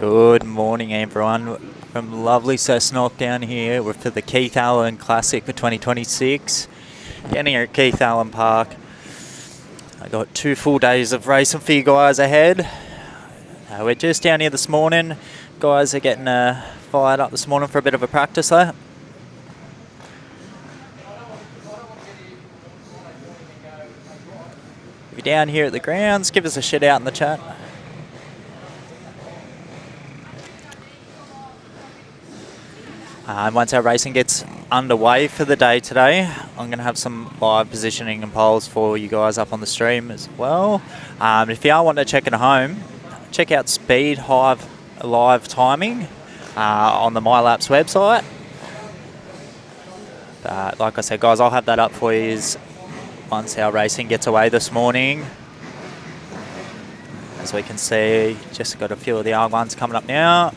Good morning, everyone, from lovely Cessnock down here. We're for the Keith Allen Classic for 2026. Down here at Keith Allen Park. I got 2 full days of racing for you guys ahead. We're just down here this morning. Guys are getting fired up this morning for a bit of a practice lap. If you're down here at the grounds, give us a shout out in the chat. And once our racing gets underway for the day today, I'm going to have some live positioning and polls for you guys up on the stream as well. If you are wanting to check it at home, check out Speed Hive live timing on the MyLaps website. But like I said, guys, I'll have that up for you once our racing gets away this morning. As we can see, just got a few of the R1s coming up now.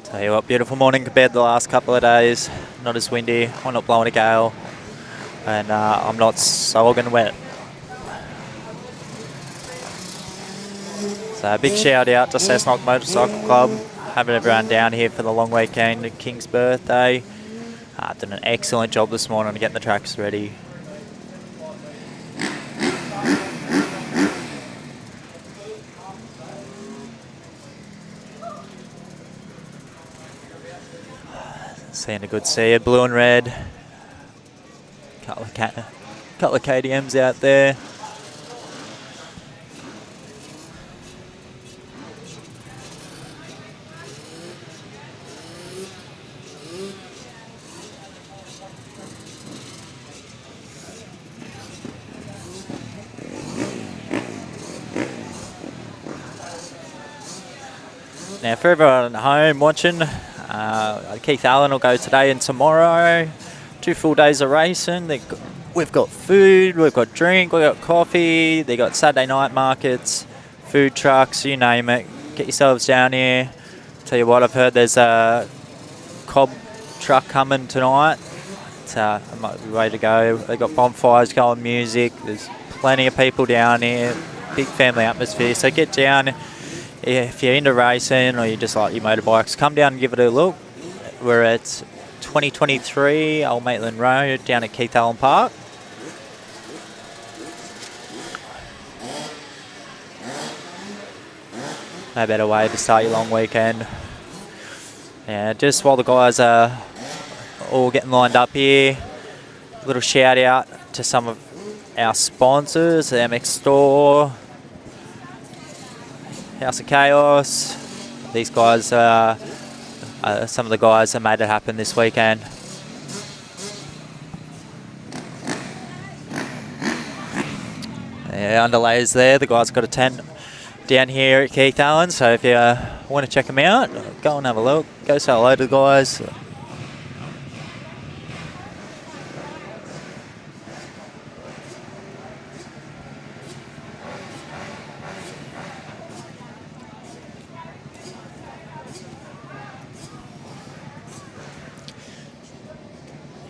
Tell you what, beautiful morning compared to the last couple of days. Not as windy, I'm not blowing a gale, and I'm not sogging wet. So a big shout out to Cessnock Motorcycle Club, having everyone down here for the long weekend at King's birthday. Did an excellent job this morning getting the tracks ready. Seeing a good sea of blue and red. Couple of KTMs out there. Now for everyone at home watching, Keith Allen will go today and tomorrow. 2 full days of racing. We've got food, we've got drink, we've got coffee. They got Saturday night markets, food trucks, you name it. Get yourselves down here. Tell you what, I've heard there's a cob truck coming tonight. It might be the way to go. They got bonfires going, music. There's plenty of people down here. Big family atmosphere. So get down. If you're into racing or you just like your motorbikes, come down and give it a look. We're at 2023 Old Maitland Road down at Keith Allen Park. No better way to start your long weekend. Yeah, just while the guys are all getting lined up here, a little shout out to some of our sponsors, the MX Store, House of Chaos. These guys some of the guys that made it happen this weekend. Yeah, underlays there. The guys got a tent down here at Keith Allen, so if you want to check them out, go and have a look. Go say hello to the guys.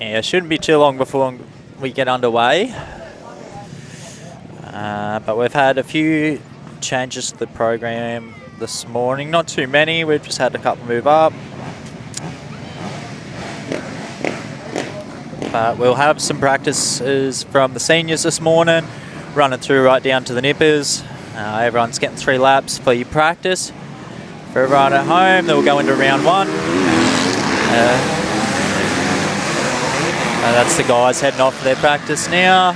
Yeah, it shouldn't be too long before we get underway. But we've had a few changes to the program this morning. Not too many, we've just had a couple move up. But we'll have some practices from the seniors this morning, running through right down to the nippers. Everyone's getting 3 laps for your practice. For everyone at home, then we'll go into round 1. That's the guys heading off for their practice now.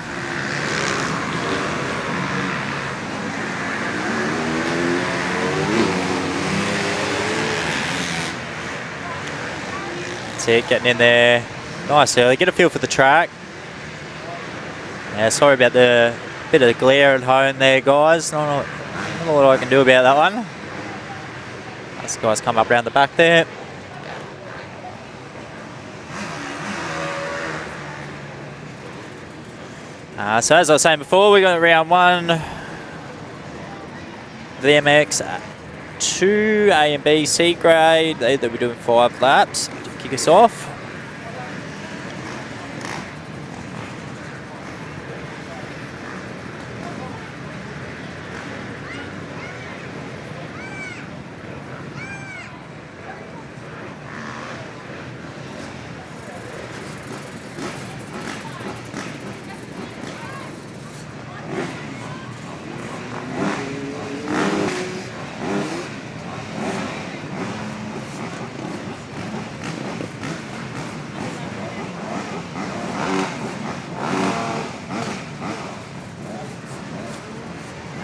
That's it, getting in there nice early. Get a feel for the track. Yeah, sorry about the bit of glare at home there, guys. Not a lot I can do about that one. Those guys come up around the back there. So as I was saying before, we got round 1, VMX 2, A and B, C grade. They'll be doing 5 laps to kick us off.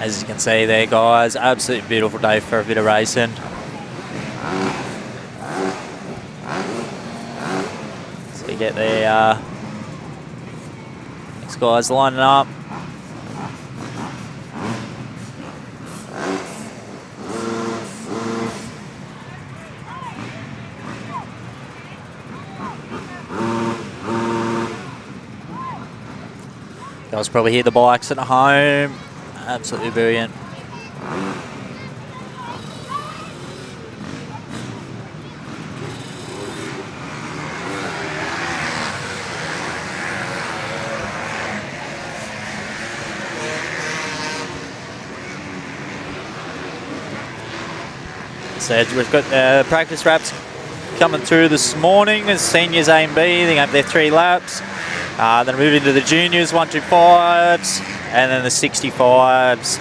As you can see there, guys, absolutely beautiful day for a bit of racing. So you get the next guys lining up. Guys probably hear the bikes at home. Absolutely brilliant. So we've got practice wraps coming through this morning. As seniors A and B, they have their 3 laps. Then move into the juniors 125s, and then the 65s.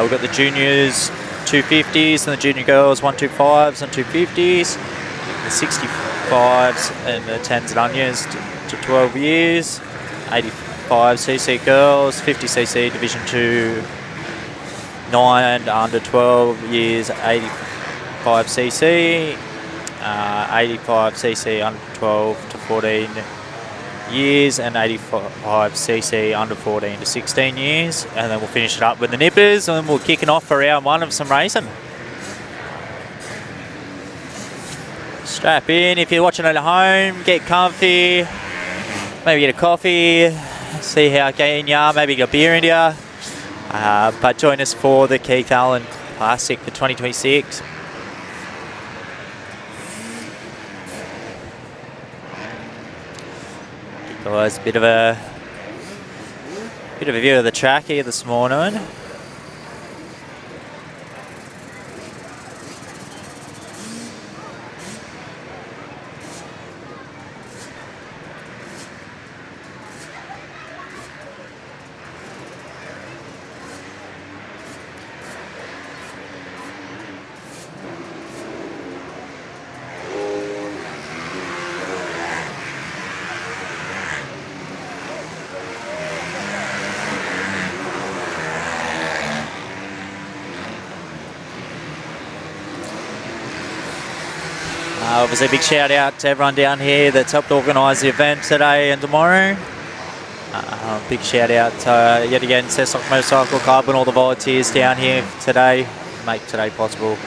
We've got the juniors 250s and the junior girls 125s and 250s. The 65s and the 10s and onions to 12 years. 85cc girls, 50cc Division 2. 9 under 12 years 85cc, 85cc under 12 to 14 years, and 85cc under 14 to 16 years. And then we'll finish it up with the nippers, and then we're kicking off for round 1 of some racing. Strap in if you're watching at home, get comfy, maybe get a coffee, see how keen you are, maybe get a beer in you. But join us for the Keith Allen Classic for 2026. Guys, bit of a view of the track here this morning. Obviously, a big shout out to everyone down here that's helped organise the event today and tomorrow. Big shout out to, yet again, Cessnock Motorcycle Club and all the volunteers down here today to make today possible.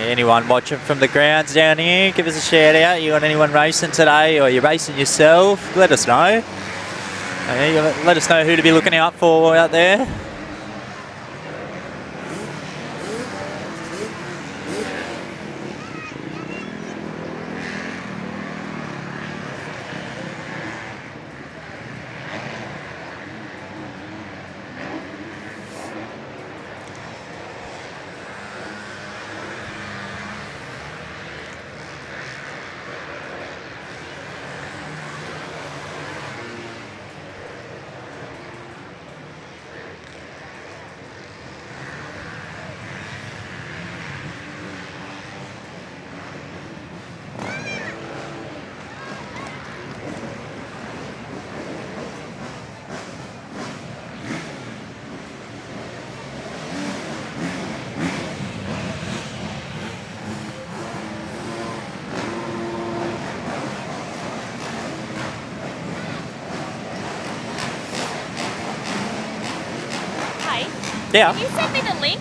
Anyone watching from the grounds down here, give us a shout out. You got anyone racing today, or you're racing yourself? Let us know. Let us know who to be looking out for out there. Yeah. Can you send me the link?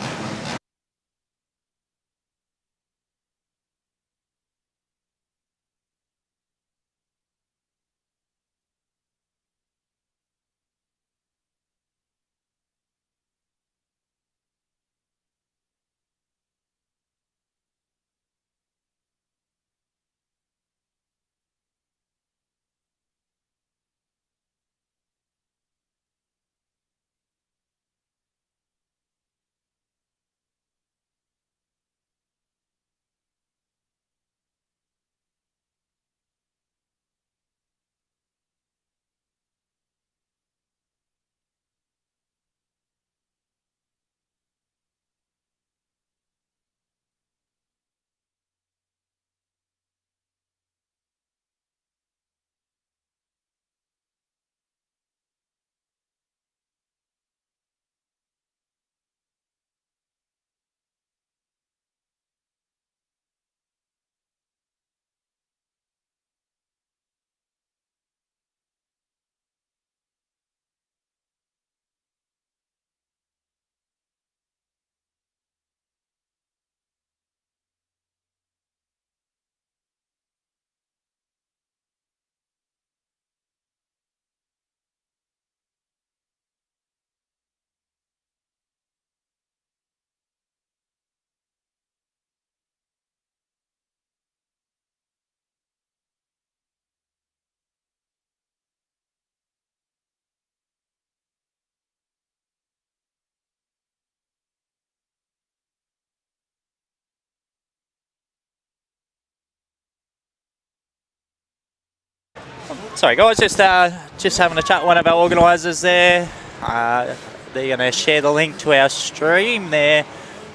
Sorry guys, just having a chat with one of our organisers there. They're going to share the link to our stream there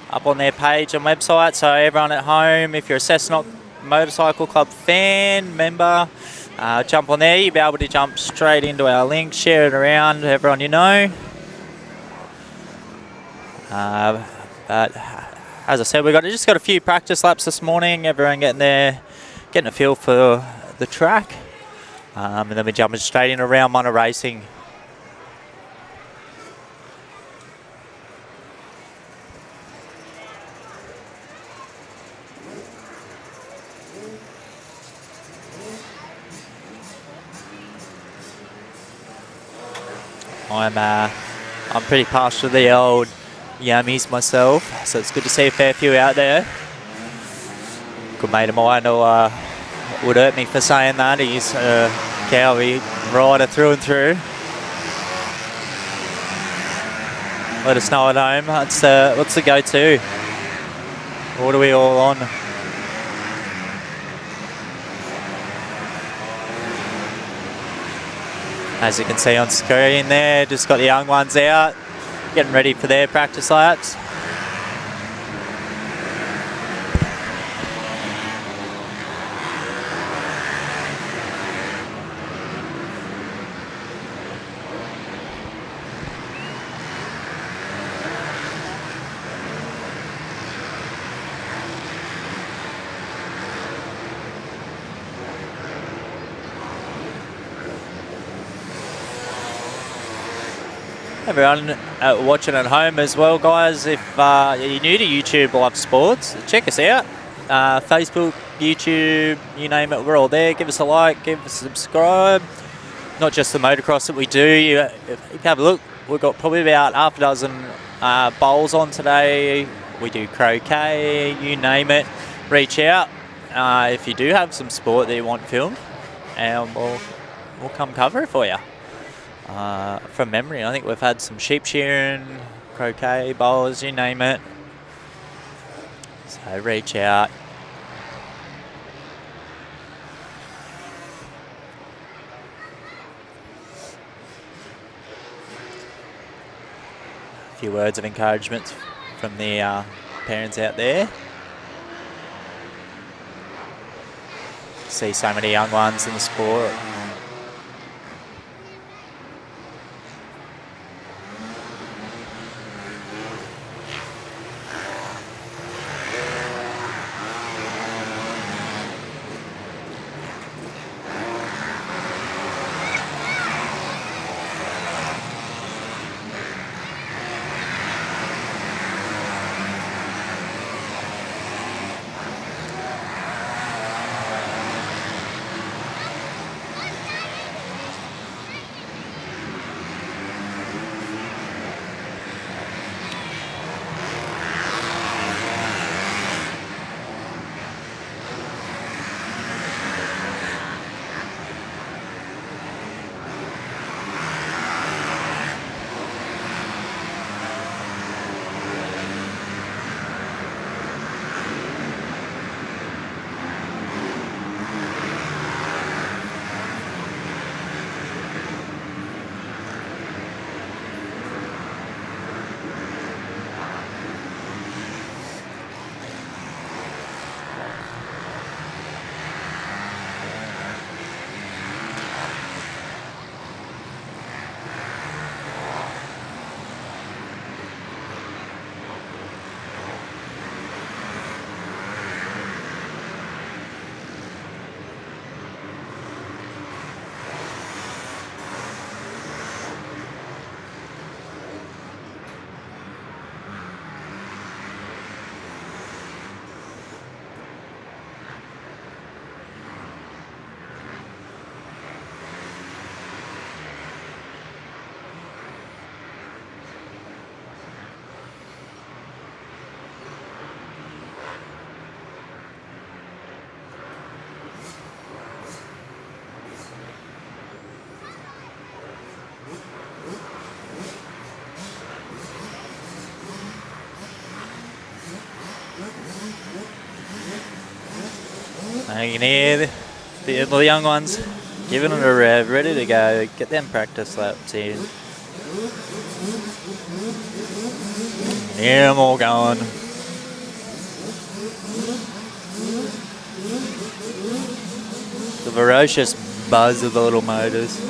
up on their page and website. So everyone at home, if you're a Cessnock Motorcycle Club fan, member, jump on there. You'll be able to jump straight into our link, share it around to everyone you know. But as I said, we've just got a few practice laps this morning. Everyone getting a feel for the track. And then we're jumping straight into round one of racing. I'm pretty partial to the old yummies myself, so it's good to see a fair few out there. Good mate of mine would hurt me for saying that. He's a Cowie rider through and through. Let us know at home. What's the go-to? What are we all on? As you can see on screen there, just got the young ones out, getting ready for their practice laps. Everyone watching at home as well, guys, if you're new to Youtubelivesports, check us out. Facebook, YouTube, you name it, we're all there. Give us a like, give us a subscribe. Not just the motocross that we do. If you have a look, we've got probably about half a dozen bowls on today. We do croquet, you name it. Reach out if you do have some sport that you want filmed, and we'll come cover it for you. From memory, I think we've had some sheep shearing, croquet, bowls, you name it. So reach out. A few words of encouragement from the parents out there. See so many young ones in the sport. You can hear the young ones Giving it a rev, ready to go. Get them practice laps in. Yeah, I'm all going. The ferocious buzz of the little motors.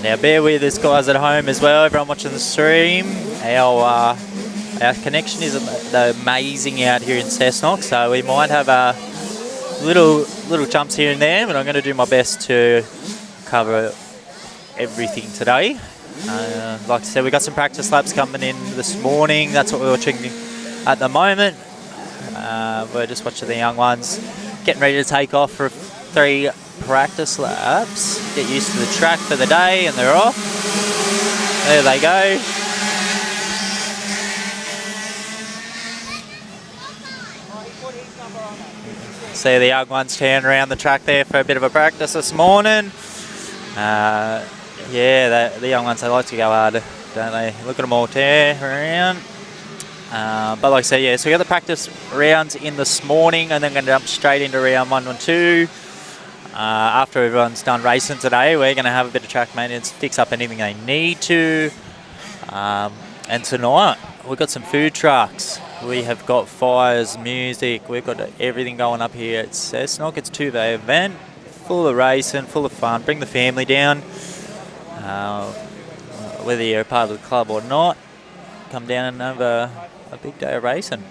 Now bear with us guys at home as well, everyone watching the stream. Our connection isn't amazing out here in Cessnock, so we might have little jumps here and there, but I'm going to do my best to cover everything today. Like I said, we got some practice laps coming in this morning. That's what we're watching at the moment. We're just watching the young ones getting ready to take off for 3 practice laps. Get used to the track for the day, and they're off. There they go. See the young ones turn around the track there for a bit of a practice this morning. Yeah, the young ones, they like to go hard, don't they? Look at them all turn around. But like I said, yeah, so we got the practice rounds in this morning, and then going to jump straight into round 1 and 2. After everyone's done racing today, we're going to have a bit of track maintenance, fix up anything they need to. And tonight, we've got some food trucks. We have got fires, music, we've got everything going up here at Cessnock. It's a 2-day event, full of racing, full of fun. Bring the family down, whether you're a part of the club or not. Come down and have a big day of racing.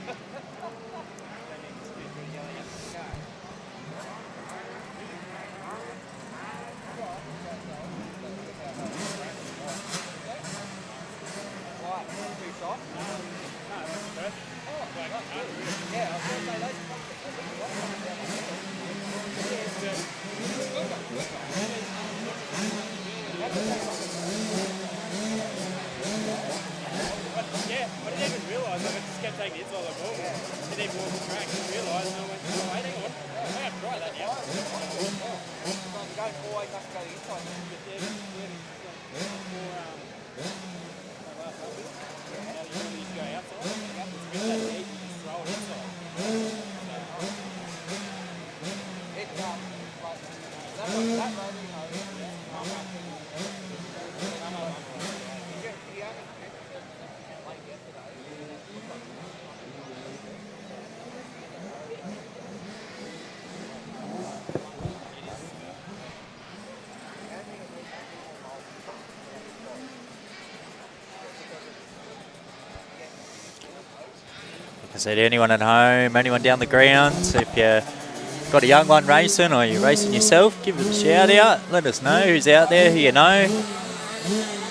I said, anyone at home, anyone down the grounds, if you've got a young one racing or you're racing yourself, give us a shout out. Let us know who's out there, who you know.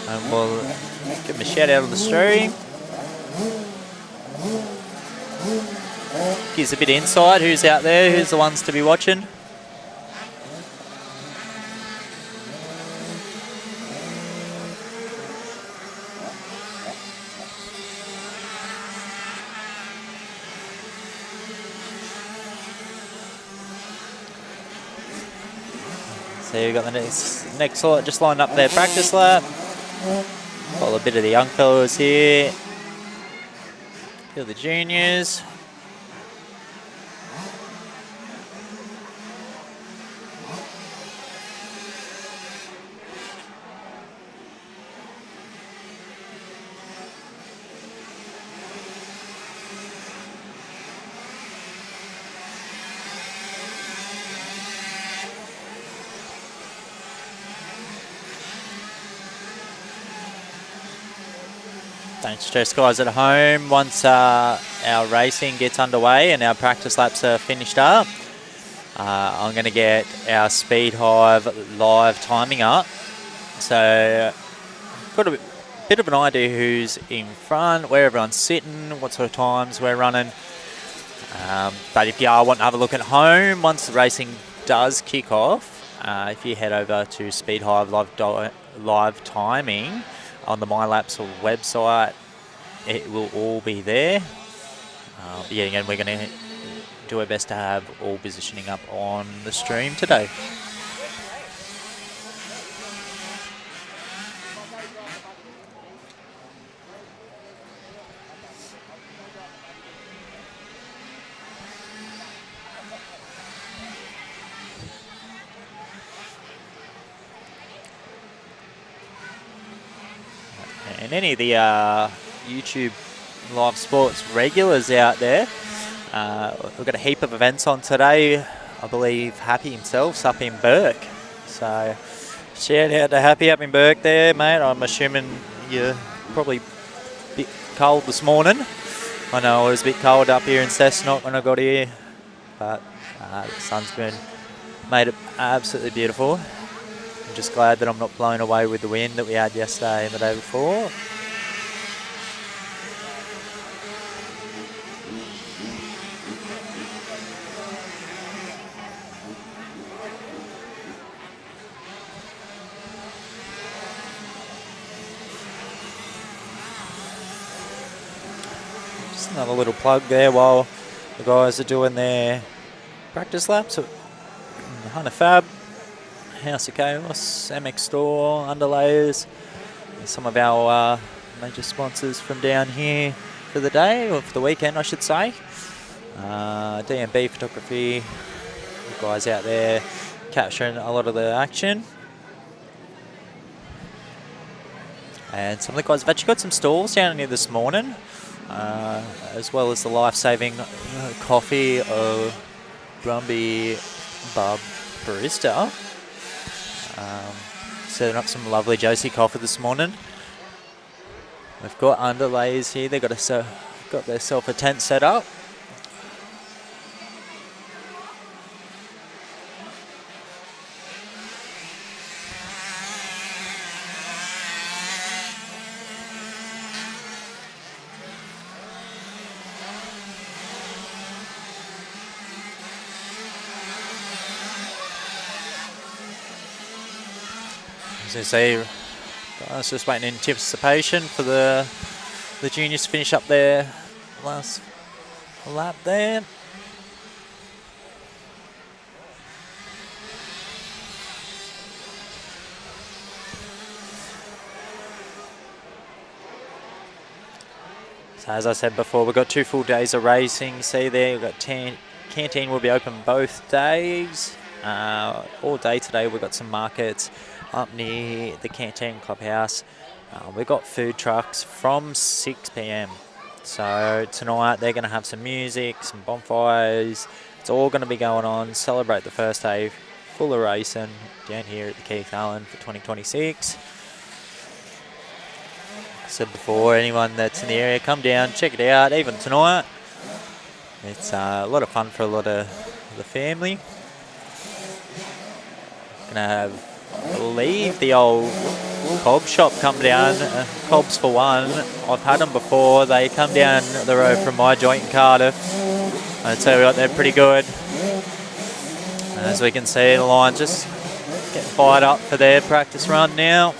And we'll give them a shout out on the stream. Gives a bit of insight, who's out there, who's the ones to be watching. So you've got the next lot just lined up their practice lap. Got a bit of the young fellas here. Here are the juniors. Don't stress, guys, at home. Once our racing gets underway and our practice laps are finished up, I'm going to get our Speed Hive live timing up. So got a bit of an idea who's in front, where everyone's sitting, what sort of times we're running. But if you are wanting to have a look at home, once the racing does kick off, if you head over to Speed Hive live timing on the MyLaps website, it will all be there. Yeah, again, we're going to do our best to have all positioning up on the stream today. And any of the YouTube live sports regulars out there, we've got a heap of events on today. I believe Happy himself's up in Burke. So shout out to Happy up in Burke there, mate. I'm assuming you're probably a bit cold this morning. I know it was a bit cold up here in Cessnock when I got here, but the sun's made it absolutely beautiful. I'm just glad that I'm not blown away with the wind that we had yesterday and the day before. Just another little plug there while the guys are doing their practice laps at Hunter Fab, House of Chaos, MX Store, Underlayers, and some of our major sponsors from down here for the day, or for the weekend I should say. DMB Photography, the guys out there capturing a lot of the action. And some of the guys have actually got some stalls down here this morning, as well as the life-saving coffee of Brumby Bub Barista. Setting up some lovely Josie coffee this morning. We've got underlays here. They've got themselves a tent set up. As I say, guys, just waiting in anticipation for the juniors to finish up their last lap there. So as I said before, we've got 2 full days of racing. See there, we've got canteen will be open both days. All day today we've got some markets up near the Canteen Clubhouse. We've got food trucks from 6 p.m. So tonight they're going to have some music, some bonfires. It's all going to be going on. Celebrate the first day full of racing down here at the Keith Allen for 2026. Like I said before, anyone that's in the area, come down, check it out. Even tonight, it's a lot of fun for a lot of the family. Gonna have, I believe, the old cob shop come down, Cobs for One. I've had them before. They come down the road from my joint in Cardiff. I'd say they're pretty good. As we can see, the line just getting fired up for their practice run now.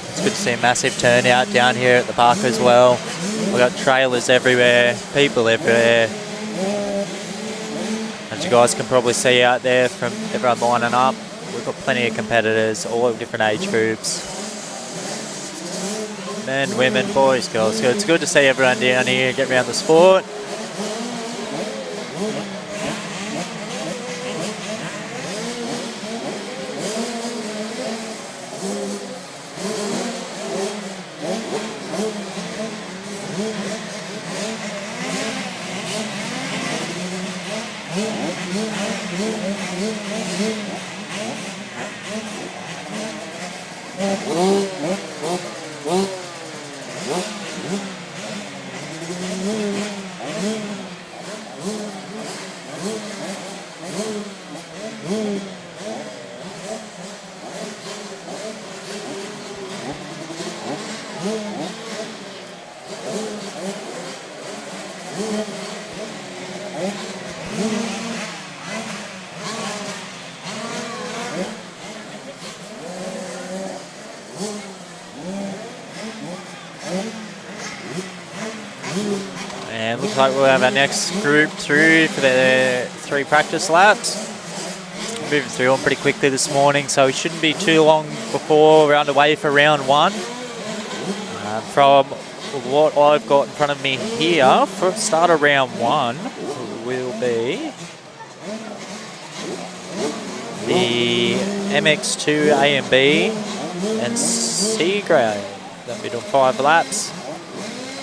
It's good to see a massive turnout down here at the park as well. We've got trailers everywhere, people everywhere. As you guys can probably see out there from everyone lining up, we've got plenty of competitors, all different age groups. Men, women, boys, girls. So it's good to see everyone down here, get around the sport. looks like we'll have our next group through for the 3 practice laps. Moving through them pretty quickly this morning, so we shouldn't be too long before we're underway for round 1. From what I've got in front of me here, for start of round 1 will be the MX2 A and B and C grade. They'll be doing 5 laps,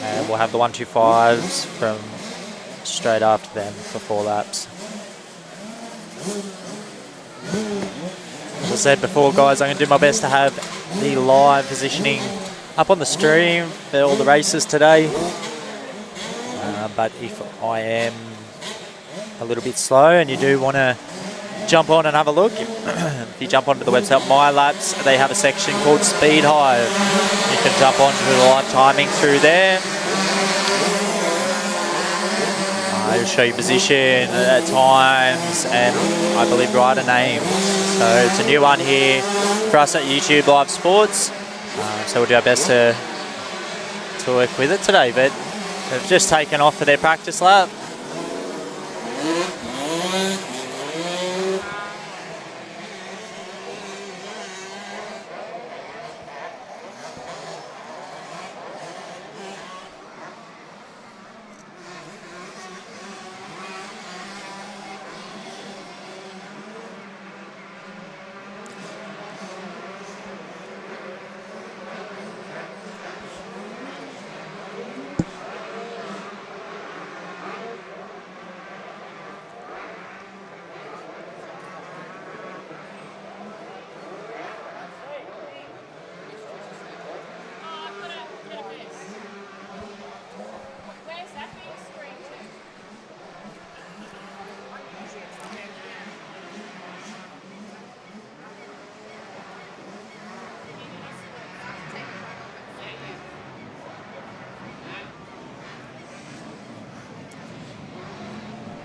and we'll have the 125s from straight after them for 4 laps. As I said before, guys, I'm going to do my best to have the live positioning up on the stream for all the races today. But if I am a little bit slow and you do want to jump on and have a look, if you jump onto the website My Laps, they have a section called Speed Hive. You can jump onto the live timing through there. It'll show you position, times, and I believe rider names. So it's a new one here for us at YouTube Live Sports. So we'll do our best to work with it today. But they've just taken off for their practice lap.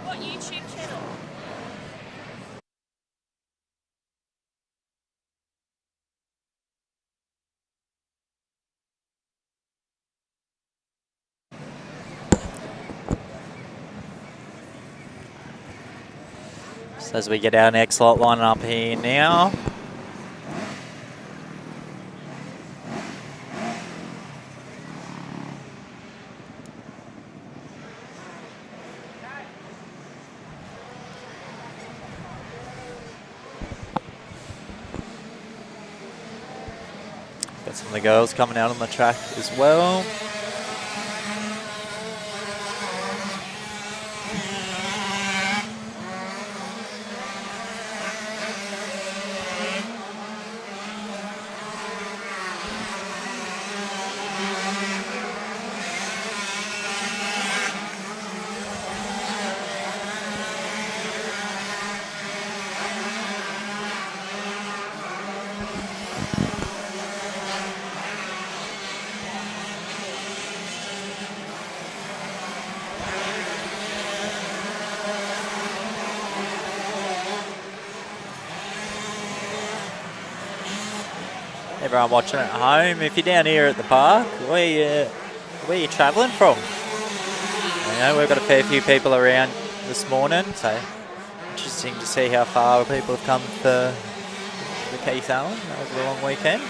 What YouTube channel? So as we get our next lot line up here now. Got some of the girls coming out on the track as well. Everyone watching at home, if you're down here at the park, where you travelling from? You know, we've got a fair few people around this morning, so interesting to see how far people have come for the Keith Allen over the long weekend.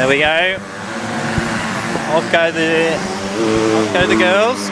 There we go. Off go the girls.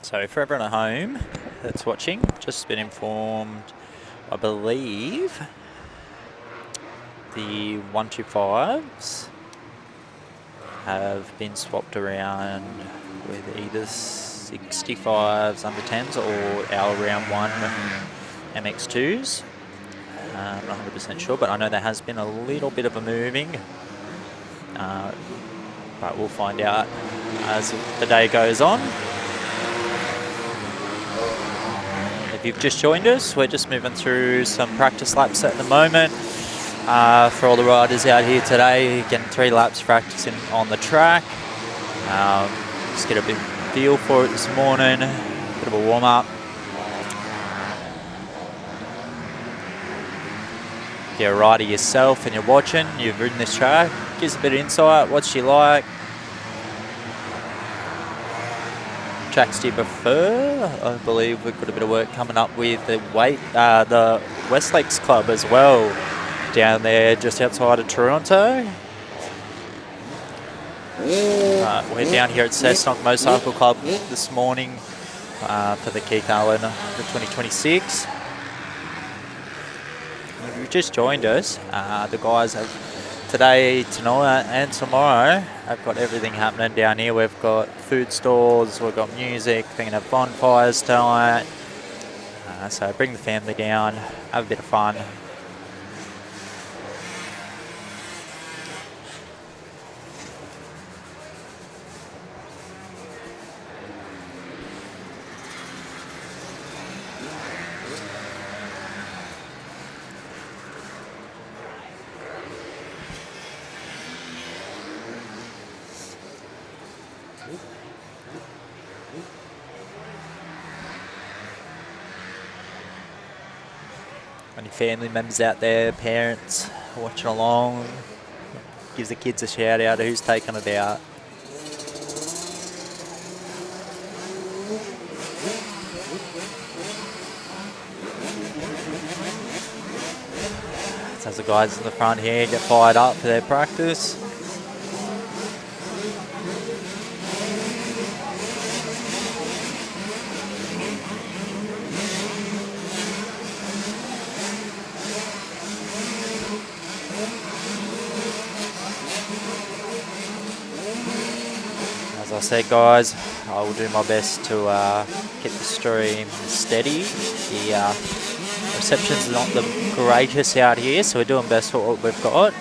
So for everyone at home that's watching, just been informed, I believe the 125s have been swapped around with either 65s under 10s or our round 1 MX2s. I'm not 100% sure, but I know there has been a little bit of a moving. But we'll find out as the day goes on. If you've just joined us, we're just moving through some practice laps at the moment. For all the riders out here today, getting 3 laps practicing on the track. Just get a bit of feel for it this morning, bit of a warm up. If you're a rider yourself and you're watching, you've ridden this track, gives a bit of insight, what's she like? Tracks do you prefer? I believe we've got a bit of work coming up with the West Lakes Club as well, down there just outside of Toronto. We're down here at Cessnock Motorcycle Club this morning for the Keith Allen the 2026. If you've just joined us, the guys have today, tonight and tomorrow I've got everything happening down here. We've got food stores, we've got music, we're going to have bonfires tonight. So bring the family down, have a bit of fun. Any family members out there, parents watching along, gives the kids a shout out who's taking it out. As the guys in the front here get fired up for their practice. As I said, guys, I will do my best to keep the stream steady. The reception's not the greatest out here, so we're doing best for what we've got.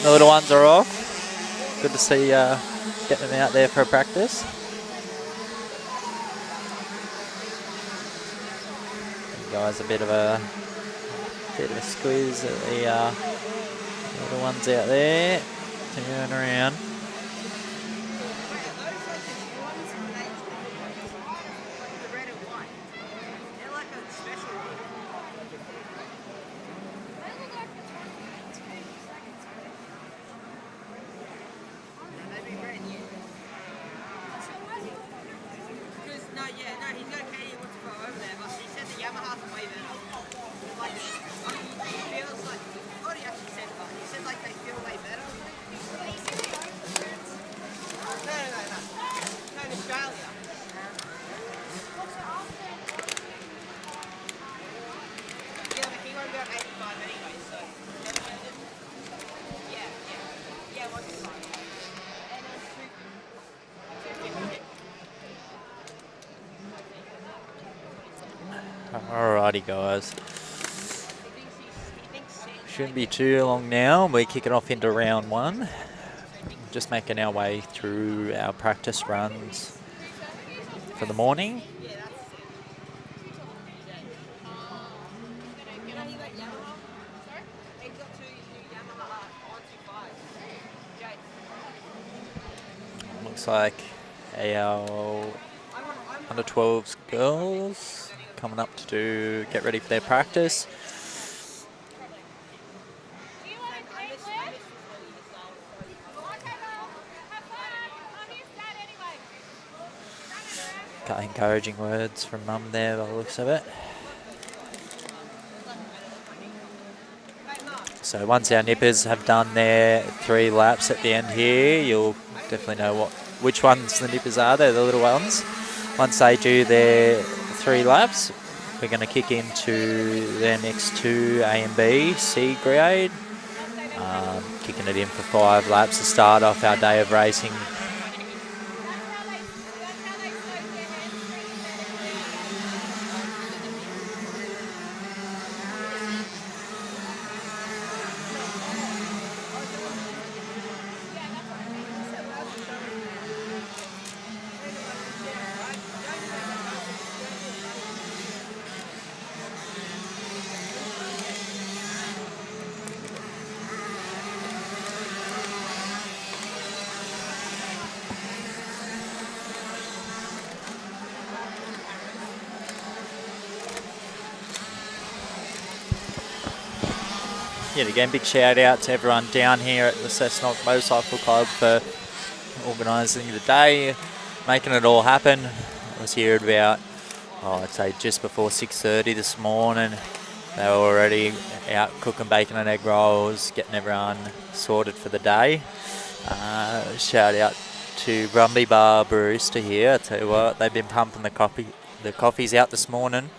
The little ones are off. Good to see getting them out there for a practice. Guys, a bit of a squeeze at the little ones out there. Turn around. Alrighty, guys. Shouldn't be too long now. We're kicking off into round one. Just making our way through our practice runs for the morning. Looks like our under 12s girls coming up to get ready for their practice. Got encouraging words from Mum there by the looks of it. So once our nippers have done their 3 laps at the end here, you'll definitely know which ones the nippers are. They're the little ones. Once they do their 3 laps, we're going to kick into their next 2 A and B C grade. Kicking it in for 5 laps to start off our day of racing. Yet again, big shout out to everyone down here at the Cessnock Motorcycle Club for organising the day, making it all happen. I was here at about, I'd say just before 6:30 this morning. They were already out cooking bacon and egg rolls, getting everyone sorted for the day. Shout out to Brumby Bar Barista here. I tell you what, they've been pumping the coffees out this morning.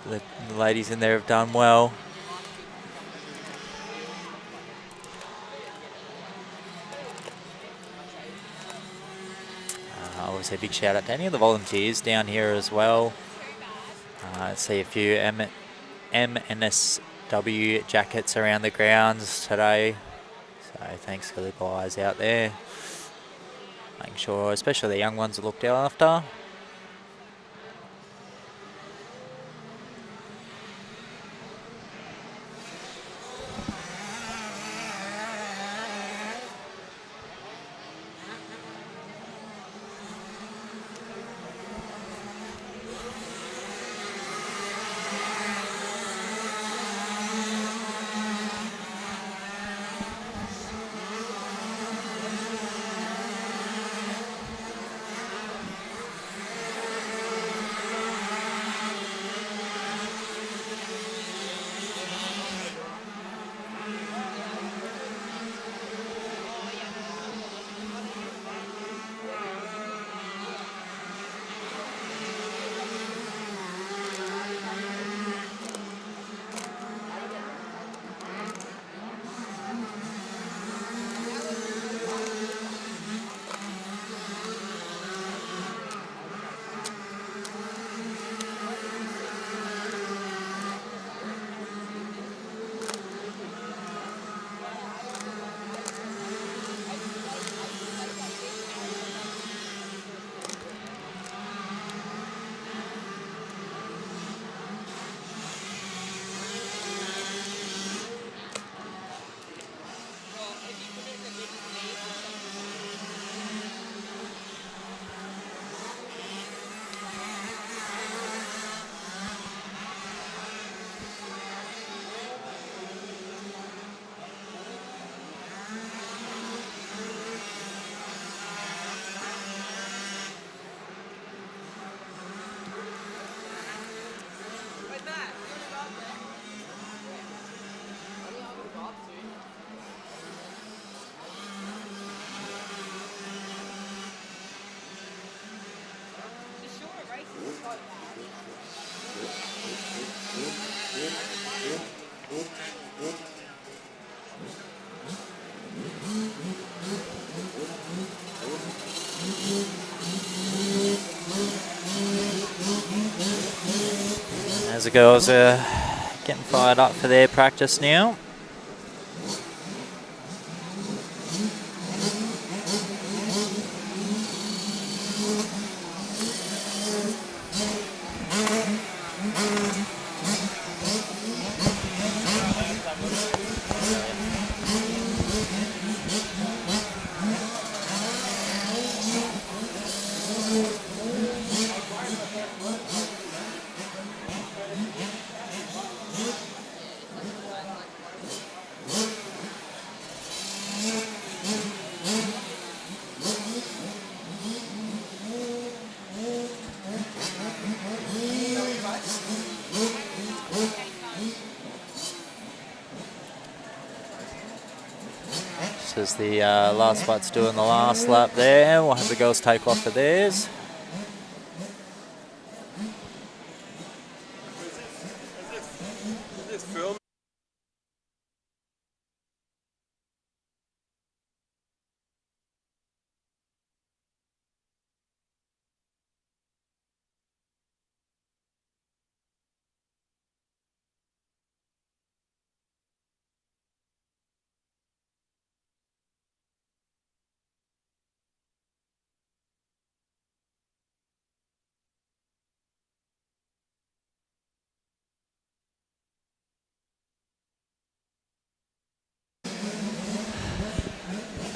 The ladies in there have done well. Obviously a big shout out to any of the volunteers down here as well. I see a few MNSW jackets around the grounds today. So thanks to the guys out there. Making sure especially the young ones are looked after. As the girls are getting fired up for their practice now. As the last but's doing the last lap there, we'll have the girls take off for theirs.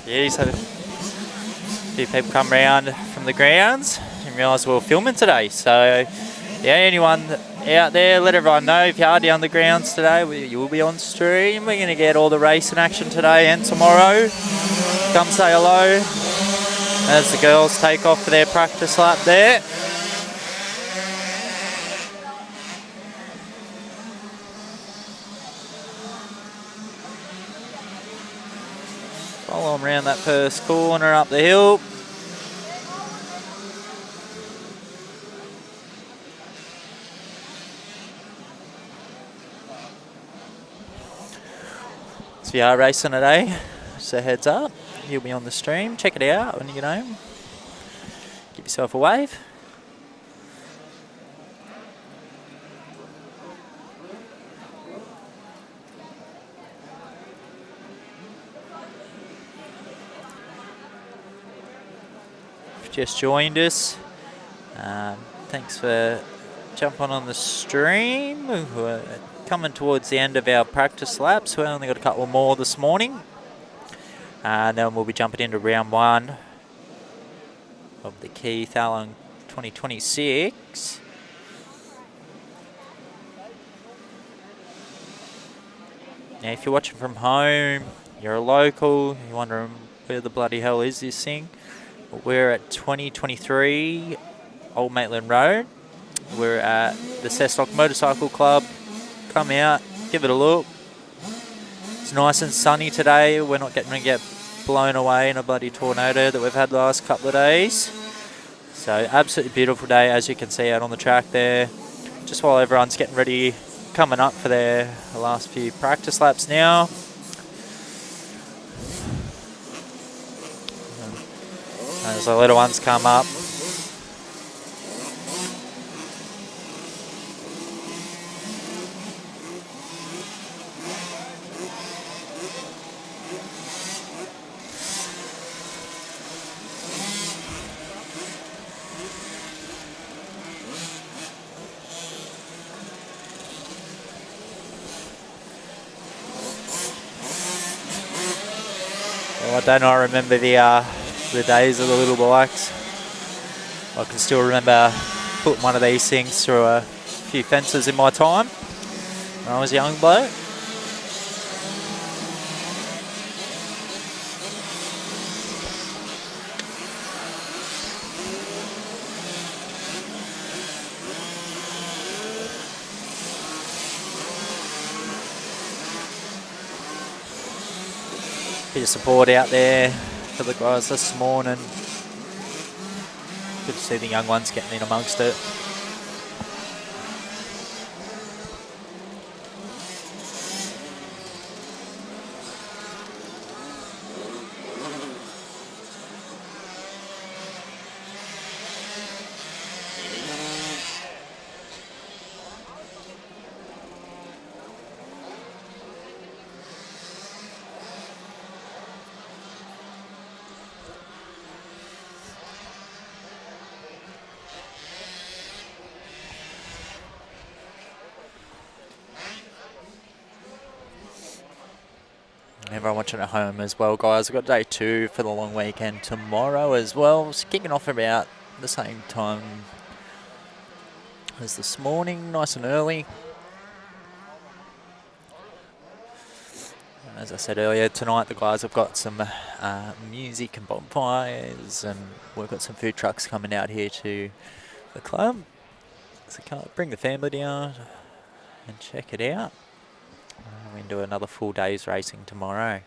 Yeah, he's had a few people come round from the grounds and realised we were filming today, so Yeah, anyone out there, let everyone know if you are down the grounds today, you will be on stream. We're going to get all the racing action today and tomorrow. Come say hello as the girls take off for their practice lap there. Follow them around that first corner up the hill. So we are racing today, so heads up. You'll be on the stream. Check it out when you get home. Give yourself a wave. Just joined us. Thanks for jumping on the stream. We're coming towards the end of our practice laps. We only got a couple more this morning. And then we'll be jumping into round 1 of the Keith Allen 2026. Now, if you're watching from home, you're a local, you're wondering where the bloody hell is this thing? We're at 2023 Old Maitland Road. We're at the Cessnock Motorcycle Club. Come out, give it a look. It's nice and sunny today. We're not going to get blown away in a bloody tornado that we've had the last couple of days. So absolutely beautiful day, as you can see out on the track there. Just while everyone's getting ready, coming up for their last few practice laps now. As the little ones come up. Well, I don't know, I remember the days of the little bikes. I can still remember putting one of these things through a few fences in my time when I was a young bloke. Bit of support out there for the guys this morning. Good to see the young ones getting in amongst it. Everyone watching at home as well, guys. We've got day 2 for the long weekend tomorrow as well. It's kicking off about the same time as this morning, nice and early. As I said earlier, tonight the guys have got some music and bonfires, and we've got some food trucks coming out here to the club. So bring the family down and check it out. We can do another full day's racing tomorrow.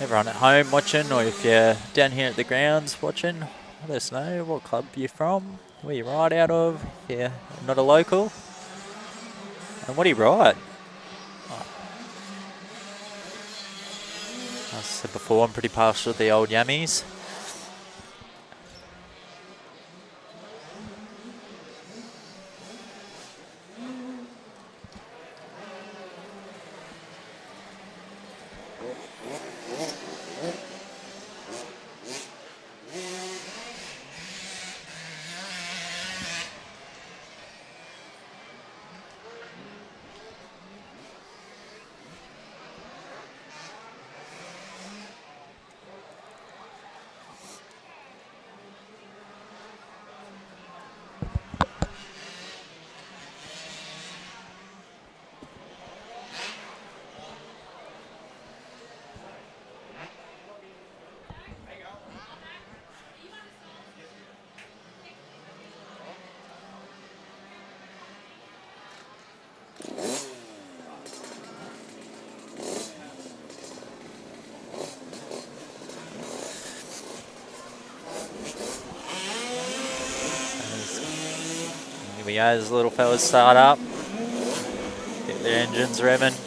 Everyone at home watching, or if you're down here at the grounds watching, let us know what club you're from, where you ride out of, if you're not a local. And what do you ride? As I said before, I'm pretty partial to the old Yammies. Here we go, as the little fellas start up, get their engines revving.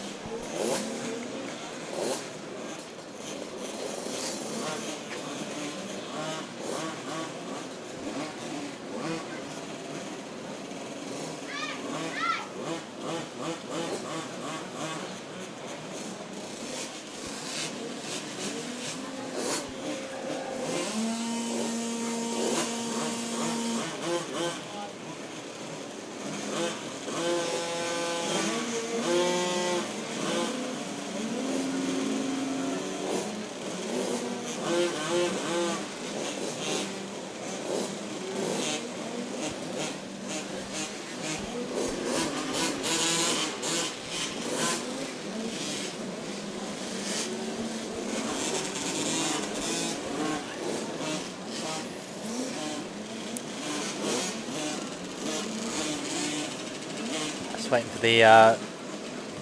Just waiting for the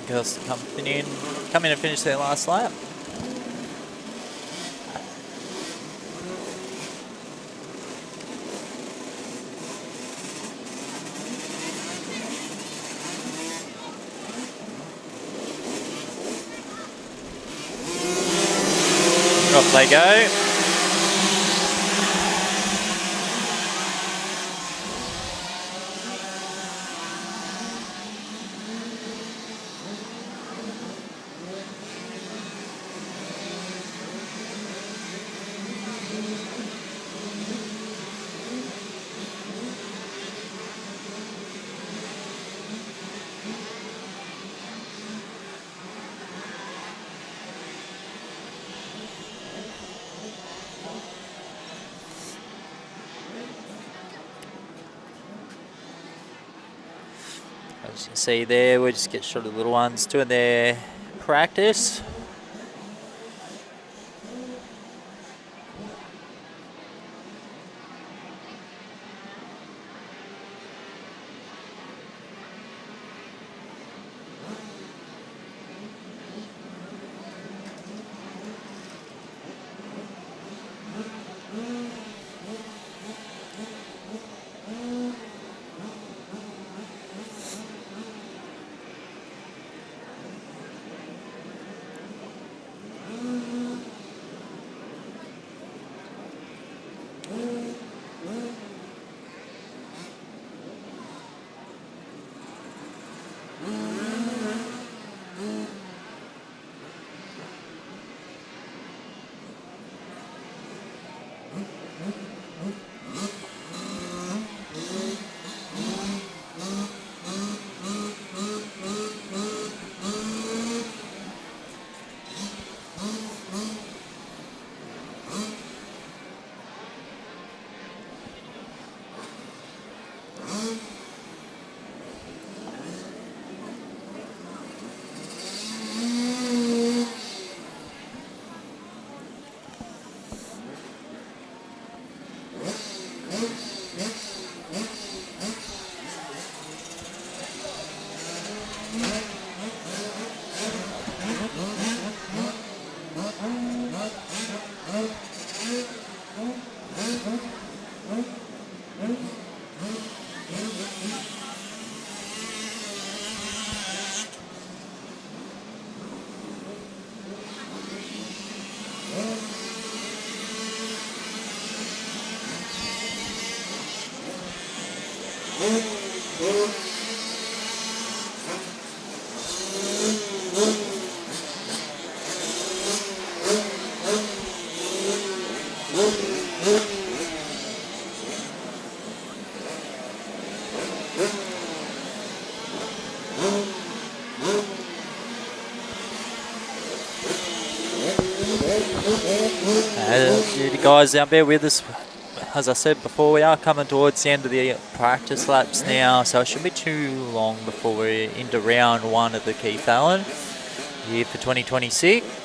girls to come in and finish their last lap. Off they go. As you can see there, we just get shot of the little ones doing their practice. You guys out there with us, as I said before, we are coming towards the end of the practice laps now, so it shouldn't be too long before we're into round one of the Keith Allen here for 2026.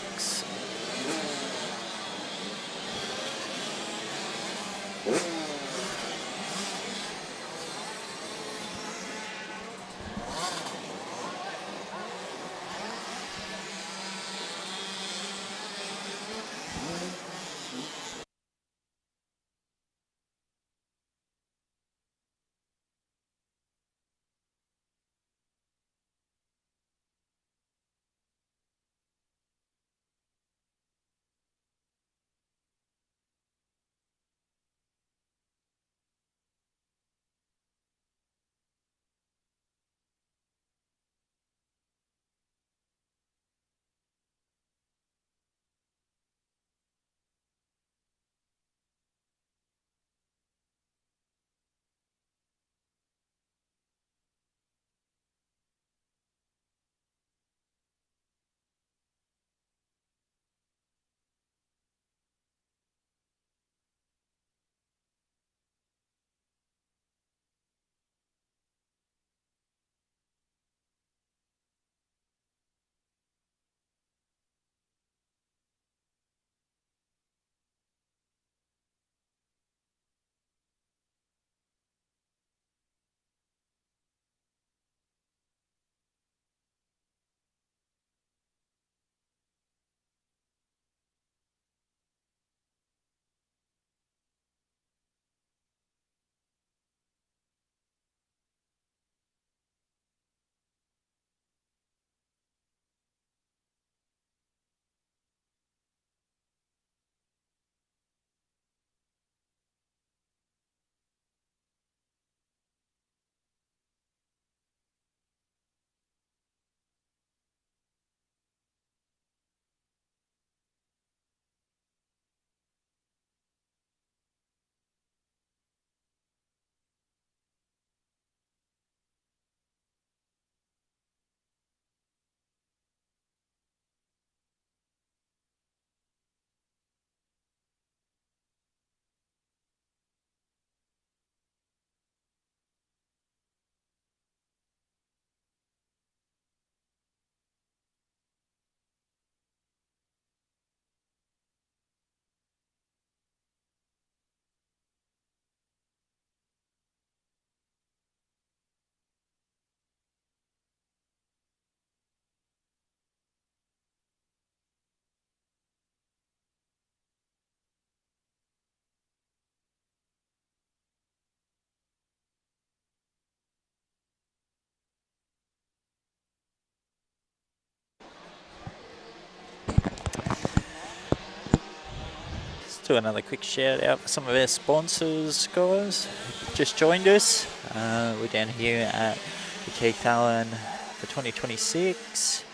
Do another quick shout out for some of our sponsors, guys. Just joined us. We're down here at the Keith Allen for 2026.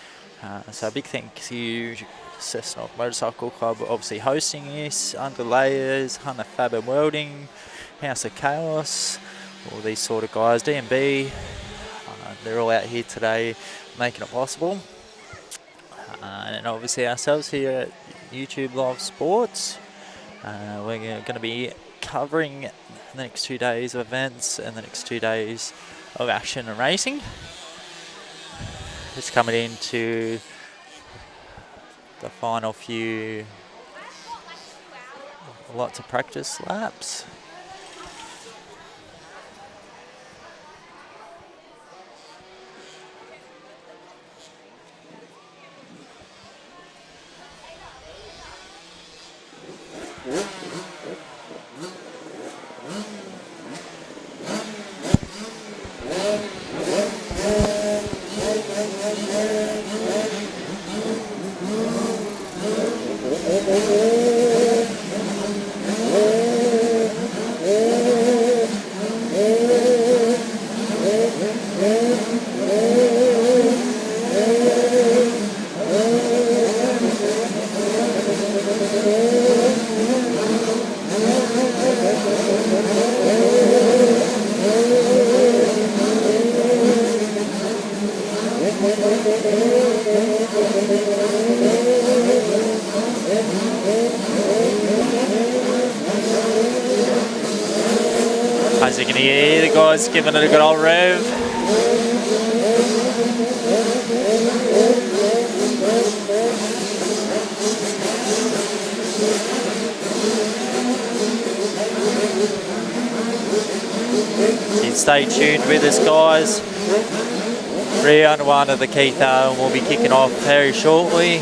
So a big thank you to Cessnock Motorcycle Club, obviously hosting this. Under Layers, Hunter Fab and Welding, House of Chaos, all these sort of guys. D&B, they're all out here today making it possible. And obviously ourselves here at Youtubelivesports. We're going to be covering the next 2 days of events and the next 2 days of action and racing. It's coming into the final few, lots of practice laps. So you can hear the guys giving it a good old rev. So you stay tuned with us, guys. Round 1 of the Keith Allen will be kicking off very shortly.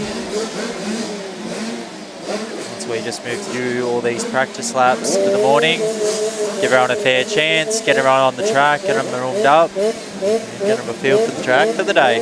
Once we just move through all these practice laps for the morning, give everyone a fair chance, get everyone on the track, get them warmed up, and get them a feel for the track for the day.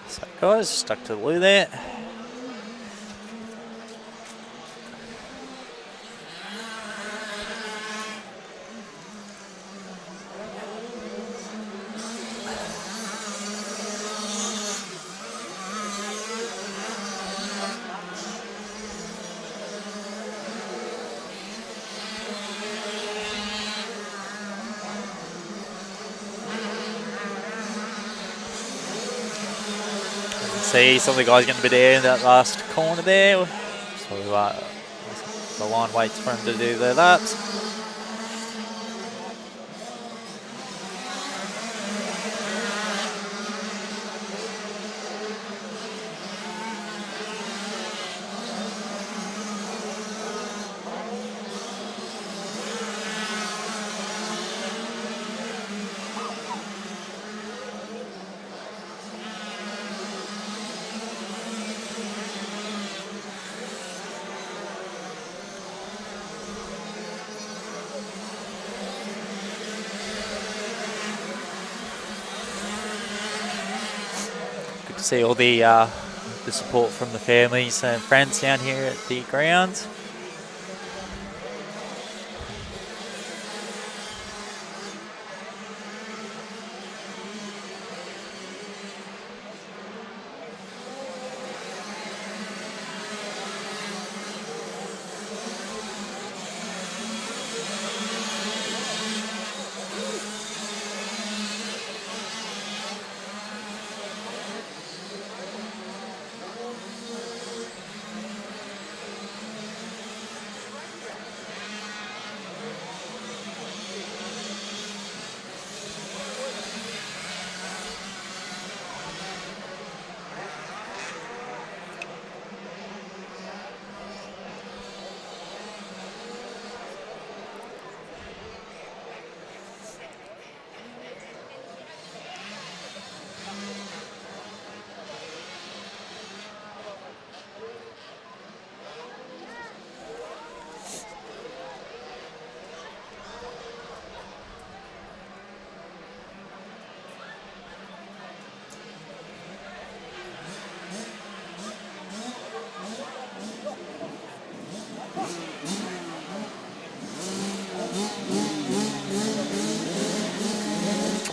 So guys, stuck to the loo there. see some of the guys going to be there in that last corner there. So the line waits for them to do their laps. See all the support from the families and friends down here at the grounds.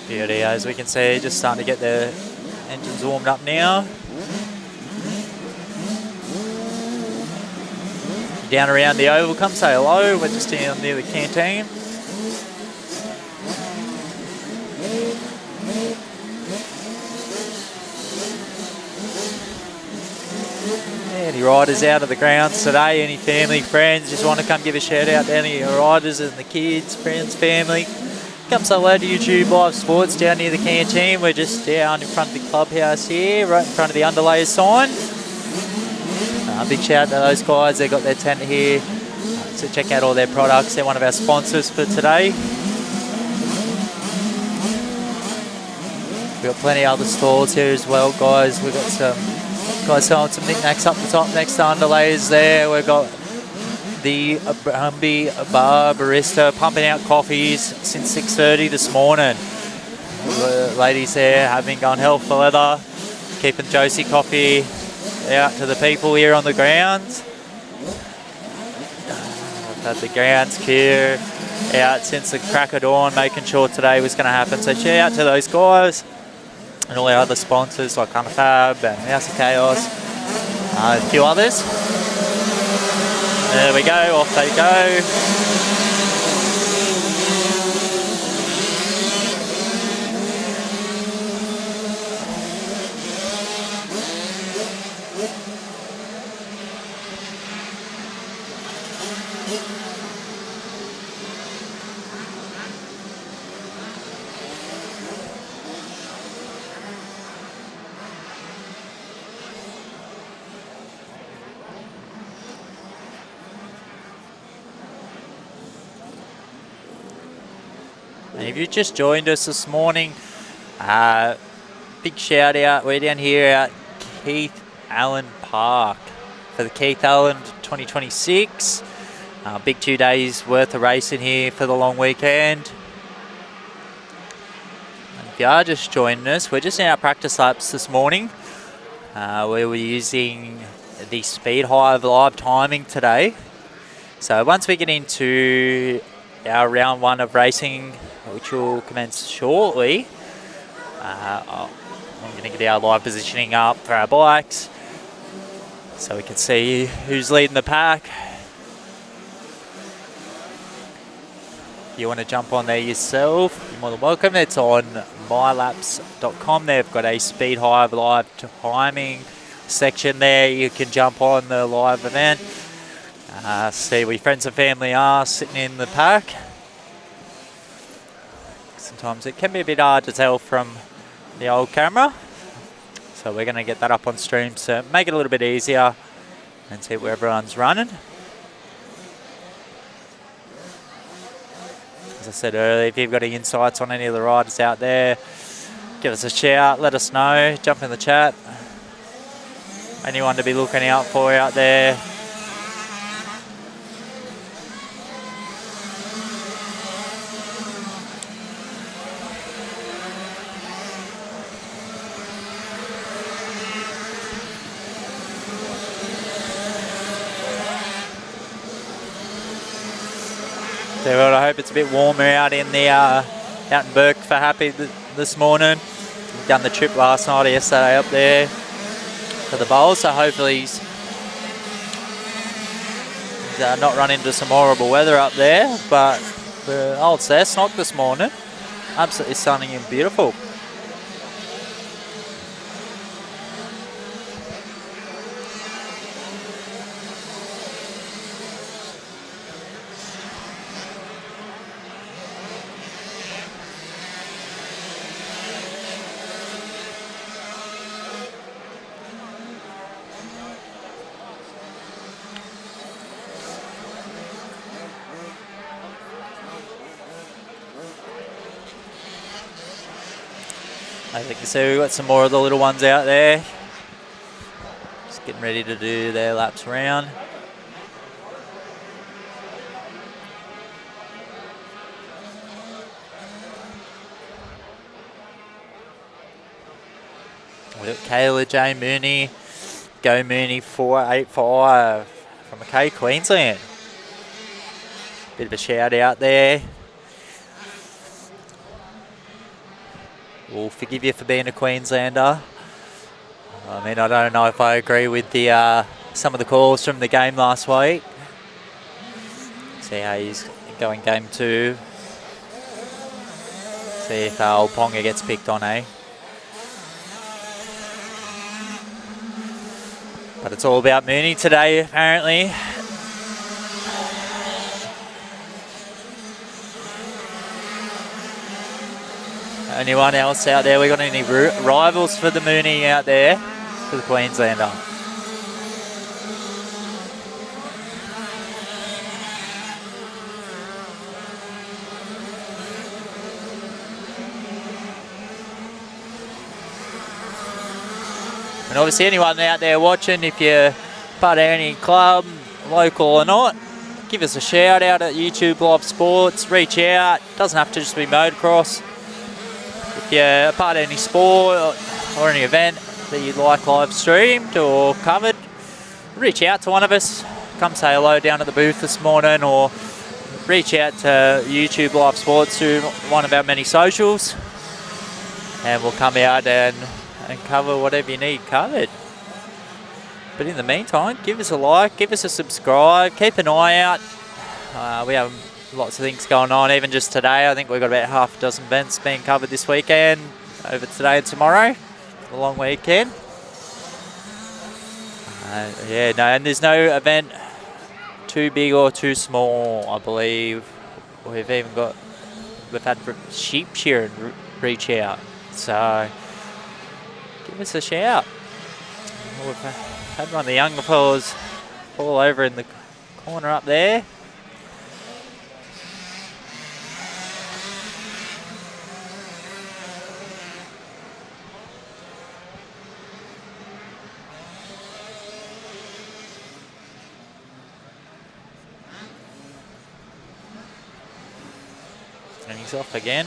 Beauty, as we can see, just starting to get the engines warmed up now. Down around the oval, come say hello. We're just down near the canteen. Any riders out of the grounds today? Any family, friends? Just want to come give a shout out to any of your riders and the kids, friends, family. Come say hello to YouTube Live Sports down near the canteen. We're just down in front of the clubhouse here, right in front of the underlayer sign. Big shout out to those guys. They've got their tent here. So check out all their products. They're one of our sponsors for today. We've got plenty of other stalls here as well, guys. We've got some guys selling some knickknacks up the top next to underlayers there. We've got the Brumby Bar Barista pumping out coffees since 6:30 this morning. The ladies there have been going hell for leather, keeping Josie coffee out to the people here on the grounds. We've had the grounds clear out since the crack of dawn, making sure today was going to happen. So shout out to those guys and all our other sponsors like Unifab and House of Chaos, a few others. There we go, off they go. And if you just joined us this morning, big shout out. We're down here at Keith Allen Park for the Keith Allen 2026. Big 2 days worth of racing here for the long weekend. And if you are just joining us, we're just in our practice laps this morning. We were using the Speed Hive live timing today. So once we get into our round one of racing, which will commence shortly, I'm going to get our live positioning up for our bikes so we can see who's leading the pack. you want to jump on there yourself, you're more than welcome. It's on mylaps.com. They've got a Speed Hive live timing section there. You can jump on the live event. See where your friends and family are sitting in the pack. Sometimes it can be a bit hard to tell from the old camera. So we're going to get that up on stream to make it a little bit easier and see where everyone's running. As I said earlier, if you've got any insights on any of the riders out there, give us a shout, let us know, jump in the chat. Anyone to be looking out for out there. So well, I hope it's a bit warmer out in the out in Burke for Happy this morning. We've done the trip last night or yesterday up there for the bowl, so hopefully he's not run into some horrible weather up there. But for old Cessnock this morning, absolutely sunny and beautiful. As you can see, we've got some more of the little ones out there. Just getting ready to do their laps around. We've got Kayla J. Mooney, Go Mooney 485 from McKay, Queensland. Bit of a shout out there. We'll forgive you for being a Queenslander. I mean, I don't know if I agree with the some of the calls from the game last week. See how he's going game 2. See if old Ponga gets picked on, eh? But it's all about Mooney today, apparently. Anyone else out there? We got any rivals for the Mooney out there for the Queenslander? And obviously anyone out there watching, if you're part of any club, local or not, give us a shout out at YouTube Live Sports. Reach out. Doesn't have to just be motocross. If you're a part of any sport or any event that you'd like live streamed or covered, reach out to one of us. Come say hello down at the booth this morning, or reach out to YouTube Live Sports through one of our many socials, and we'll come out and cover whatever you need covered. But in the meantime, give us a like, give us a subscribe, keep an eye out. We have lots of things going on. Even just today, I think we've got about half a dozen events being covered this weekend, over today and tomorrow, a long weekend. Yeah, no, and there's no event too big or too small, I believe. We've had sheep shearing reach out, so give us a shout. We've had one of the younger fellas fall over in the corner up there. And he's off again.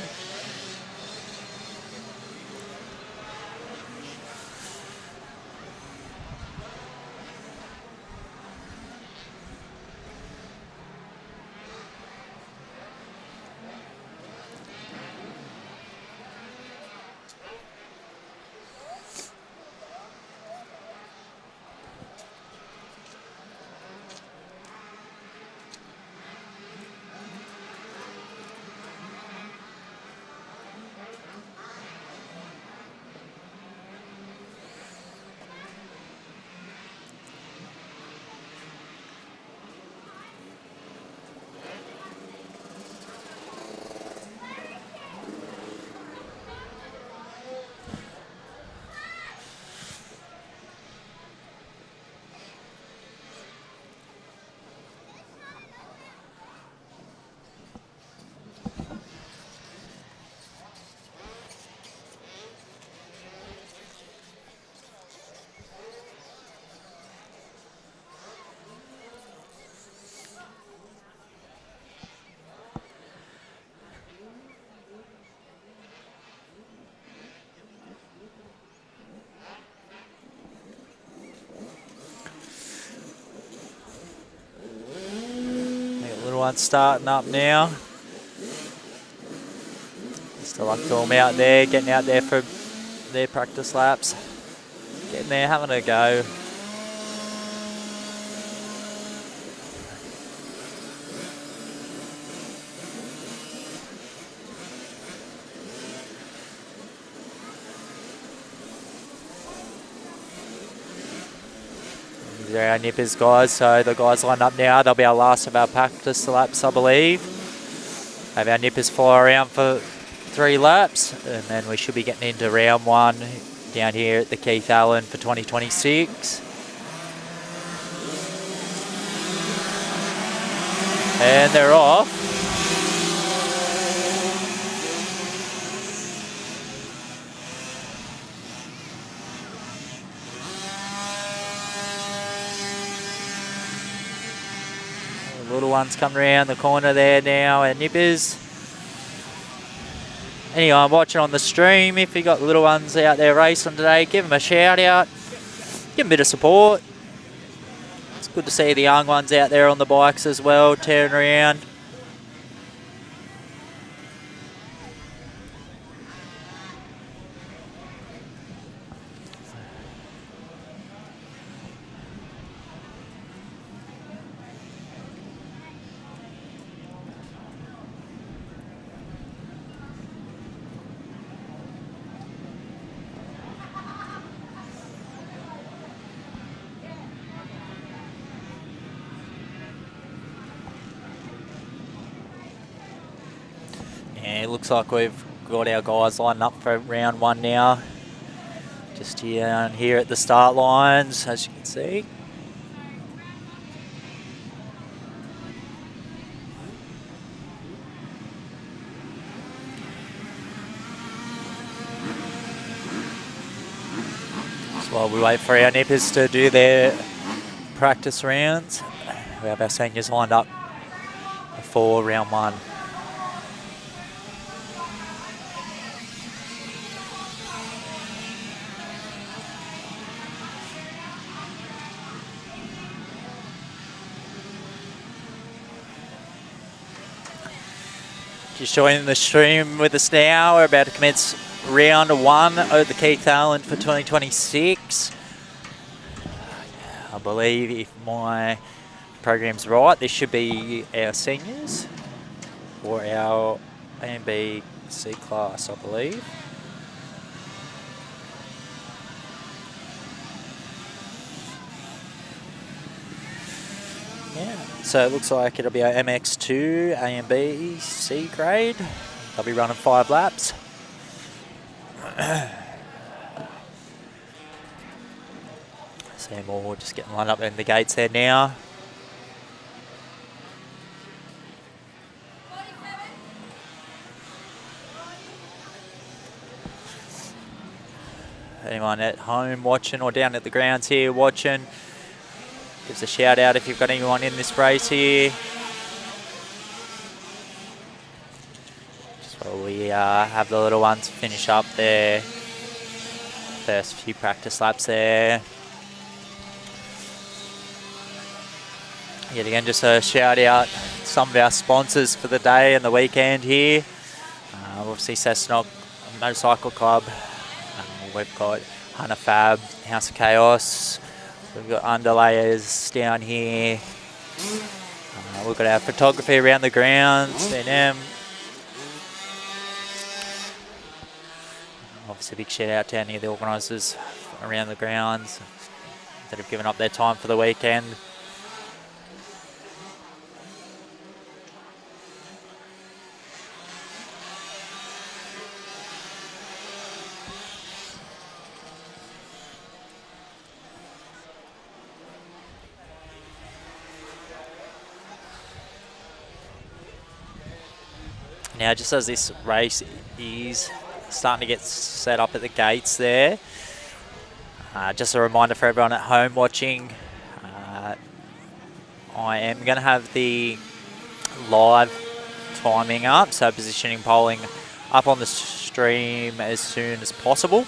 one's starting up now. Still like to them out there, getting out there for their practice laps. Getting there, having a go. These are our nippers, guys. So the guys lined up now. They'll be our last of our practice laps, I believe. Have our nippers fly around for 3 laps, and then we should be getting into round 1 down here at the Keith Allen for 2026. And they're off. The little ones come around the corner there now, and nippers. Anyone watching on the stream, if you got little ones out there racing today, give them a shout out. Give them a bit of support. It's good to see the young ones out there on the bikes as well, tearing around. Yeah, it looks like we've got our guys lined up for round 1 now. Just down here at the start lines, as you can see. So while we wait for our nippers to do their practice rounds, we have our seniors lined up for round 1. Just joining the stream with us now. We're about to commence round 1 of the Keith Allen for 2026. I believe, if my program's right, this should be our seniors or our A and B C class, I believe. Yeah, so it looks like it'll be our MX2, A and B, C grade. They'll be running 5 laps. Seymour just getting lined up in the gates there now. Anyone at home watching or down at the grounds here watching, give us a shout out if you've got anyone in this race here. Just while we have the little ones finish up their first few practice laps there. Yet again, just a shout out to some of our sponsors for the day and the weekend here. Obviously Cessnock Motorcycle Club. We've got Hunter Fab, House of Chaos. We've got underlayers down here. We've got our photography around the grounds, D&M. Obviously a big shout out to any of the organisers around the grounds that have given up their time for the weekend. Now, just as this race is starting to get set up at the gates there, just a reminder for everyone at home watching, I am going to have the live timing up, so positioning polling up on the stream as soon as possible.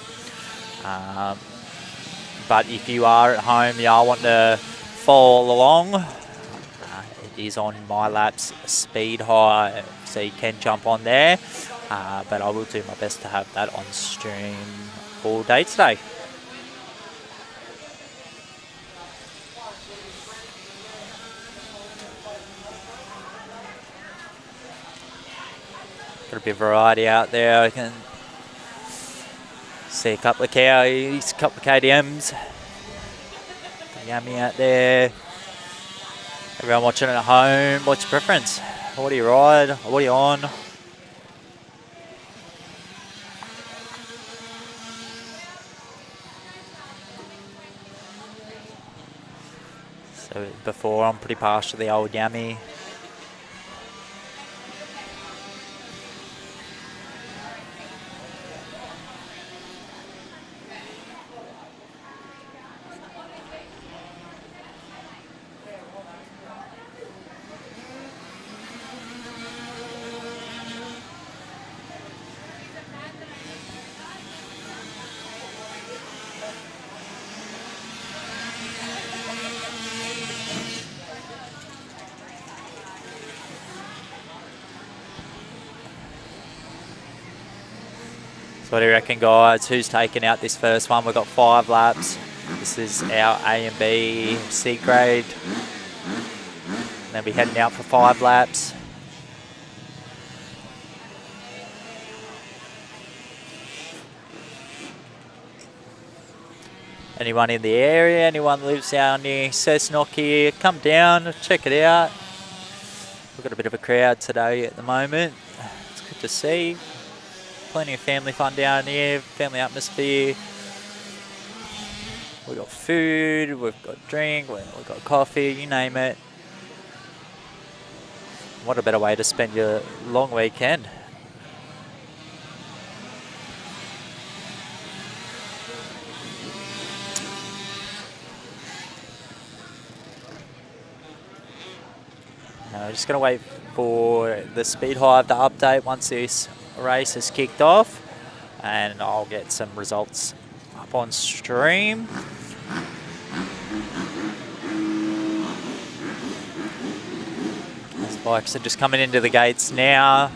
But if you are at home, you are wanting to follow along, it is on My Laps Speed High, so you can jump on there. But I will do my best to have that on stream all day today. Got a bit of variety out there. I can see a couple of cows, a couple of KTMs. Yummy out there. Everyone watching at home, what's your preference? What do you ride? What are you on? So before, I'm pretty partial to the old Yummy. So what do you reckon, guys? Who's taking out this first one? We've got 5 laps. This is our A and B C grade. And then we're heading out for 5 laps. Anyone in the area, anyone who lives down near Cessnock here, come down, check it out. We've got a bit of a crowd today at the moment. It's good to see. Plenty of family fun down here, family atmosphere. We've got food, we've got drink, we've got coffee, you name it. What a better way to spend your long weekend. We're just going to wait for the Speed Hive to update once this race is kicked off, and I'll get some results up on stream. Those bikes are just coming into the gates now,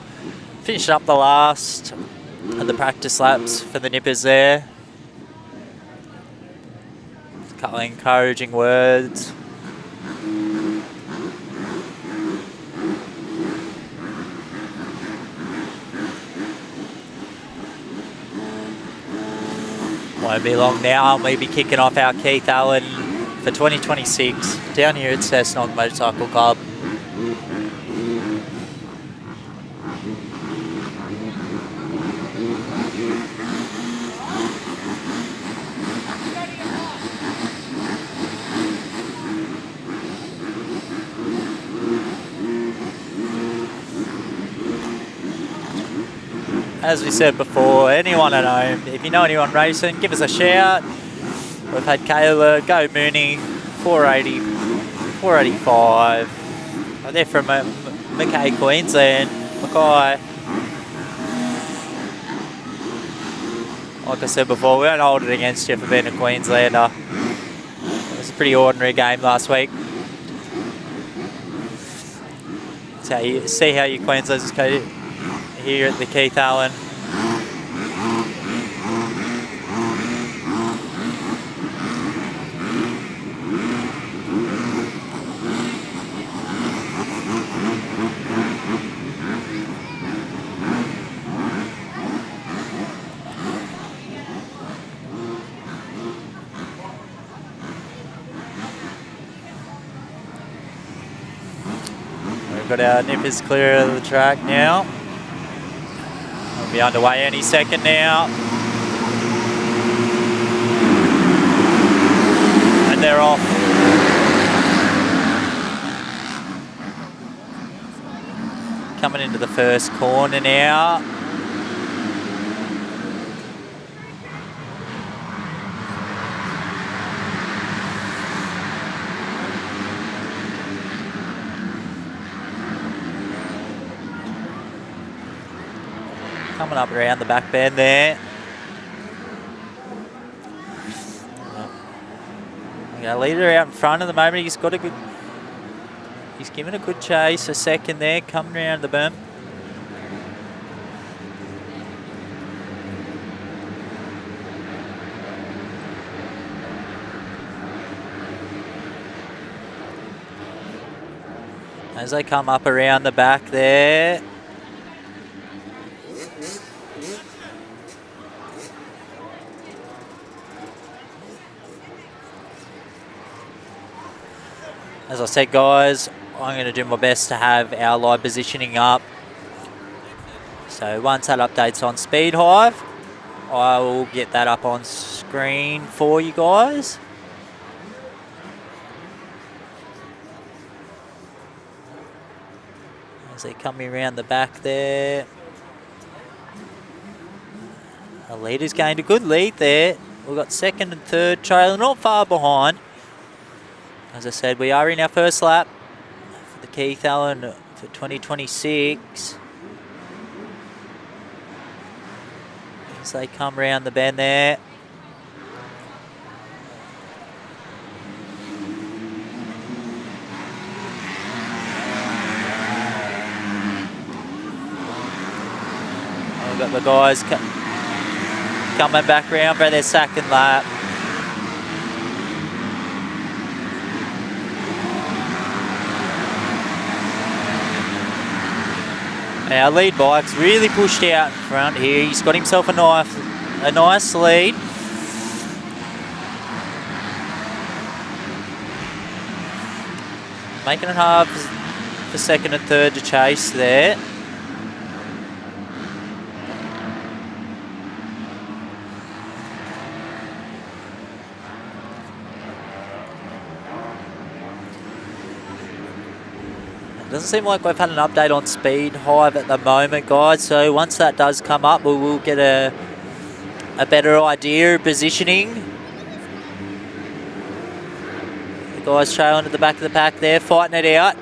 finishing up the last of the practice laps for the nippers there. A couple of encouraging words. Won't be long now, and we'll be kicking off our Keith Allen for 2026 down here at Cessnock Motorcycle Club. As we said before, anyone at home, if you know anyone racing, give us a shout. We've had Kayla, Go Mooney, 480, 485. They're from Mackay, Queensland. Mackay. Like I said before, we don't hold it against you for being a Queenslander. It was a pretty ordinary game last week. So see how your Queenslanders go here at the Keith Allen. We've got our nippers clear of the track now. We'll be underway any second now. And they're off. Coming into the first corner now. Coming up around the back bend there. We got a leader out in front at the moment. He's got a good He's giving a good chase, a second there, coming around the berm. As they come up around the back there. As I said, guys, I'm going to do my best to have our live positioning up. So once that update's on Speed Hive, I will get that up on screen for you guys. As they come around the back there. The leader's gained a good lead there. We've got second and third trailer, not far behind. As I said, we are in our first lap for the Keith Allen for 2026. As they come round the bend there. We've got the guys coming back round for their second lap. Our lead bike's really pushed out in front here. He's got himself a nice lead. Making it hard for second and third to chase there. Doesn't seem like we've had an update on Speed Hive at the moment, guys. So once that does come up, we will get a better idea of positioning. The guys trailing at the back of the pack there, fighting it out.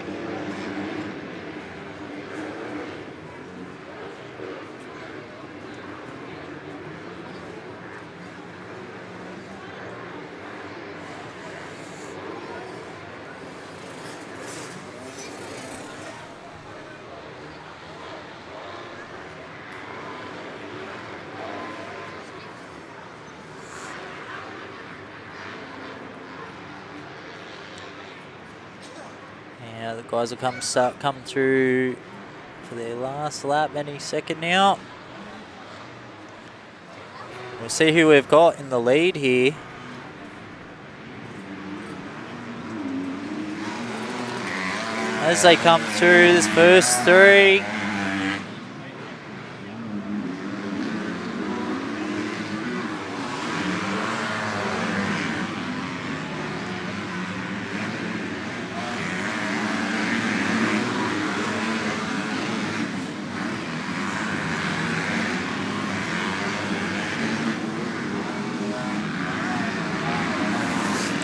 The guys will start coming through for their last lap any second now. We'll see who we've got in the lead here. As they come through this first three.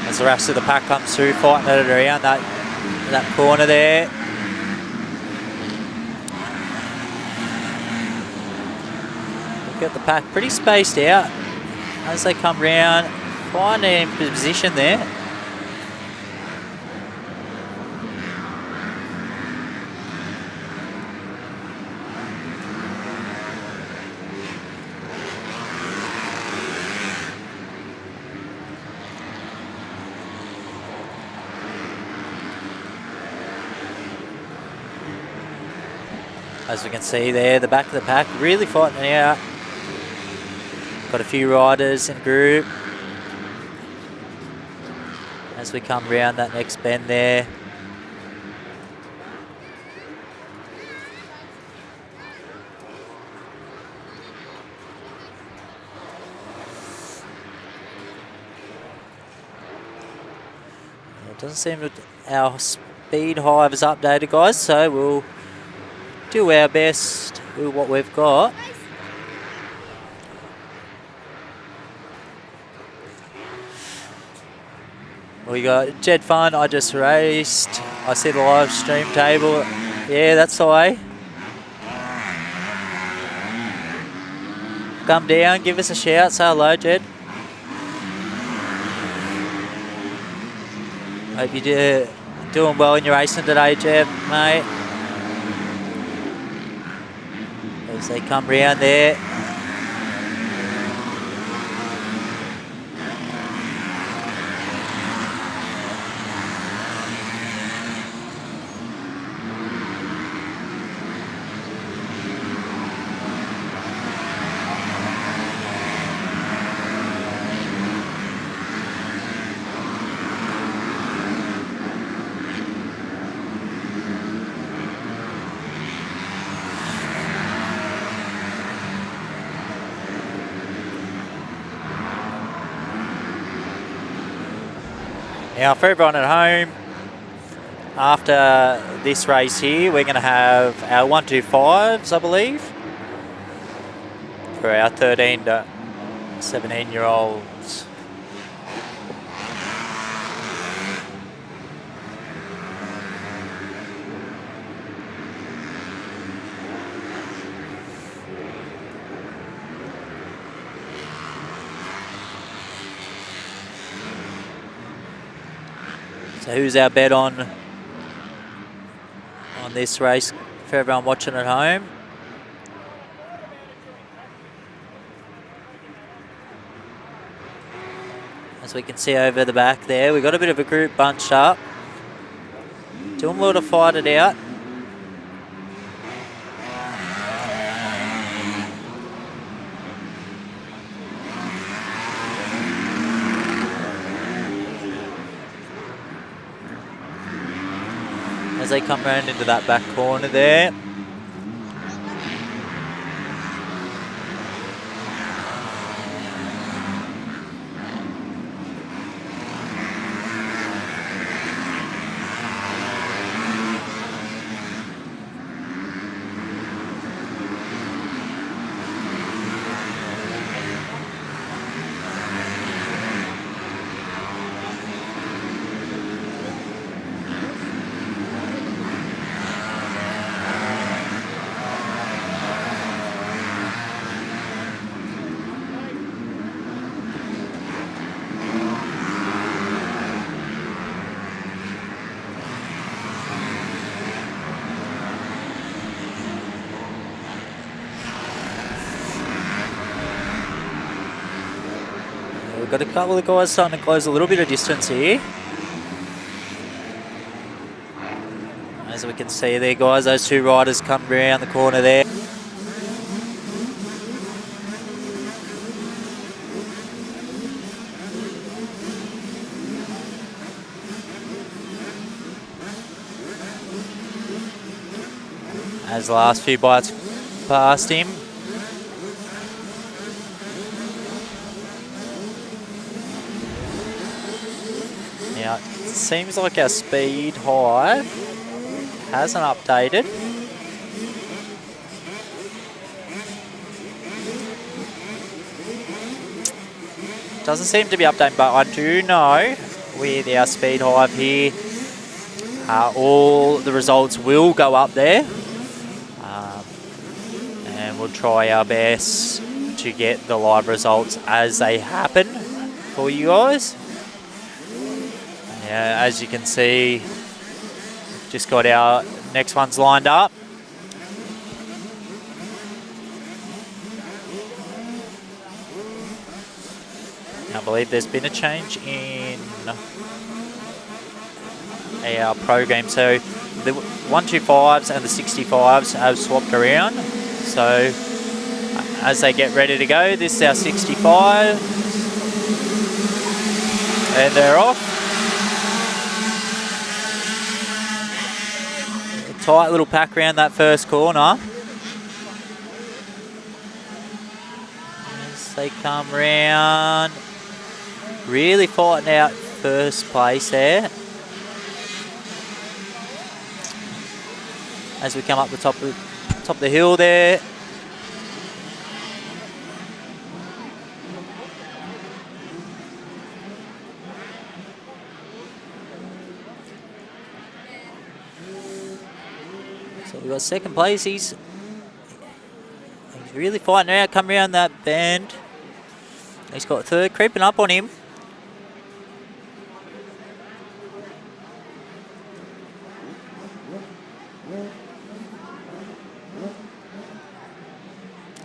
As the rest of the pack comes through, fighting it around that corner there. We've got the pack pretty spaced out as they come round, finding in position there. As we can see there, the back of the pack really fighting it out. Got a few riders in group. As we come round that next bend there. It doesn't seem that our Speed Hive is updated, guys, so we'll do our best with what we've got. We got Jed Fun, I just raced. I see the live stream table. Yeah, that's the way. Come down, give us a shout, say hello, Jed. Hope you Doing well in your racing today, Jeb, mate. As they come round there. Now, for everyone at home, after this race here, we're going to have our 125s, I believe, for our 13 to 17-year-olds. So who's our bet on this race for everyone watching at home? As we can see over the back there, we've got a bit of a group bunched up. Doing well to fight it out. As they come round into that back corner there. We've got a couple of guys starting to close a little bit of distance here. As we can see there, guys, those two riders come around the corner there. As the last few bites past him. Now, it seems like our speed hive hasn't updated. Doesn't seem to be updated, but I do know with our speed hive here, all the results will go up there. And we'll try our best to get the live results as they happen for you guys. Yeah, as you can see, just got our next ones lined up. I believe there's been a change in our program. So the 125s and the 65s have swapped around. So as they get ready to go, this is our 65. And they're off. A tight little pack around that first corner. As they come round. Really fighting out first place there. As we come up the top of the hill there. So we've got second place. He's really fighting out, come around that bend. He's got third creeping up on him.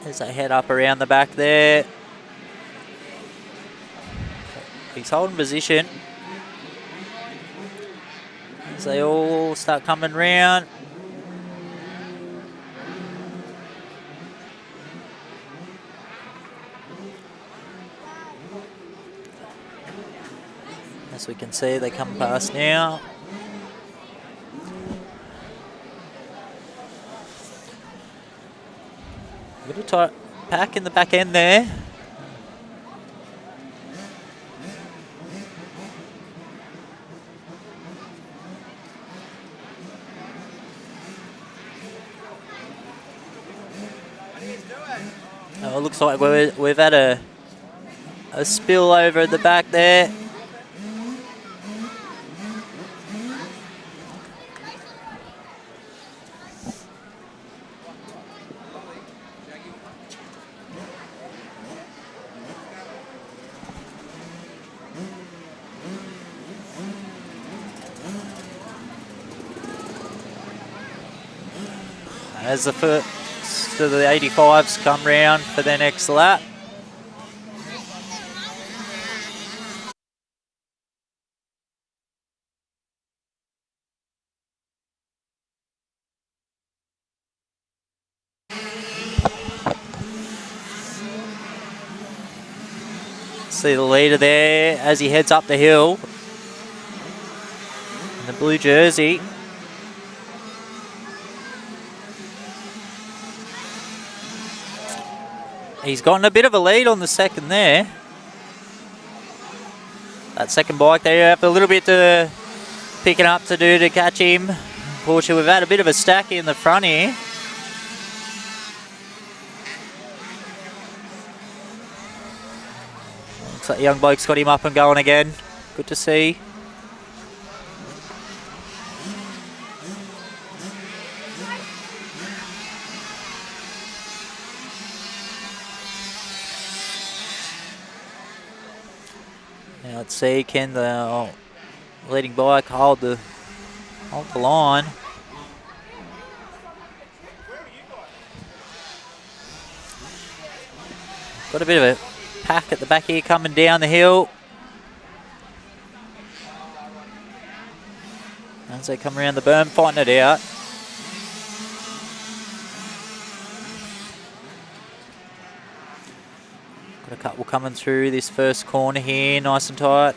As they head up around the back there. He's holding position. As they all start coming round. As we can see, they come past now. A little tight pack in the back end there. Oh, it looks like we've had a spill over at the back there. As the first of the 85s come round for their next lap. See the leader there as he heads up the hill in the blue jersey. He's gotten a bit of a lead on the second there. That second bike there, you have a little bit to picking up to do to catch him. Unfortunately, we've had a bit of a stack in the front here. Looks like the young bloke's got him up and going again. Good to see. Now let's see, can the leading bike hold the line? Got a bit of a pack at the back here coming down the hill. As they come around the berm, fighting it out. Got a couple coming through this first corner here, nice and tight.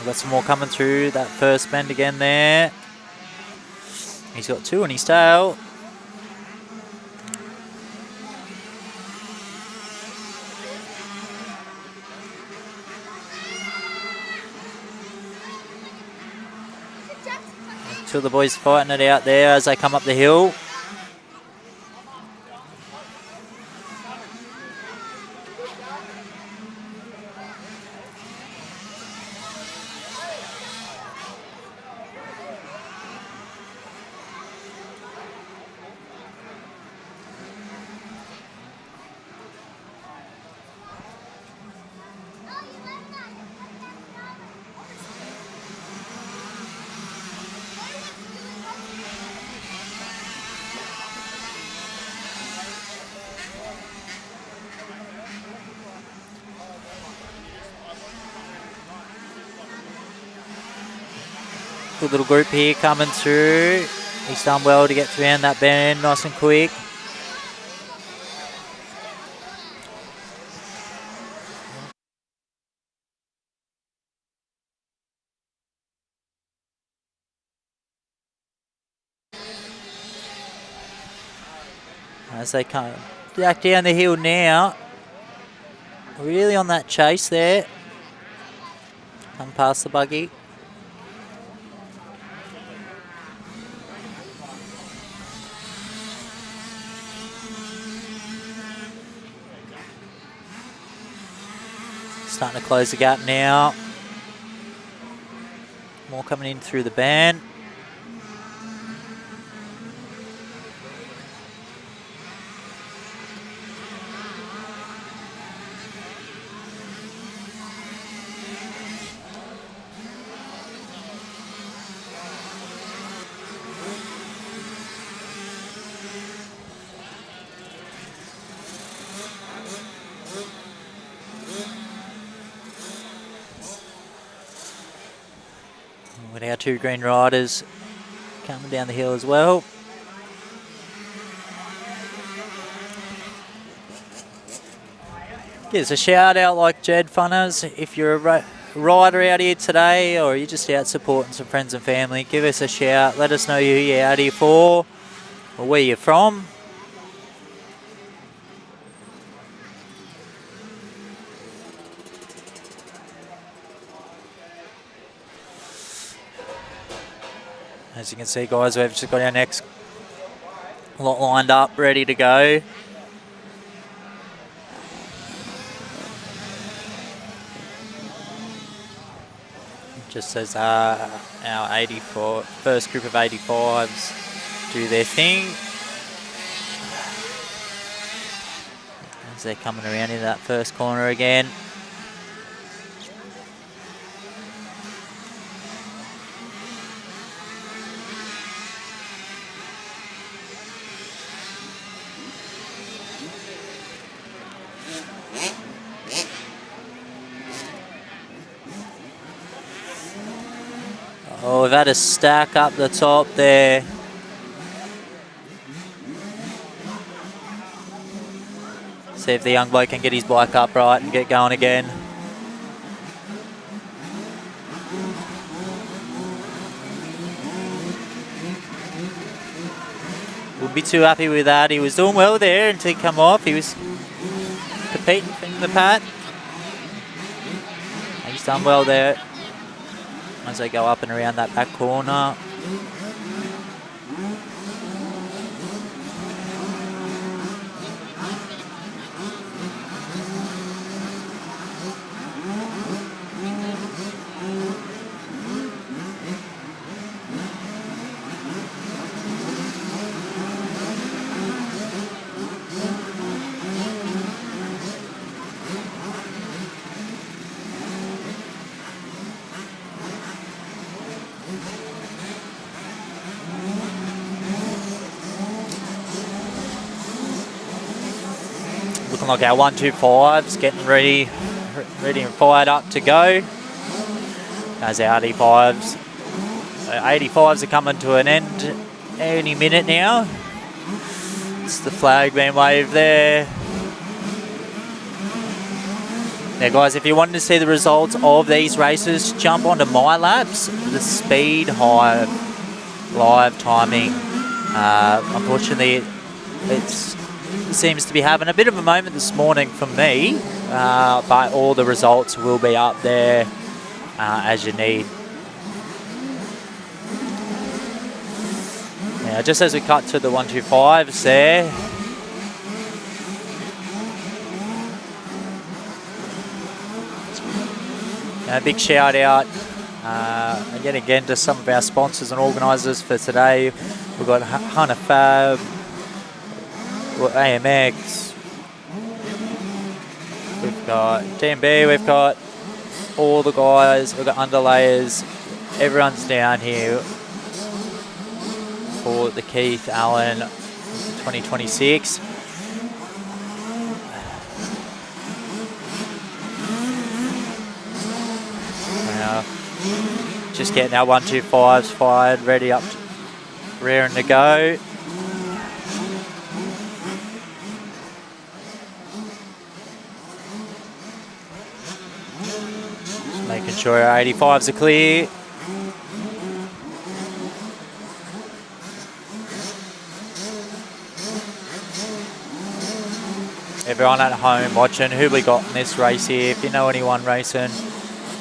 Got some more coming through that first bend again there. He's got two on his tail. Two of the boys fighting it out there as they come up the hill. Good little group here coming through. He's done well to get around that bend nice and quick. as they come back down the hill now. Really on that chase there. Come past the buggy. Starting to close the gap now. More coming in through the band. With our two green riders coming down the hill as well. Give us a shout out like Jed Funners. If you're a rider out here today or you're just out supporting some friends and family, give us a shout. Let us know who you're out here for or where you're from. As you can see, guys, we've just got our next lot lined up, ready to go. Just as our 84, first group of 85s do their thing. As they're coming around in that first corner again. Oh, we've had a stack up the top there. See if the young bloke can get his bike upright and get going again. Wouldn't be too happy with that. He was doing well there until he come off. He was competing in the pat. He's done well there. As they go up and around that back corner. Looking like our 125's getting ready and fired up to go. As our 85s. 85s are coming to an end any minute now. It's the flag being waved there. Now guys, if you wanted to see the results of these races, jump onto My Laps, the Speed Hive live timing. Unfortunately, it seems to be having a bit of a moment this morning for me, but all the results will be up there as you need. Now, just as we cut to the 125s there, a big shout out again to some of our sponsors and organisers for today. We've got Hunter Fab, AMX, we've got DMB, we've got all the guys, we've got underlayers, everyone's down here for the Keith Allen 2026. Now, just getting our 125s fired, ready up, raring to go. Just making sure our 85s are clear. everyone at home watching, who we got in this race here. If you know anyone racing,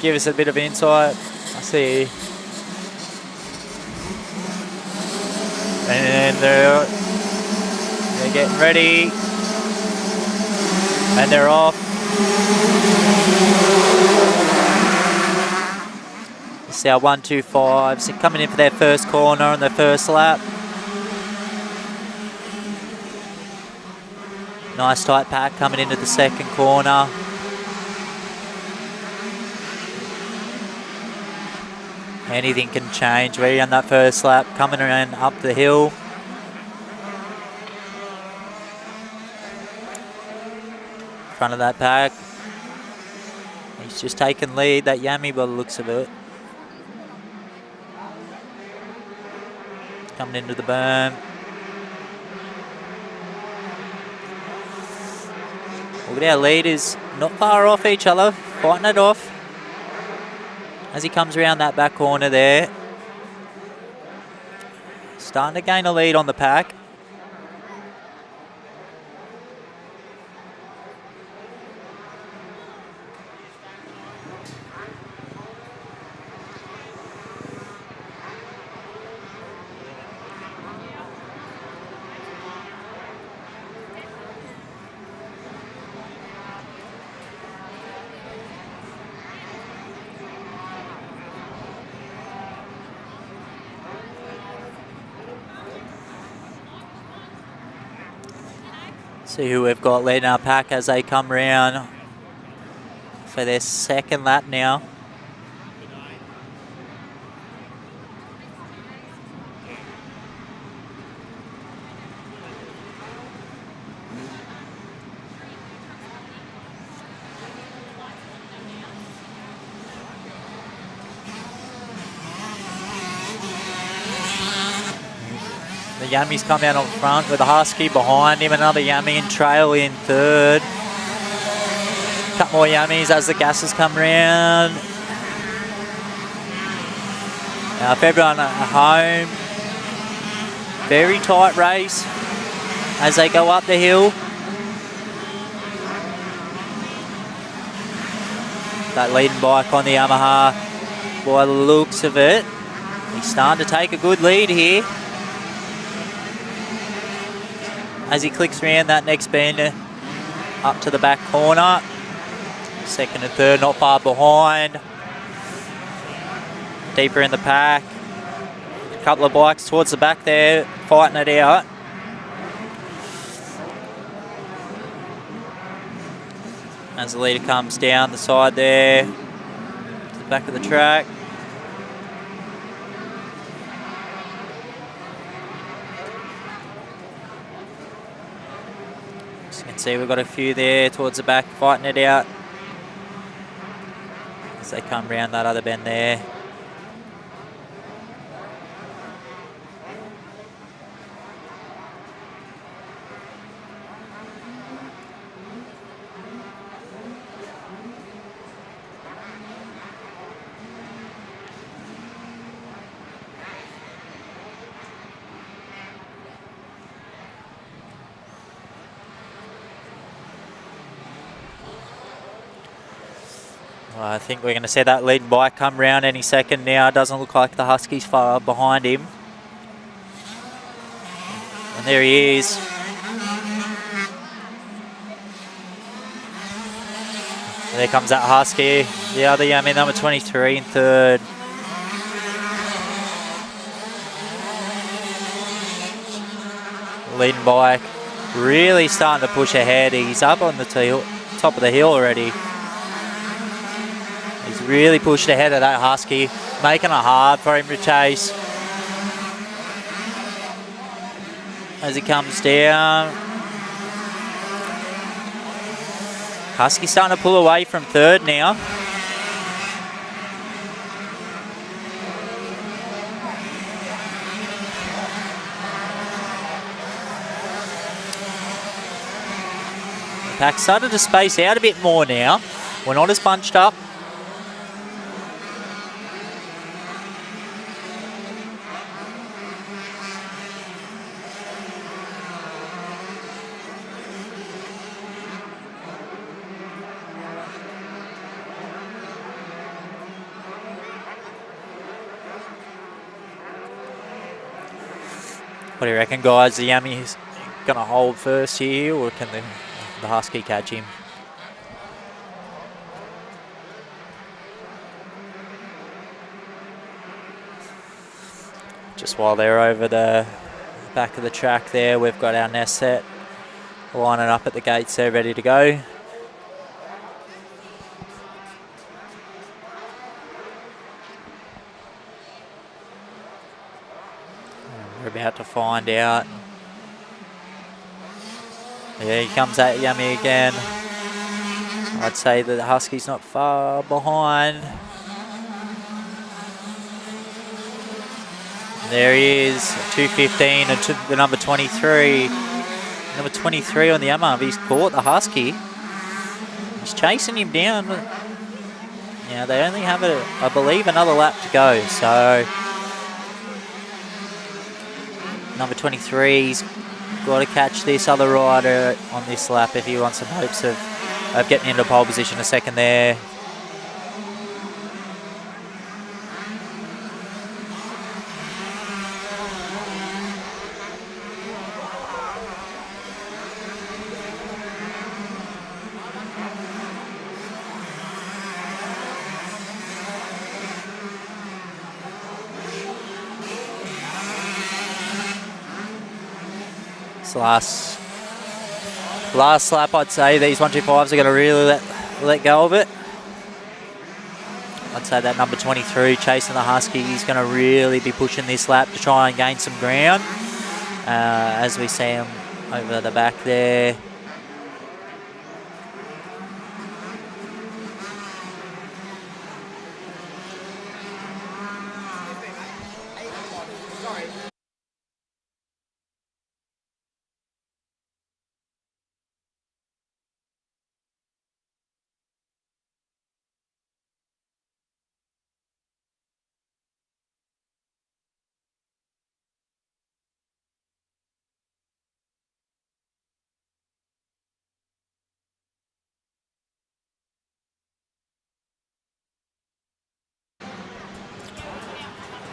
give us a bit of insight. I see. And they're getting ready. And they're off. It's our 125s coming in for their first corner on their first lap. Nice tight pack coming into the second corner. Anything can change. We're on that first lap, coming around up the hill. Front of that pack. He's just taken lead, that Yami, by the looks of it. Coming into the berm. Look at our leaders, not far off each other, fighting it off. As he comes around that back corner there. Starting to gain a lead on the pack. See who we've got leading our pack as they come round for their second lap now. The Yami's come out on front with a Husky behind him. Another Yami in trail in third. Couple more Yamis as the gases come round. Now, if everyone at home, very tight race as they go up the hill. That leading bike on the Yamaha, by the looks of it, he's starting to take a good lead here. As he clicks around that next bend up to the back corner. Second and third not far behind. Deeper in the pack. A couple of bikes towards the back there, fighting it out. As the leader comes down the side there, to the back of the track. As you can see, we've got a few there towards the back, fighting it out. As they come round that other bend there. Well, I think we're going to see that leading bike come round any second now. Doesn't look like the Husky's far behind him. And there he is. And there comes that Husky. The other Yami, number 23 in third. Leading bike really starting to push ahead. He's up on the top of the hill already. He's really pushed ahead of that Husky, making it hard for him to chase. As he comes down. Husky starting to pull away from third now. The pack started to space out a bit more now. We're not as bunched up. What do you reckon, guys? The Yammy's going to hold first here, or can the Husky catch him? Just while they're over the back of the track there, we've got our nest set lining up at the gates there, ready to go. We're about to find out. Yeah, he comes at Yummy again. I'd say that the Husky's not far behind. There he is, 2:15 and the number 23. Number 23 on the Yamaha. He's caught the Husky. He's chasing him down. Yeah, they only have, I believe, another lap to go. So, number 23's got to catch this other rider on this lap if he wants some hopes of getting into pole position a second there. Last lap, I'd say these 125s are going to really let go of it. I'd say that number 23 chasing the Husky, he's going to really be pushing this lap to try and gain some ground. As we see him over the back there.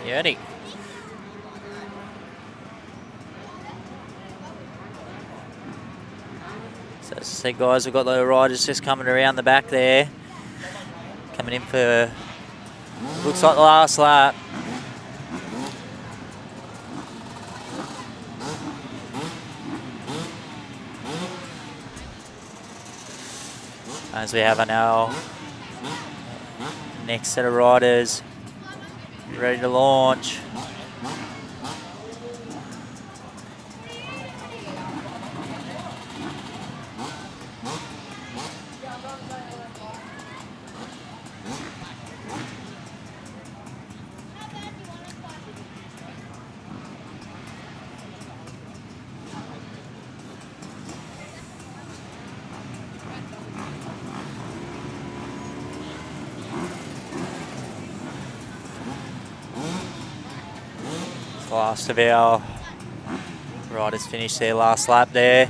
Yeti. So as I said, guys, we've got the riders just coming around the back there. Coming in for, looks like the last lap. As we have our next set of riders ready to launch. Last of our riders finished their last lap there.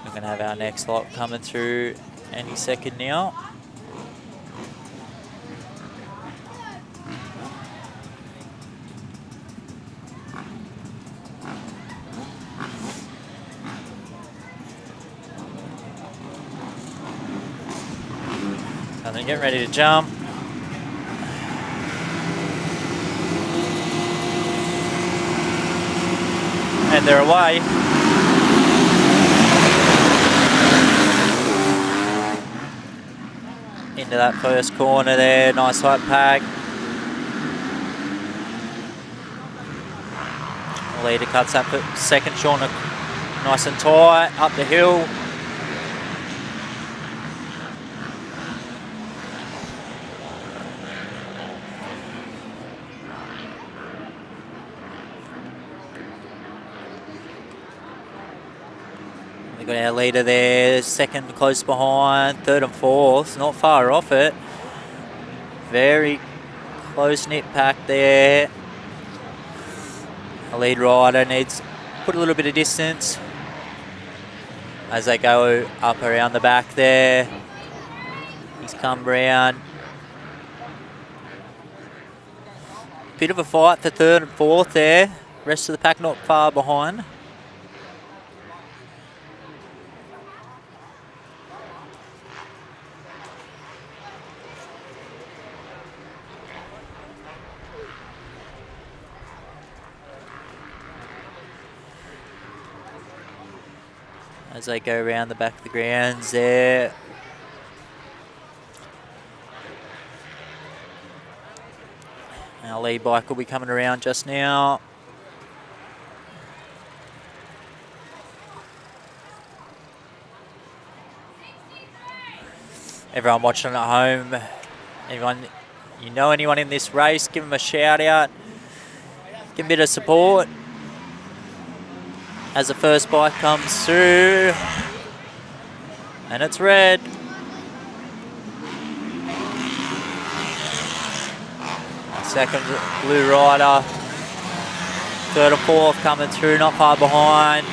We're going to have our next lot coming through any second now. So they're getting ready to jump. And they're away. Into that first corner there, nice tight pack. The leader cuts up at second corner, nice and tight, up the hill. We've got our leader there, second close behind, third and fourth, not far off it. Very close-knit pack there. The lead rider needs to put a little bit of distance as they go up around the back there. He's come round. Bit of a fight for third and fourth there. Rest of the pack not far behind. As they go around the back of the grounds there. Our lead bike will be coming around just now. Everyone watching at home, you know anyone in this race, give them a shout out. Give them a bit of support. As the first bike comes through, and it's red. Second blue rider, third and fourth coming through, not far behind.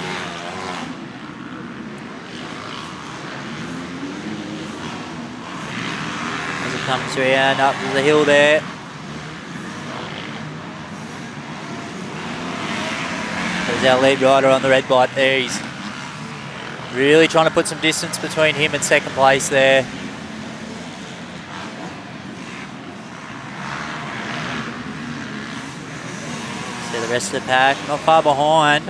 As it comes around up to the hill there. There's our lead rider on the red bike there. He's really trying to put some distance between him and second place there. See the rest of the pack, not far behind.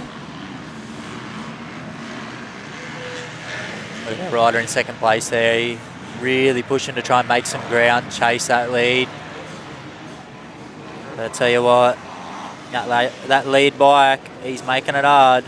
Look at our rider in second place there. He really pushing to try and make some ground, chase that lead. But I tell you what, that lead bike, he's making it hard.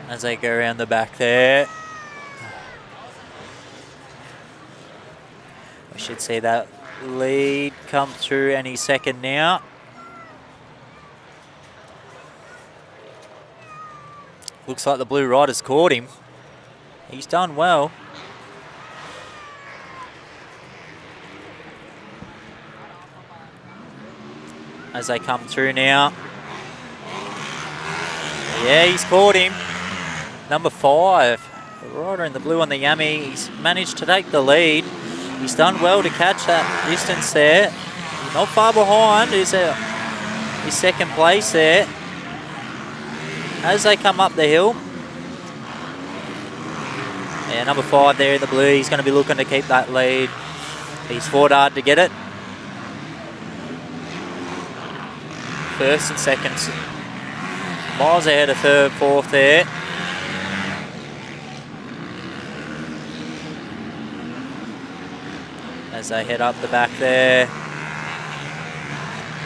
As they go around the back there. We should see that lead come through any second now. Looks like the blue rider's caught him. He's done well. As they come through now. Yeah, he's caught him. Number 5, the rider in the blue on the Yummy. He's managed to take the lead. He's done well to catch that distance there. Not far behind is his second place there. As they come up the hill. Yeah, number 5 there in the blue. He's going to be looking to keep that lead. He's fought hard to get it. First and second. Miles ahead of third, fourth there. As they head up the back there.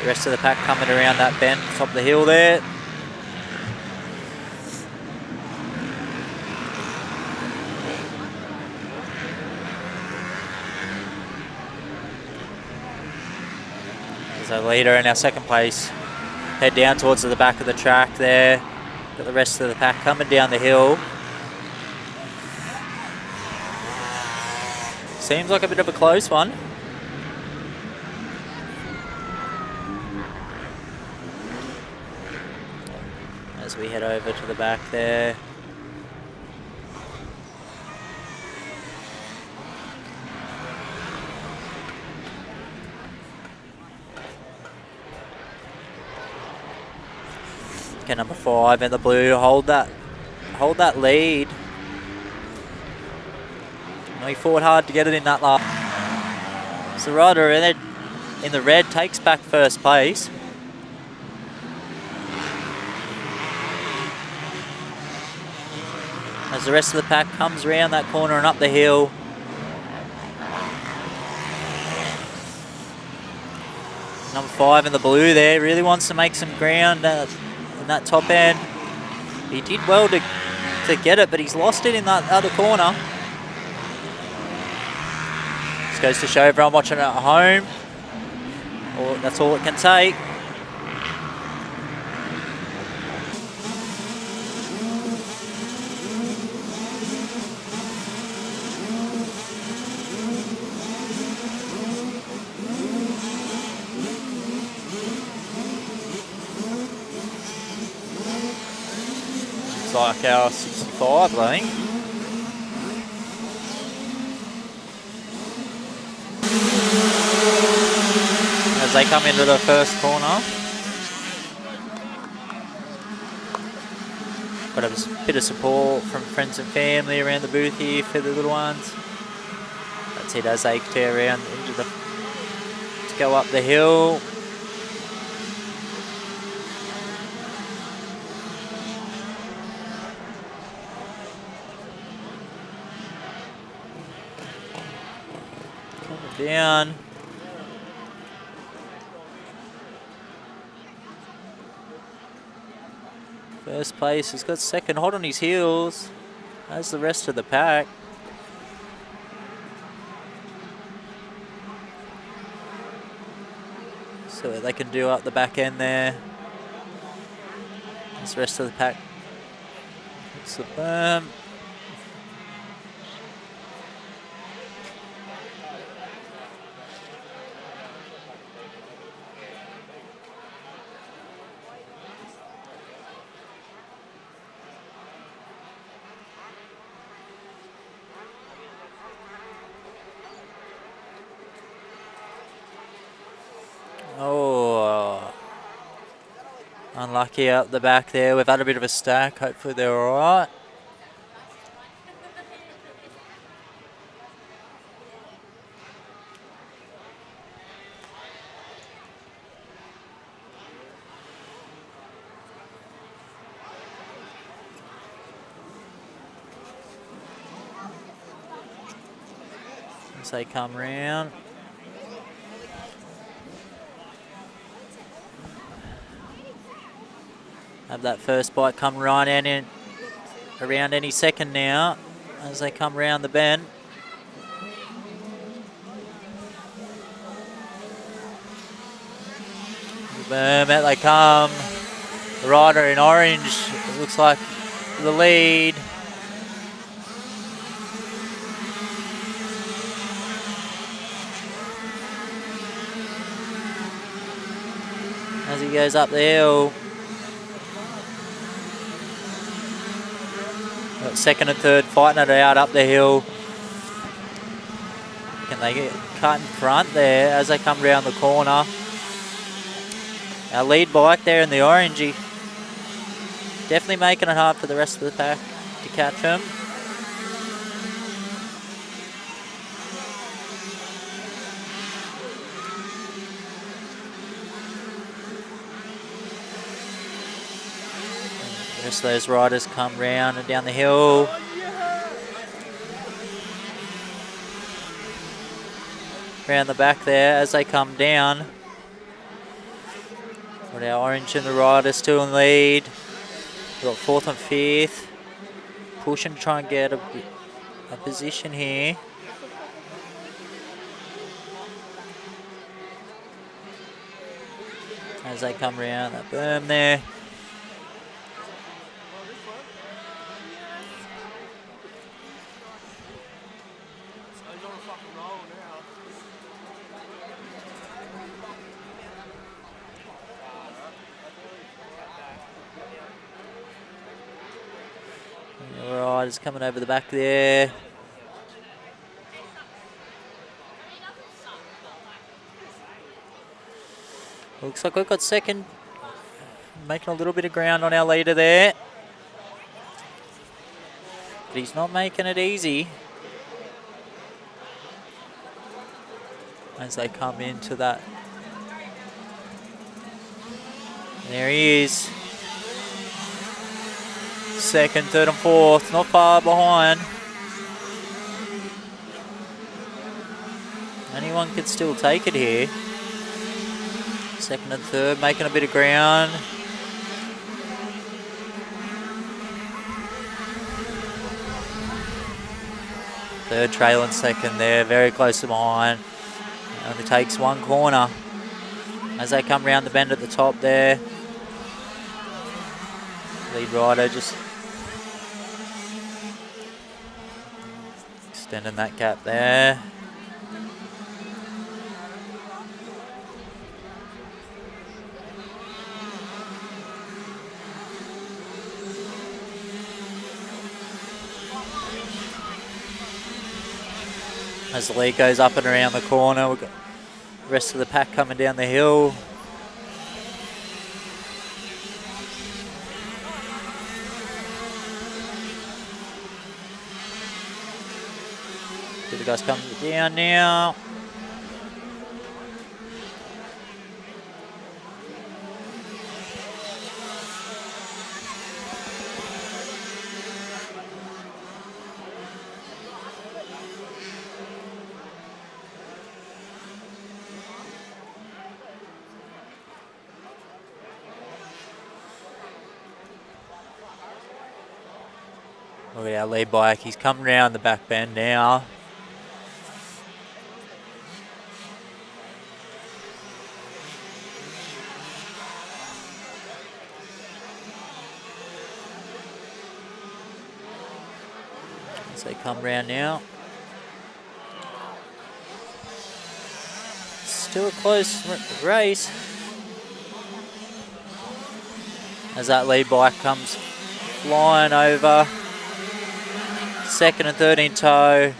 The rest of the pack coming around that bend, top of the hill there. As our leader in our second place head down towards the back of the track there. Got the rest of the pack coming down the hill. Seems like a bit of a close one. As we head over to the back there. Okay, number 5 in the blue, hold that lead. He fought hard to get it in that last. So rider in the red takes back first place. As the rest of the pack comes around that corner and up the hill. Number 5 in the blue there really wants to make some ground in that top end. He did well to get it, but he's lost it in that other corner. Just goes to show everyone watching at home. That's all it can take. like our 65, I think. As they come into the first corner. Got a bit of support from friends and family around the booth here for the little ones. That's it as they tear around into the to go up the hill. Coming down. First place, he's got second, hot on his heels, as the rest of the pack. So what they can do up the back end there. As the rest of the pack hits the berm. Oh, unlucky out the back there. We've had a bit of a stack. Hopefully they're all right. As they come round. Have that first bike come right in around any second now as they come round the bend. Boom, out they come. The rider in orange, it looks like the lead. As he goes up the hill. Got second and third fighting it out up the hill. Can they get cut in front there as they come round the corner? Our lead bike there in the orangey. Definitely making it hard for the rest of the pack to catch him. The rest of those riders come round and down the hill. Round the back there as they come down. Got our orange and the rider still in lead. We've got fourth and fifth. Pushing to try and get a position here. As they come round that berm there. Riders coming over the back there. Looks like we've got second. Making a little bit of ground on our leader there. But he's not making it easy. As they come into that. And there he is. Second, third and fourth, not far behind. Anyone could still take it here. Second and third, making a bit of ground. Third trailing second there, very close to behind. Only takes one corner. As they come round the bend at the top there. Lead rider just extending that gap there. As the lead goes up and around the corner, we've got the rest of the pack coming down the hill. See the guys coming down now. Look at our lead bike, he's come round the back bend now. As they come round now. Still a close race. As that lead bike comes flying over. Second and third in tow.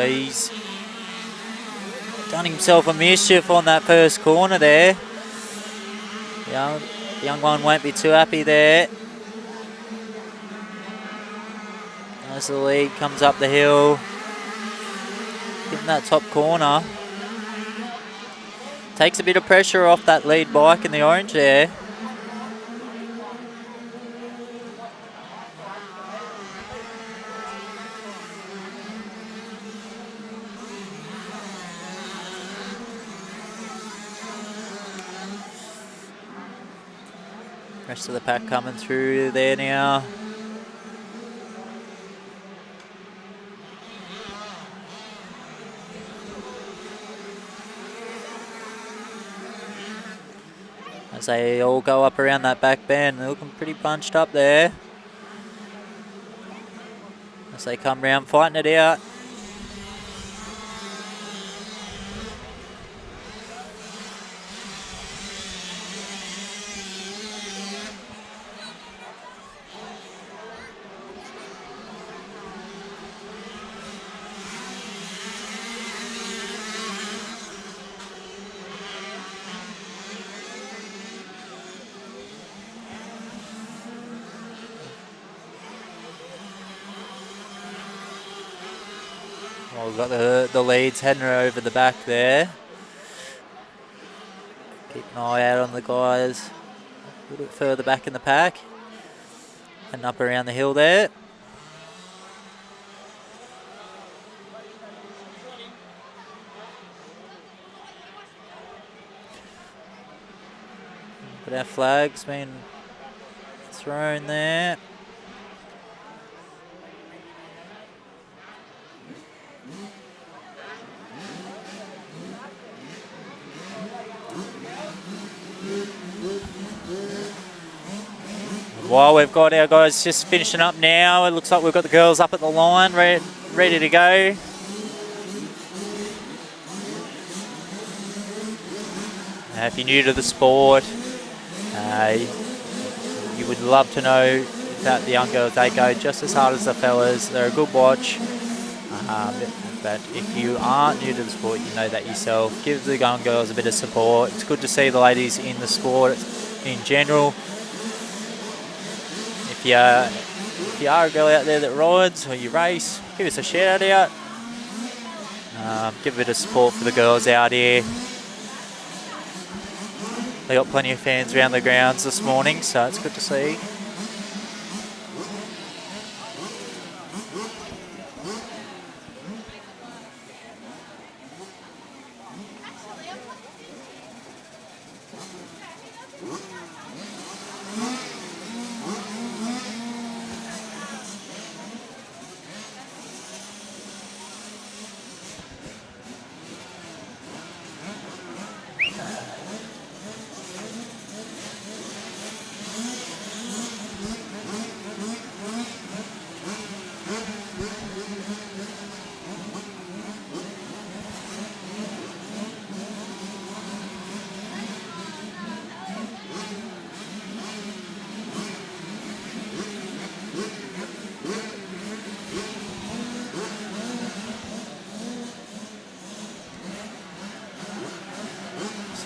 He's done himself a mischief on that first corner there. The young one won't be too happy there. As the lead comes up the hill, hitting that top corner. Takes a bit of pressure off that lead bike in the orange there. Rest of the pack coming through there now. As they all go up around that back bend, they're looking pretty bunched up there. As they come round fighting it out. Well, we've got the leads heading over the back there. Keep an eye out on the guys a little bit further back in the pack. And up around the hill there. Got our flags being thrown there. While we've got our guys just finishing up now, it looks like we've got the girls up at the line, ready to go. If you're new to the sport, you would love to know that the young girls, they go just as hard as the fellas. They're a good watch. But if you aren't new to the sport, you know that yourself. Give the young girls a bit of support. It's good to see the ladies in the sport in general. If you are a girl out there that rides or you race, give us a shout out. Give a bit of support for the girls out here. They got plenty of fans around the grounds this morning, so it's good to see.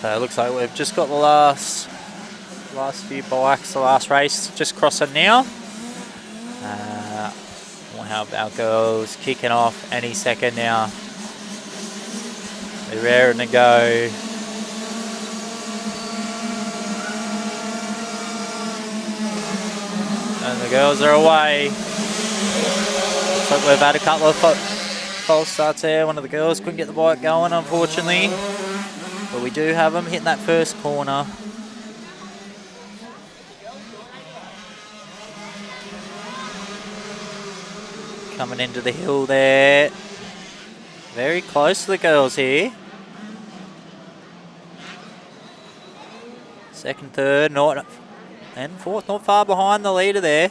So it looks like we've just got the last few bikes, the last race just crossing now. We'll have our girls kicking off any second now. They're raring to go. And the girls are away. Looks like we've had a couple of false starts there. One of the girls couldn't get the bike going, unfortunately. But we do have them hitting that first corner. Coming into the hill there. Very close to the girls here. Second, third, and fourth, not far behind the leader there.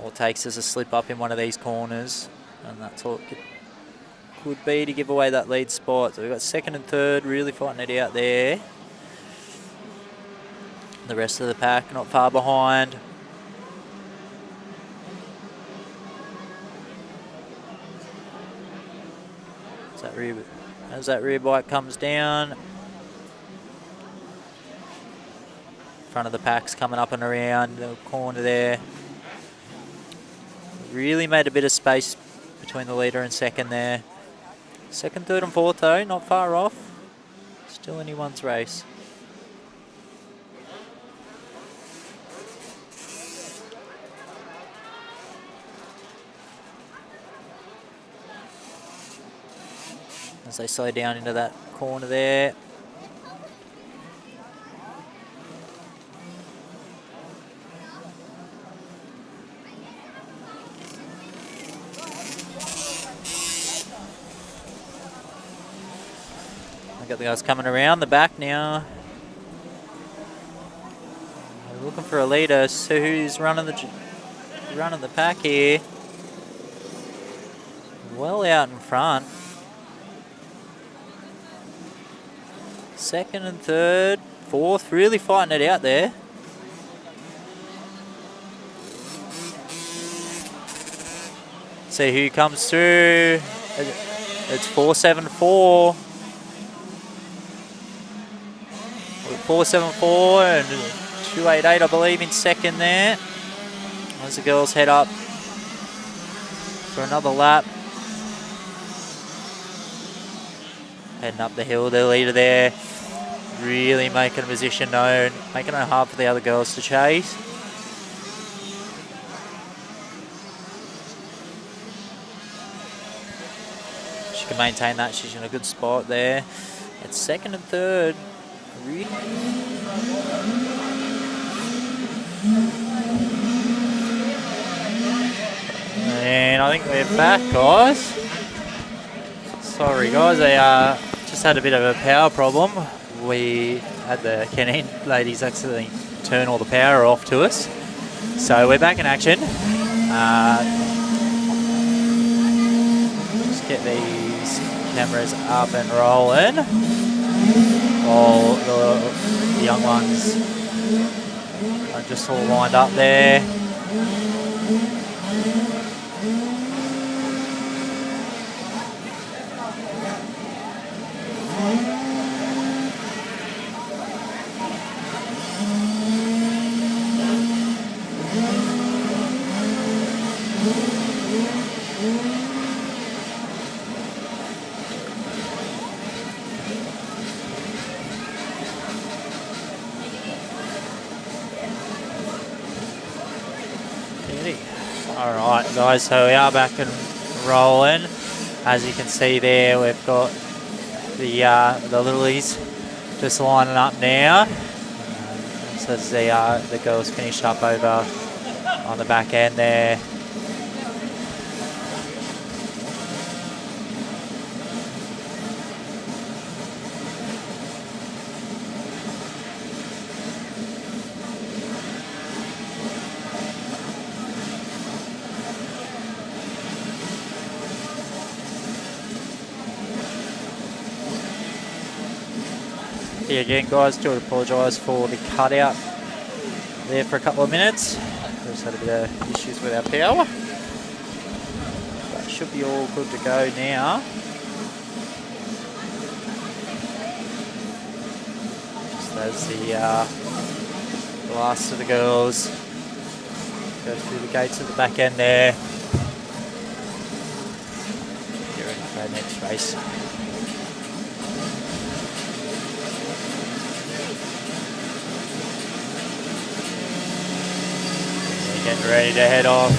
All it takes is a slip up in one of these corners, and that's all it could be to give away that lead spot. So we've got second and third really fighting it out there. The rest of the pack not far behind. As that rear bike comes down, front of the pack's coming up and around the corner there. Really made a bit of space between the leader and second there. Second, third and fourth though, not far off. Still anyone's race. As they slow down into that corner there. I've got the guys coming around the back now. We're looking for a leader. So who's running the pack here? Well out in front. Second and third, fourth, really fighting it out there. See who comes through. It's 474. 474 and 288, I believe, in second there. As the girls head up for another lap. Heading up the hill, the leader there. Really making a position known, making it hard for the other girls to chase. She can maintain that, she's in a good spot there. It's second and third. And I think we're back, guys. Sorry guys, they just had a bit of a power problem. We had the Canine ladies accidentally turn all the power off to us. So we're back in action. Just get these cameras up and rolling. All the young ones are just all lined up there. Alright guys, so we are back and rolling. As you can see there, we've got the lilies just lining up now. So as the girls finish up over on the back end there. Again guys, do apologise for the cutout there for a couple of minutes. We just had a bit of issues with our power. But should be all good to go now. as the last of the girls go through the gates at the back end there. Get ready for our next race. They're getting ready to head off.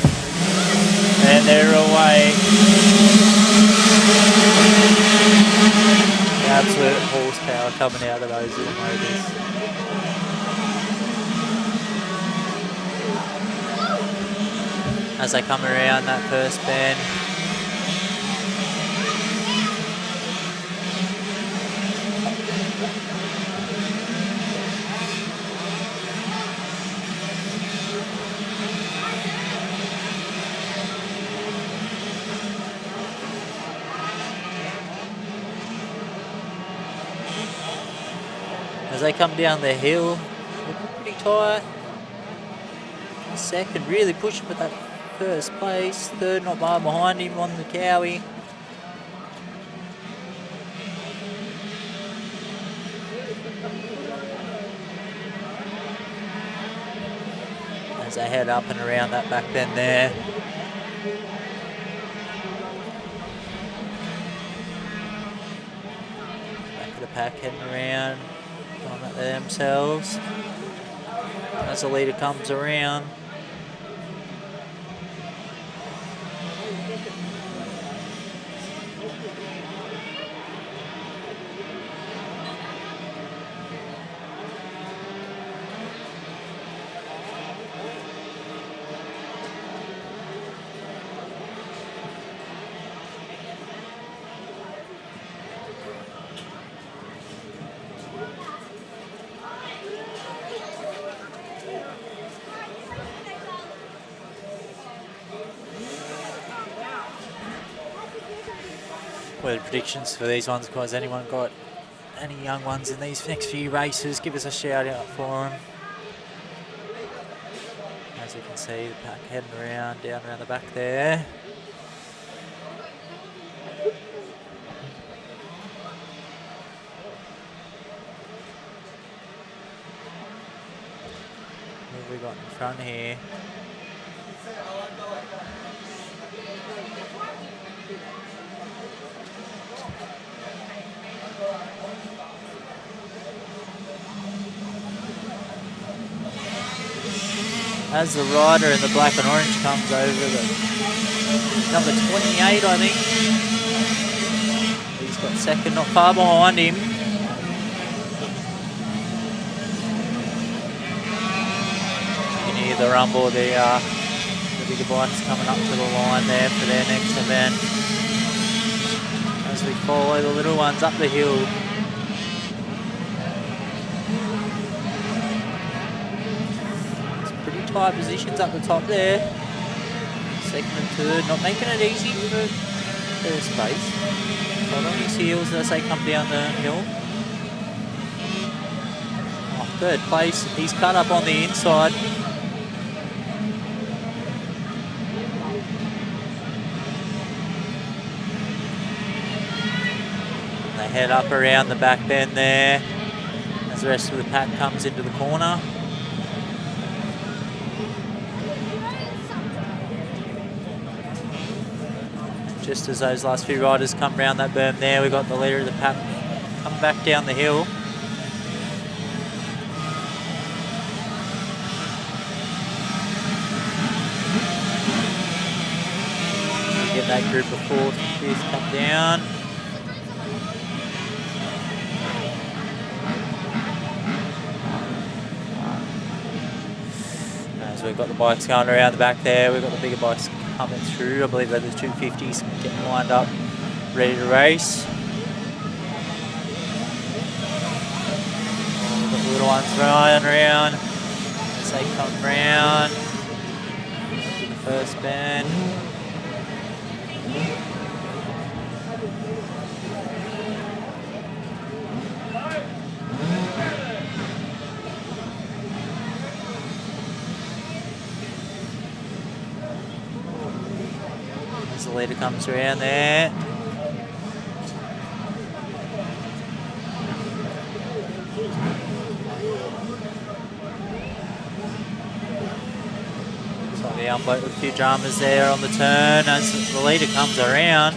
And they're away. The absolute horsepower coming out of those little motors. As they come around that first bend. As they come down the hill, looking pretty tight. Second, really pushing for that first place. Third, not far behind him on the Cowie. As they head up and around that back bend there. Back of the pack heading around. Going at themselves. As the leader comes around. What are the predictions for these ones, guys? Anyone got any young ones in these next few races? Give us a shout out for them. As you can see, the pack heading around, down around the back there. What have we got in front here? As the rider in the black and orange comes over the number 28, I think. He's got second, not far behind him. You can hear the rumble, the bigger bikes coming up to the line there for their next event. As we follow the little ones up the hill. Tight positions up the top there. Second and third, not making it easy for first place. Right on his heels as they come down the hill. Oh, third place, he's cut up on the inside. They head up around the back bend there as the rest of the pack comes into the corner. Just as those last few riders come round that berm there, we've got the leader of the pack come back down the hill. Get that group of fourth and fifth come down. As we've got the bikes going around the back there, we've got the bigger bikes coming through. I believe that the 250s getting lined up, ready to race. We've got the little ones running around as they come round to the first bend. As the leader comes around there. The young bloke with a few dramas there on the turn as the leader comes around.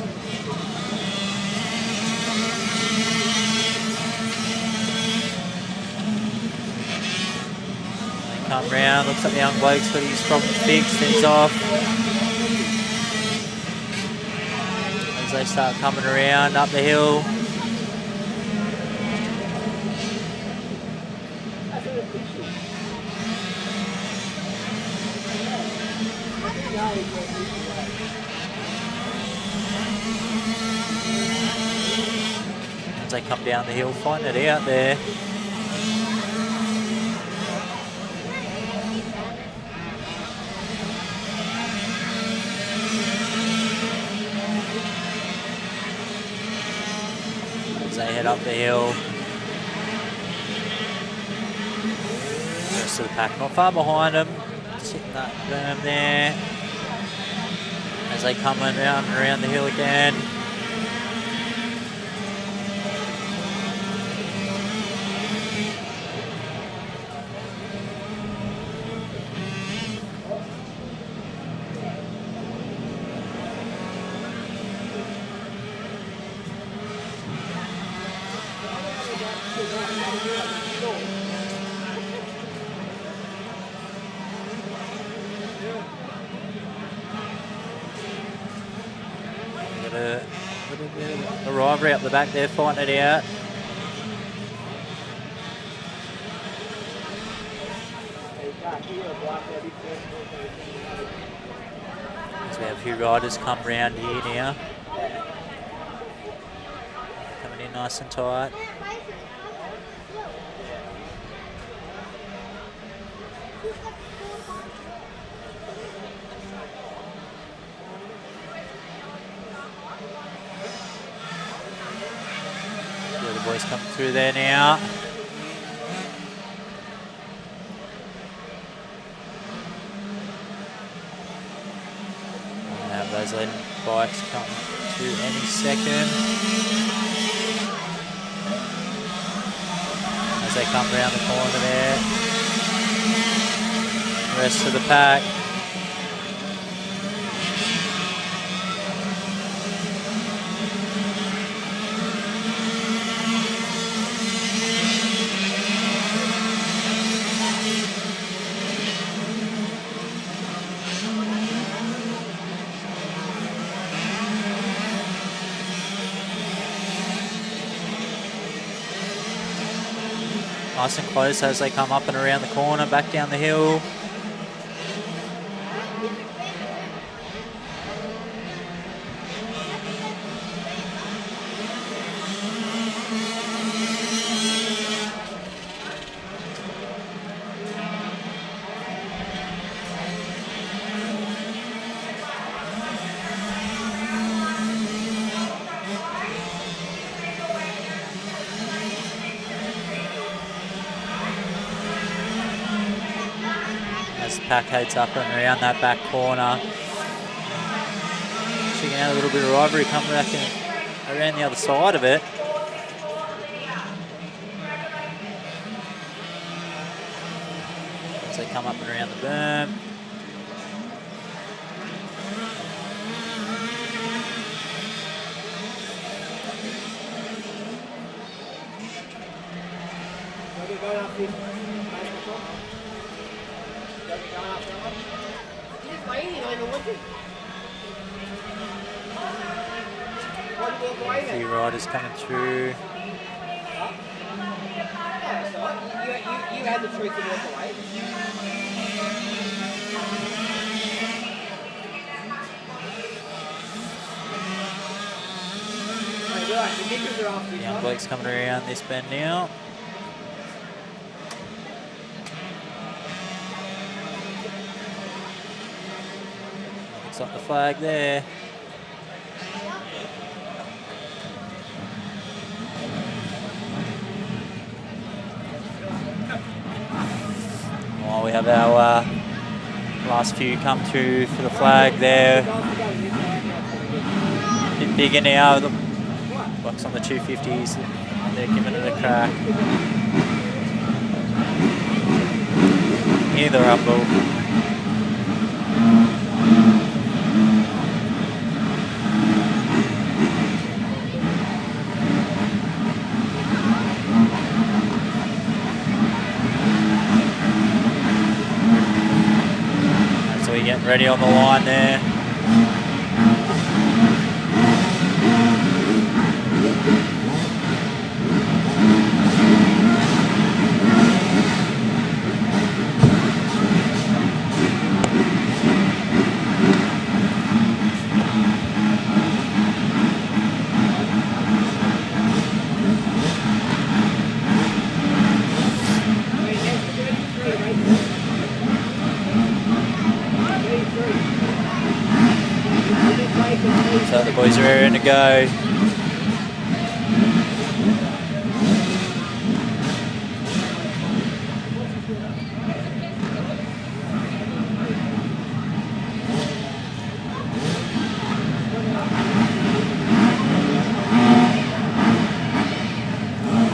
They come round, looks like the young bloke's got his problem fixed, he's off. As they start coming around up the hill. As they come down the hill, find it out there. As they head up the hill. The rest of the pack not far behind them. Sitting that berm there. As they come around the hill again. A little bit of a rivalry up the back there, fighting it out. So we have a few riders come round here now. Coming in nice and tight. Boys coming through there now. And have those leading bikes come through any second. As they come around the corner there. The rest of the pack. Nice and close as they come up and around the corner, back down the hill. As the pack heads up and around that back corner. Checking out a little bit of rivalry coming back and around the other side of it. As they come up and around the berm. A few riders coming through. You had the choice to walk away. The young bloke's coming around this bend now. Looks like the flag there. Well, we have our last few come through for the flag there. A bit bigger now. The blocks on the 250s. They're giving it a crack. Neither rumble. ready on the line there. So the boys are ready to go.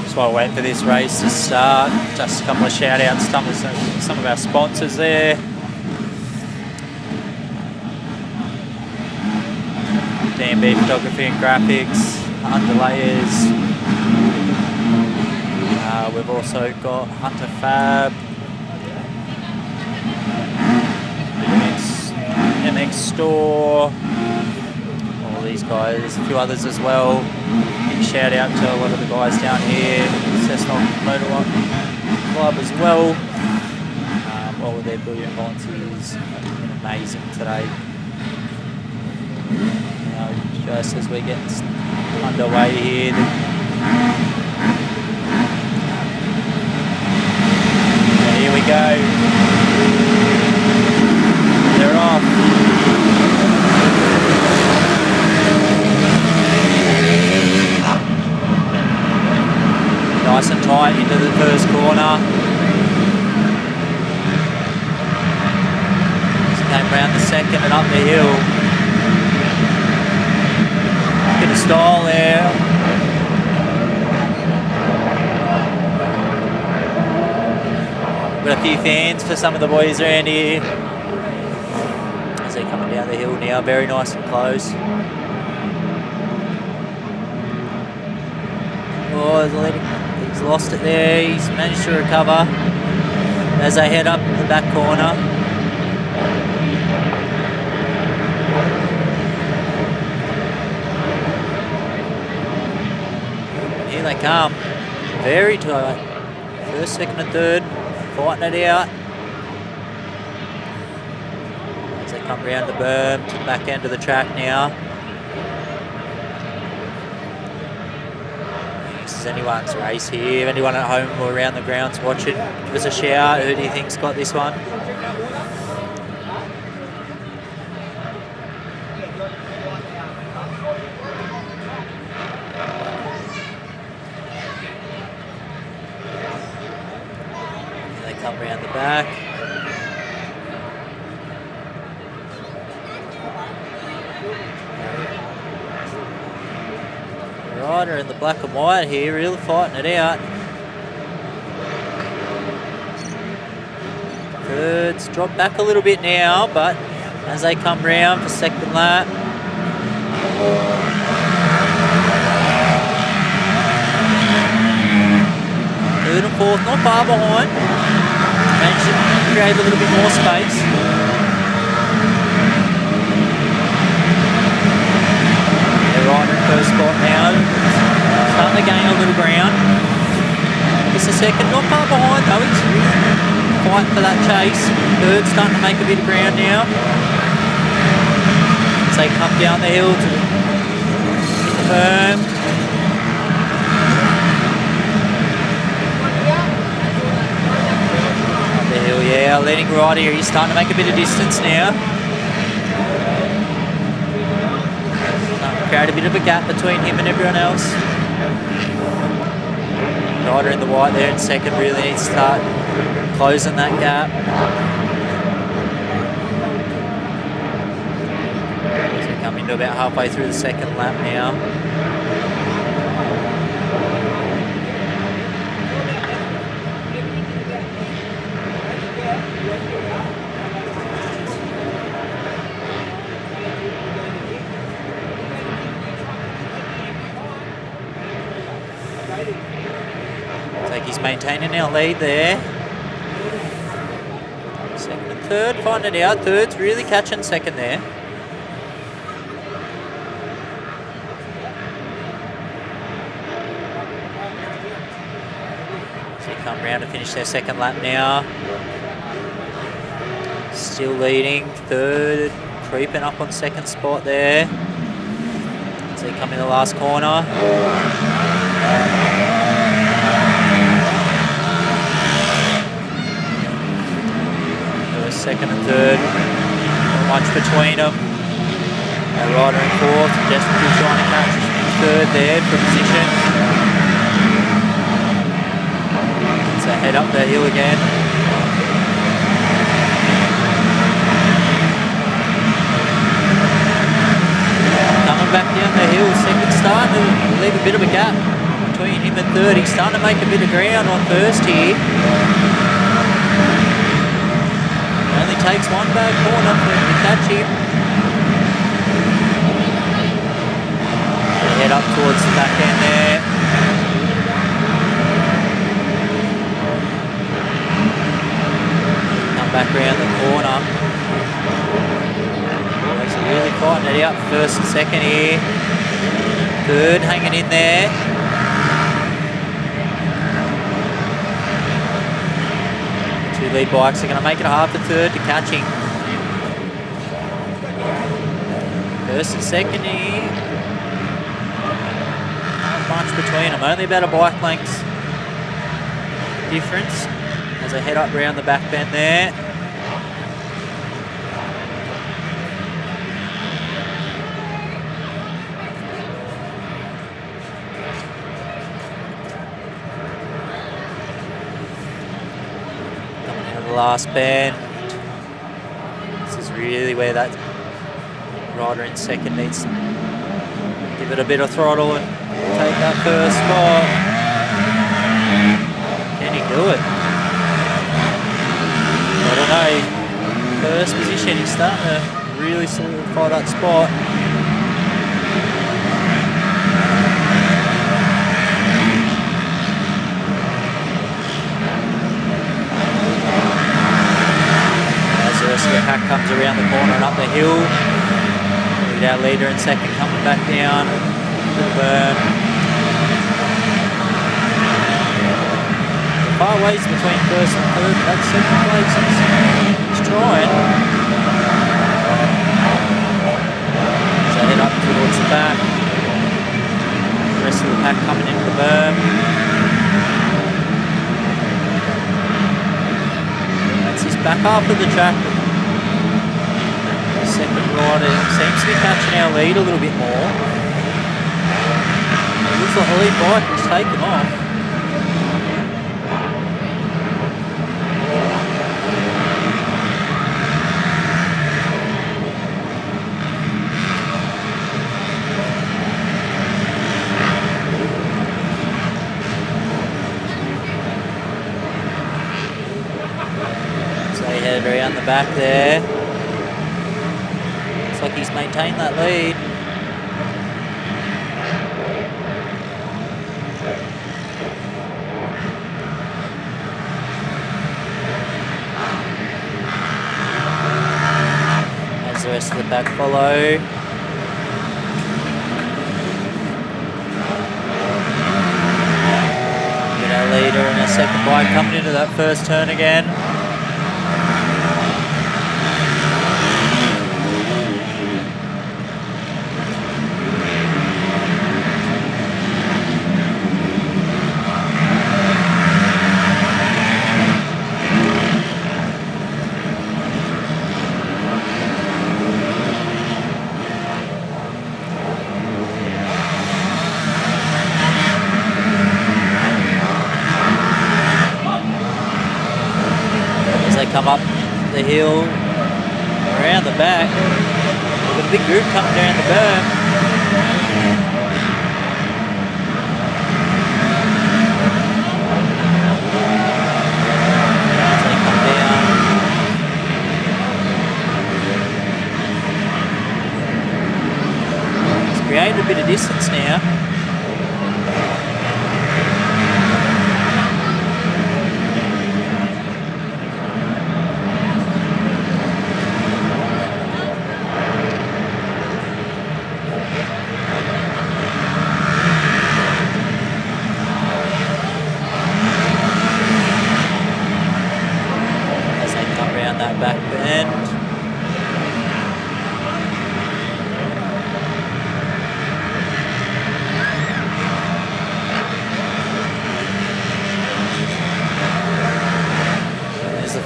Just while waiting for this race to start, just a couple of shout outs to some of our sponsors there. DMB Photography and Graphics, Underlayers. We've also got Hunter Fab, MX Store, all these guys, a few others as well. Big shout out to a lot of the guys down here, Cessnock Motorcycle Club as well. All of their brilliant volunteers have been amazing today. Just as we get underway here. And here we go. They're off. Nice and tight into the first corner. Just came round the second and up the hill. Bit of stall there. Got a few fans for some of the boys around here as they're coming down the hill now. Very nice and close. Oh, he's lost it there. He's managed to recover as they head up the back corner. Here they come, very tight. First, second and third, fighting it out. As they come round the berm to the back end of the track now. This is anyone's race here. If anyone at home or around the grounds watching, give us a shout. Who do you think's got this one? Come round the back. The rider in the black and white here, really fighting it out. Thirds drop back a little bit now, but as they come round for second lap. Third and fourth, not far behind. Managed to create a little bit more space. They're right in first spot now. Starting to gain a little ground. Just a second, not far behind though. He's fighting for that chase. Third's starting to make a bit of ground now. As they come down the hill to hit the berm. Yeah, leading right here, he's starting to make a bit of distance now. Starting to create a bit of a gap between him and everyone else. Rider in the white there in second really needs to start closing that gap. So we're coming to about halfway through the second lap now. He's maintaining our lead there. Second and third, finding it out. Third's really catching second there. So they come round to finish their second lap now. Still leading, third, creeping up on second spot there. As they come in the last corner. Second and third, not much between them. A rider in fourth, desperately trying to catch third there for position. So head up that hill again. Coming back down the hill, second starting to leave a bit of a gap between him and third. He's starting to make a bit of ground on first here. Only takes one bad corner for him to catch him. They head up towards the back end there. Come back around the corner. He's really fighting it out, first and second here. Third hanging in there. Lead bikes are going to make it hard for third to catch him. First and second here. Not much between them, only about a bike length difference as they head up round the back bend there. Last bend. This is really where that rider in second needs to give it a bit of throttle and take that first spot. Can he do it? I don't know. First position, he's starting to really solidify that spot. So the pack comes around the corner and up the hill. With our leader in second coming back down to the berm. Far ways between first and third, but that's second place. He's trying. So head up towards the back. The rest of the pack coming into the berm. That's his back half of the track. Second rider seems to be catching our lead a little bit more. It looks like the lead bike was taken off. So they headed around the back there. Like he's maintained that lead. As the rest of the back follow. Get our leader and our second bike coming into that first turn again. Come up the hill, around the back. We've got a big group coming down the berm. As they come down. It's created a bit of distance now.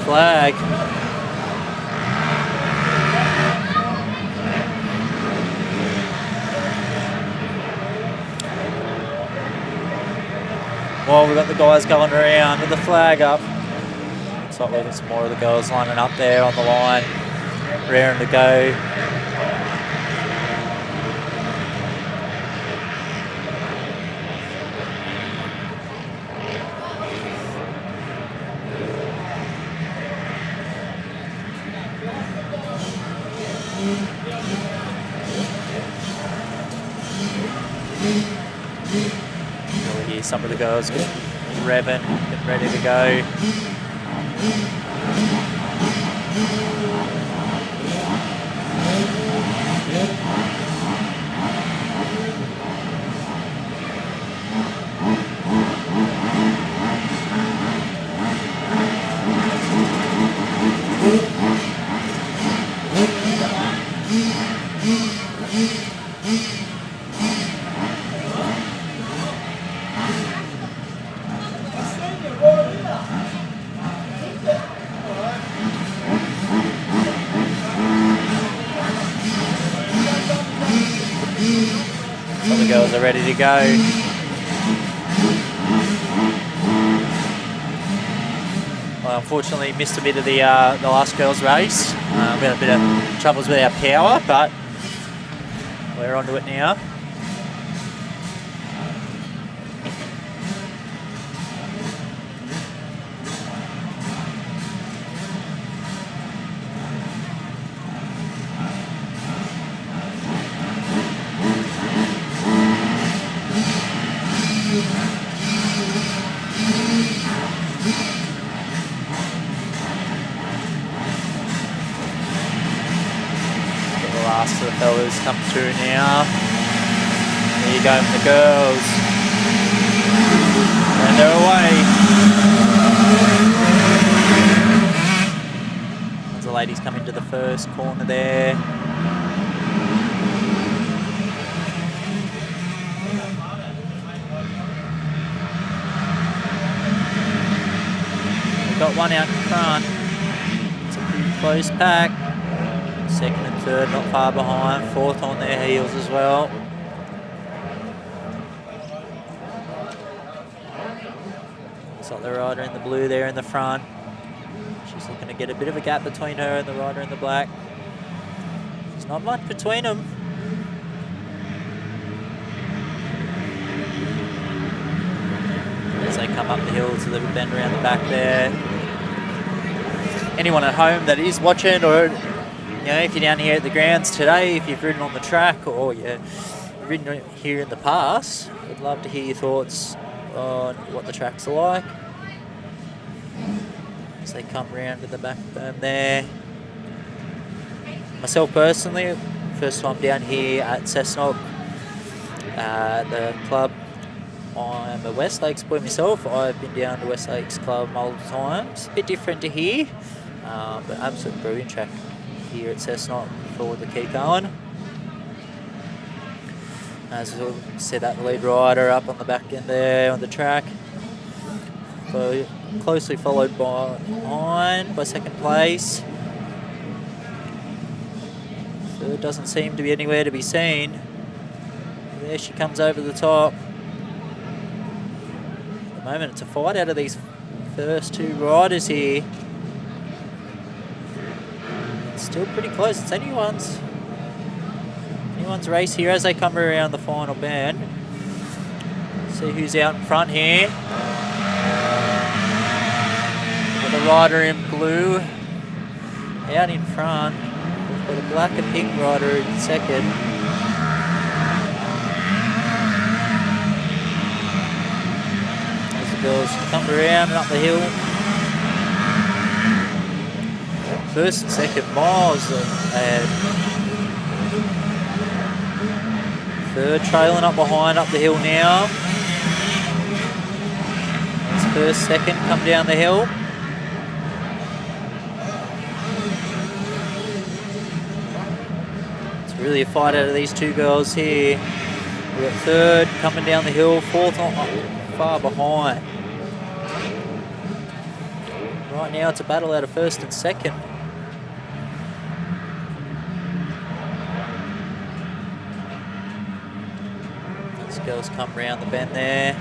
flag. Well, we've got the guys going around with the flag up. Looks like we've got some more of the girls lining up there on the line, raring to go. You'll hear some of the girls get revving, getting ready to go. All the girls are ready to go. Well, unfortunately, missed a bit of the last girls' race. We had a bit of troubles with our power, but we're onto it now. Last of the fellas come through now. There you go from the girls. And they're away. As the ladies come into the first corner there. We've got one out in front. It's a pretty close pack. Second and third not far behind, fourth on their heels as well. Looks like the rider in the blue there in the front. She's looking to get a bit of a gap between her and the rider in the black. There's not much between them. As they come up the hill to the bend around the back there. Anyone at home that is watching, or you know, if you're down here at the grounds today, if you've ridden on the track or you've ridden here in the past, I'd love to hear your thoughts on what the tracks are like. As they come round to the back berm there. Myself personally, first time down here at Cessnock, the club. I'm a West Lakes boy myself. I've been down to West Lakes Club multiple times. A bit different to here, but absolute brilliant track here at Cessnock for the keep going. As we see that lead rider up on the back end there on the track. So closely followed by second place. Third doesn't seem to be anywhere to be seen. There she comes over the top. At the moment it's a fight out of these first two riders here. Still pretty close. It's anyone's race here as they come around the final bend. See who's out in front here. Got the rider in blue out in front. We've got a black and pink rider in second. As the girls come around and up the hill. First and second miles, and third trailing up behind up the hill now. As first, second come down the hill. It's really a fight out of these two girls here. We've got third coming down the hill, fourth not far behind. Right now it's a battle out of first and second. These girls come round the bend there.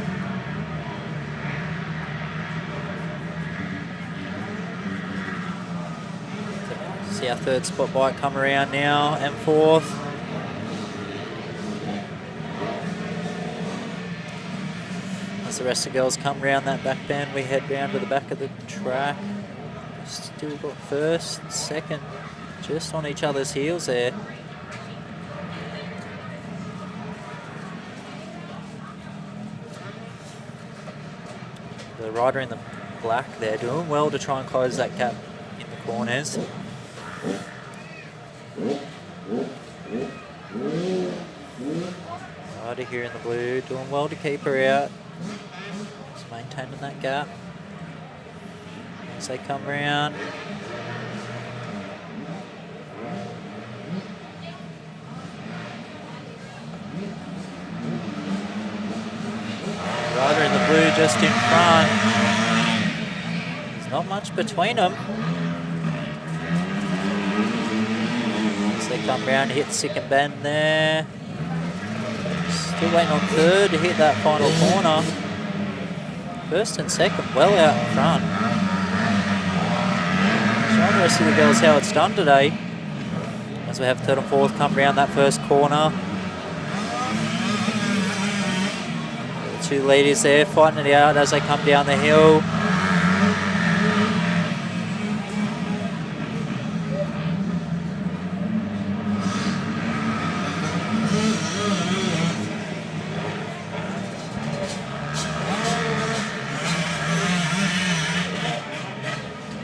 See our third spot bike come around now, and fourth. As the rest of the girls come round that back bend, we head round to the back of the track. Still got first, second, just on each other's heels there. The rider in the black there doing well to try and close that gap in the corners. Rider here in the blue doing well to keep her out. Just maintaining that gap as they come round. Rider in the blue just in front. There's not much between them. As they come round, hit second bend there. Still waiting on third to hit that final corner. First and second, well out in front. Showing the rest of the girls how it's done today. As we have third and fourth come round that first corner. The two leaders there fighting it out as they come down the hill.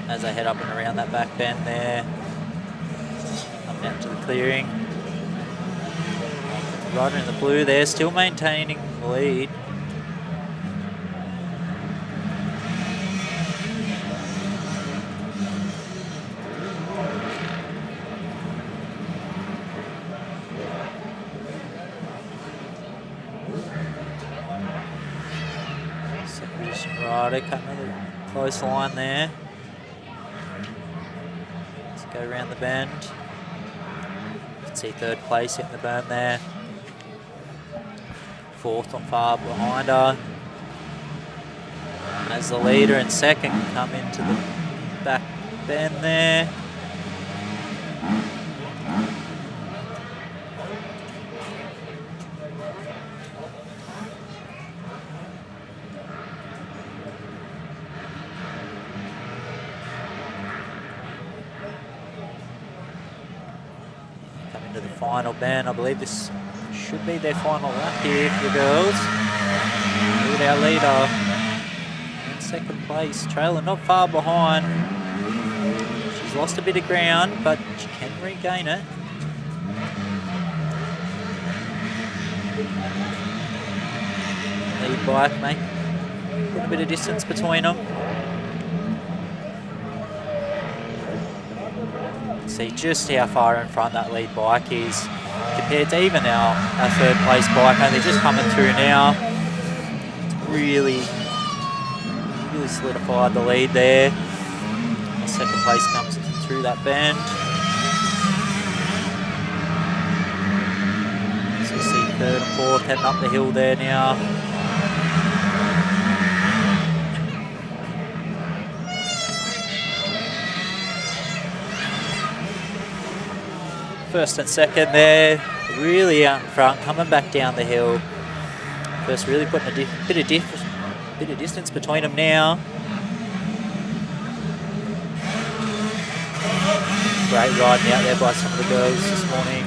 As they head up and around that back bend there. Up down to the clearing. Rider in the blue there, still maintaining the lead. Second position rider, cutting a close line there. Go around the bend. You can see third place hitting the berm there. Fourth on far behind her. As the leader and second come into the back bend there. To the final bend. I believe this should be their final lap here for the girls. Look at our leader in second place, trailing not far behind. She's lost a bit of ground, but she can regain it. Lead bike, mate. Put a bit of distance between them. See just how far in front that lead bike is compared to even our third place bike, only just coming through now. It's really solidified the lead there. The second place comes through that bend. So you see third and fourth heading up the hill there now. First and second there, really out in front, coming back down the hill. First really putting a bit of distance between them now. Great riding out there by some of the girls this morning.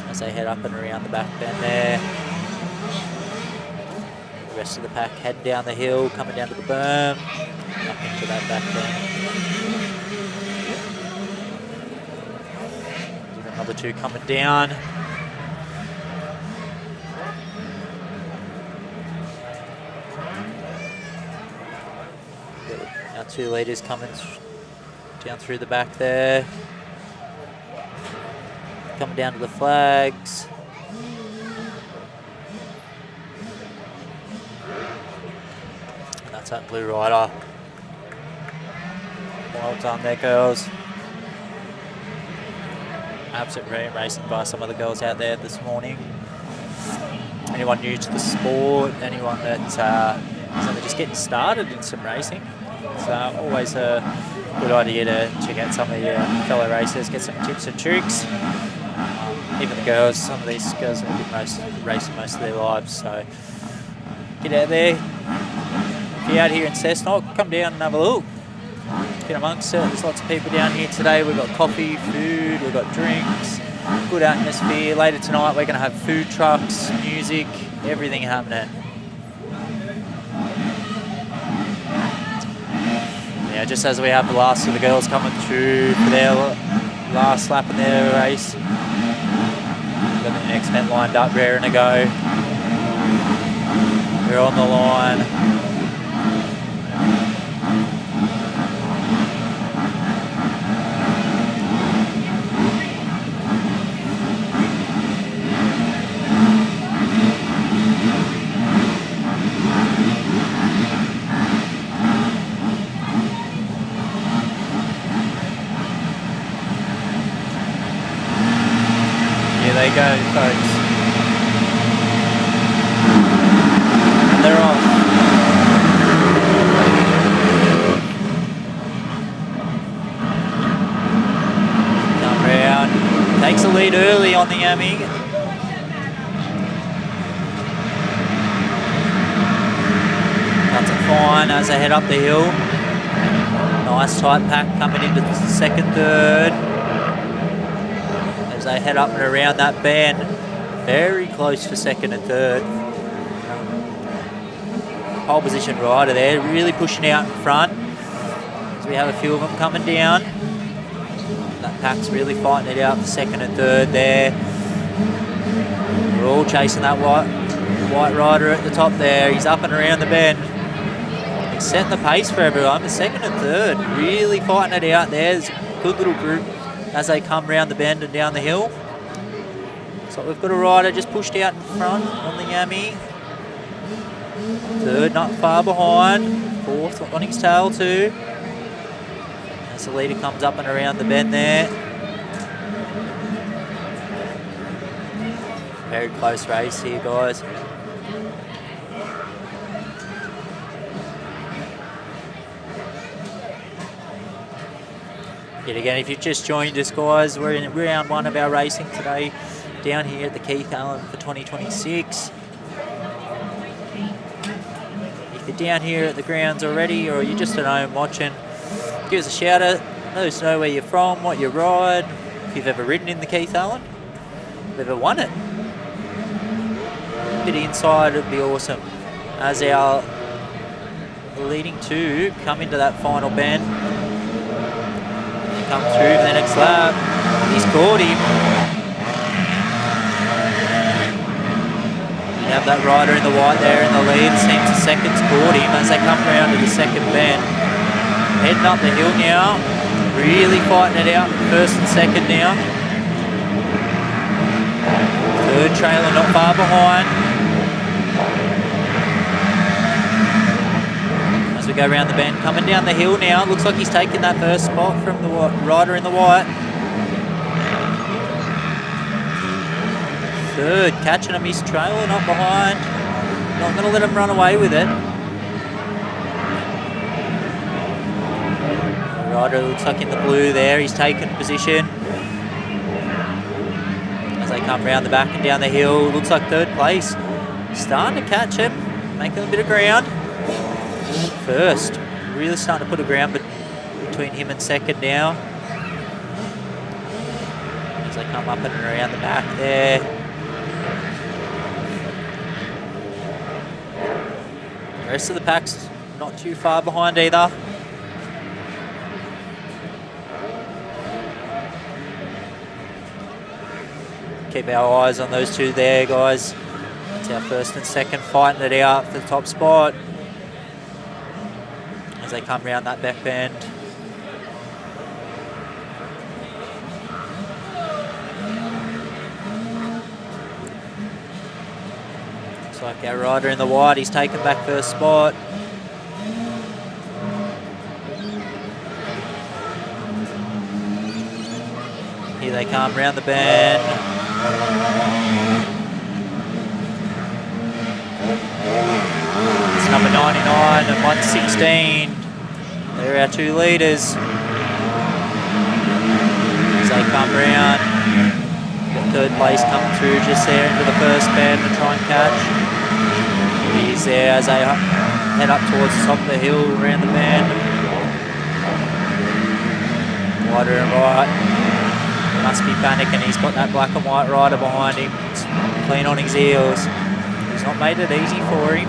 As they head up and around the back bend there. The rest of the pack heading down the hill, coming down to the berm, up into that back bend. Another two coming down. Our two leaders coming down through the back there. Coming down to the flags. And that's that blue rider. Well done there, girls. Absolute brilliant racing by some of the girls out there this morning. Anyone new to the sport, anyone that's just getting started in some racing. It's always a good idea to check out some of your fellow racers, get some tips and tricks. Even the girls, some of these girls have been racing most of their lives, so get out there. If you're out here in Cessnock, come down and have a look. Get amongst it. There's lots of people down here today. We've got coffee, food, we've got drinks, good atmosphere. Later tonight we're going to have food trucks, music, everything happening. Yeah, just as we have the last of the girls coming through for their last lap in their race. We've got the next event lined up, raring to go. We're on the line. There they go, folks. And they're off. Come round. Takes the lead early on the Yami. Cuts it fine as they head up the hill. Nice tight pack coming into the second, third. As they head up and around that bend, very close for second and third. Pole position rider there, really pushing out in front. As we have a few of them coming down. That pack's really fighting it out for second and third there. We're all chasing that white rider at the top there. He's up and around the bend. He's setting the pace for everyone. The second and third, really fighting it out there. There's a good little group as they come round the bend and down the hill. So we've got a rider just pushed out in front on the Yami. Third not far behind. Fourth on his tail too. As the leader comes up and around the bend there. Very close race here, guys. Yet again, if you've just joined us, guys, we're in round one of our racing today down here at the Keith Allen for 2026. If you're down here at the grounds already or you're just at home watching, give us a shout out. Let us know where you're from, what you ride, if you've ever ridden in the Keith Allen, if you've ever won it. A bit inside would be awesome. As our leading two come into that final bend. Come through for the next lap. He's caught him. You have that rider in the white there in the lead. Seems the second's caught him as they come round to the second bend. Heading up the hill now. Really fighting it out. First and second now. Third trailer not far behind. As we go around the bend, coming down the hill now. Looks like he's taking that first spot from the rider in the white. Third, catching him, his trailer, not behind. Not going to let him run away with it. The rider looks like in the blue there. He's taken position. As they come round the back and down the hill, looks like third place. Starting to catch him, making a bit of ground. First, really starting to put a ground between him and second now. As they come up and around the back there. The rest of the pack's not too far behind either. Keep our eyes on those two there, guys. It's our first and second fighting it out for the top spot. As they come round that back bend. Looks like our rider in the white, he's taken back first spot. Here they come round the bend. It's number 99 and 116. They're our two leaders. As they come round, got third place coming through just there into the first bend to try and catch. He's there as they head up towards the top of the hill around the bend. Wider and right. Must be panicking. He's got that black and white rider behind him, clean on his heels. He's not made it easy for him.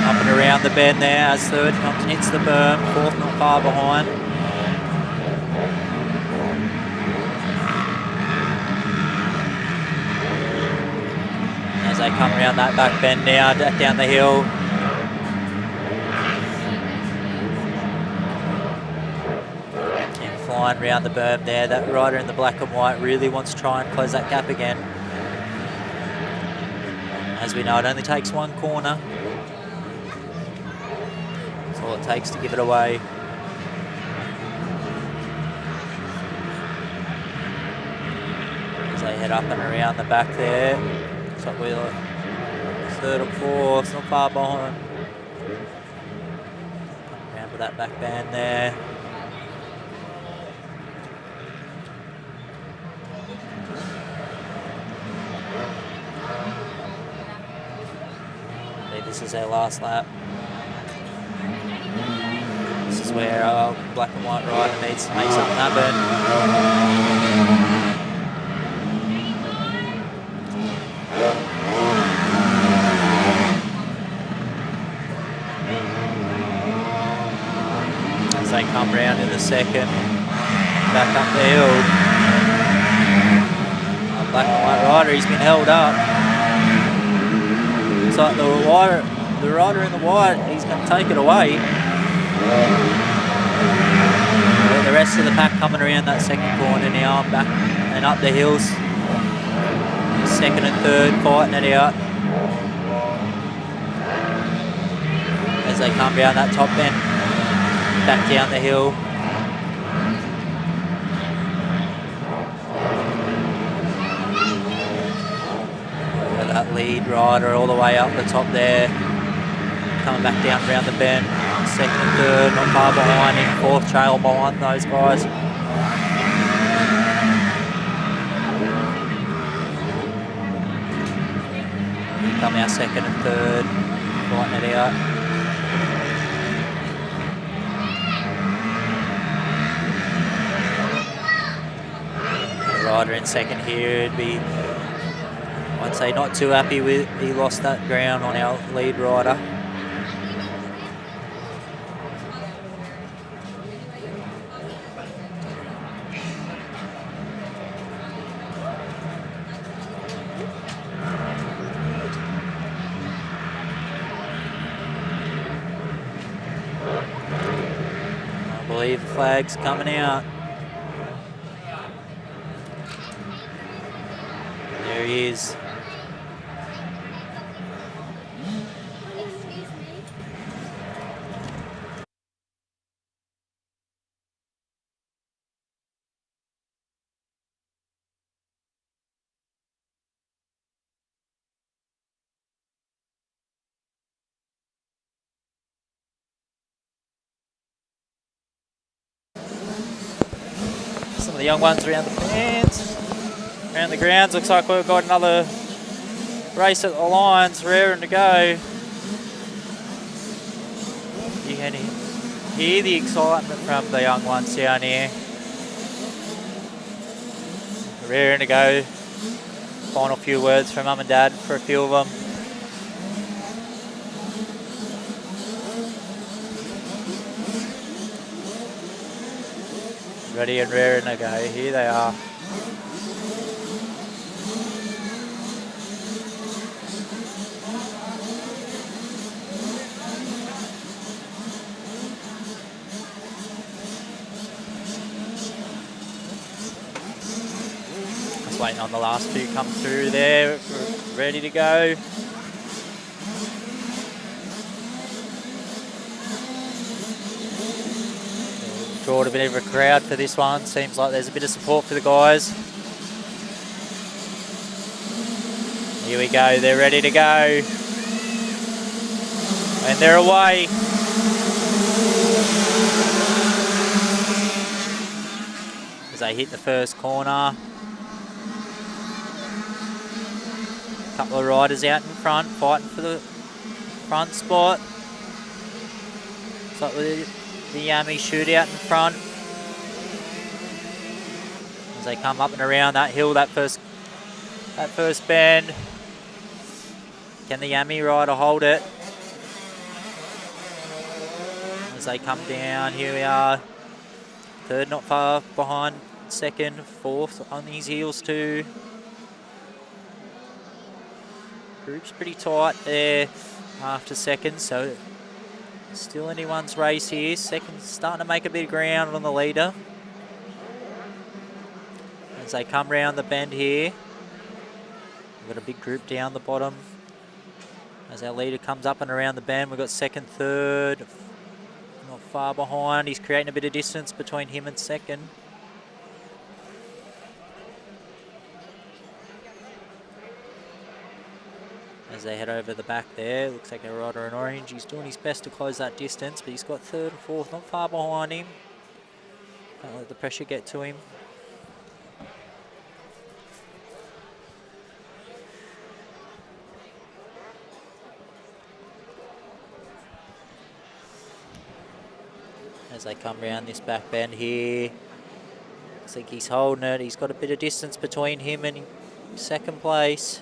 Up and around the bend there as third comes and hits the berm, fourth not far behind. As they come around that back bend now, down the hill. And flying around the berm there, that rider in the black and white really wants to try and close that gap again. As we know, it only takes one corner. All it takes to give it away. As they head up and around the back there. Looks like we're third or fourth, not far behind. Come around with that back band there. I believe this is their last lap. This is where our black and white rider needs to make something happen. As they come round in the second, back up the hill. Our black and white rider, he's been held up. It's like the rider in the white, he's going to take it away. The rest of the pack coming around that second corner now, back and up the hills. Second and third fighting it out. As they come down that top bend, back down the hill. Got that lead rider all the way up the top there. Coming back down around the bend. Second and third, not far behind him. Fourth trail behind those guys. Come out second and third, fighting it out. The rider in second here would be, I'd say, not too happy with. He lost that ground on our lead rider. I believe the flag's coming out. There he is. Some of the young ones around the fence, around the grounds. Looks like we've got another race at the lines, raring to go. You can hear the excitement from the young ones down here. Raring to go. Final few words from Mum and Dad for a few of them. Ready and raring to go. Here they are. Just waiting on the last few come through there. Ready to go. Brought a bit of a crowd for this one. Seems like there's a bit of support for the guys. Here we go, they're ready to go. And they're away. As they hit the first corner. A couple of riders out in front, fighting for the front spot. It's like the Yami shootout in front. As they come up and around that hill, that first bend. Can the Yami rider hold it? As they come down, here we are. Third not far behind second, fourth on his heels too. Group's pretty tight there after second, so still anyone's race here. Second's starting to make a bit of ground on the leader. As they come round the bend here, we've got a big group down the bottom. As our leader comes up and around the bend, we've got second, third, not far behind. He's creating a bit of distance between him and second. As they head over the back there, looks like a rider in orange. He's doing his best to close that distance, but he's got third and fourth not far behind him. Don't let the pressure get to him. As they come round this back bend here, looks like he's holding it. He's got a bit of distance between him and second place.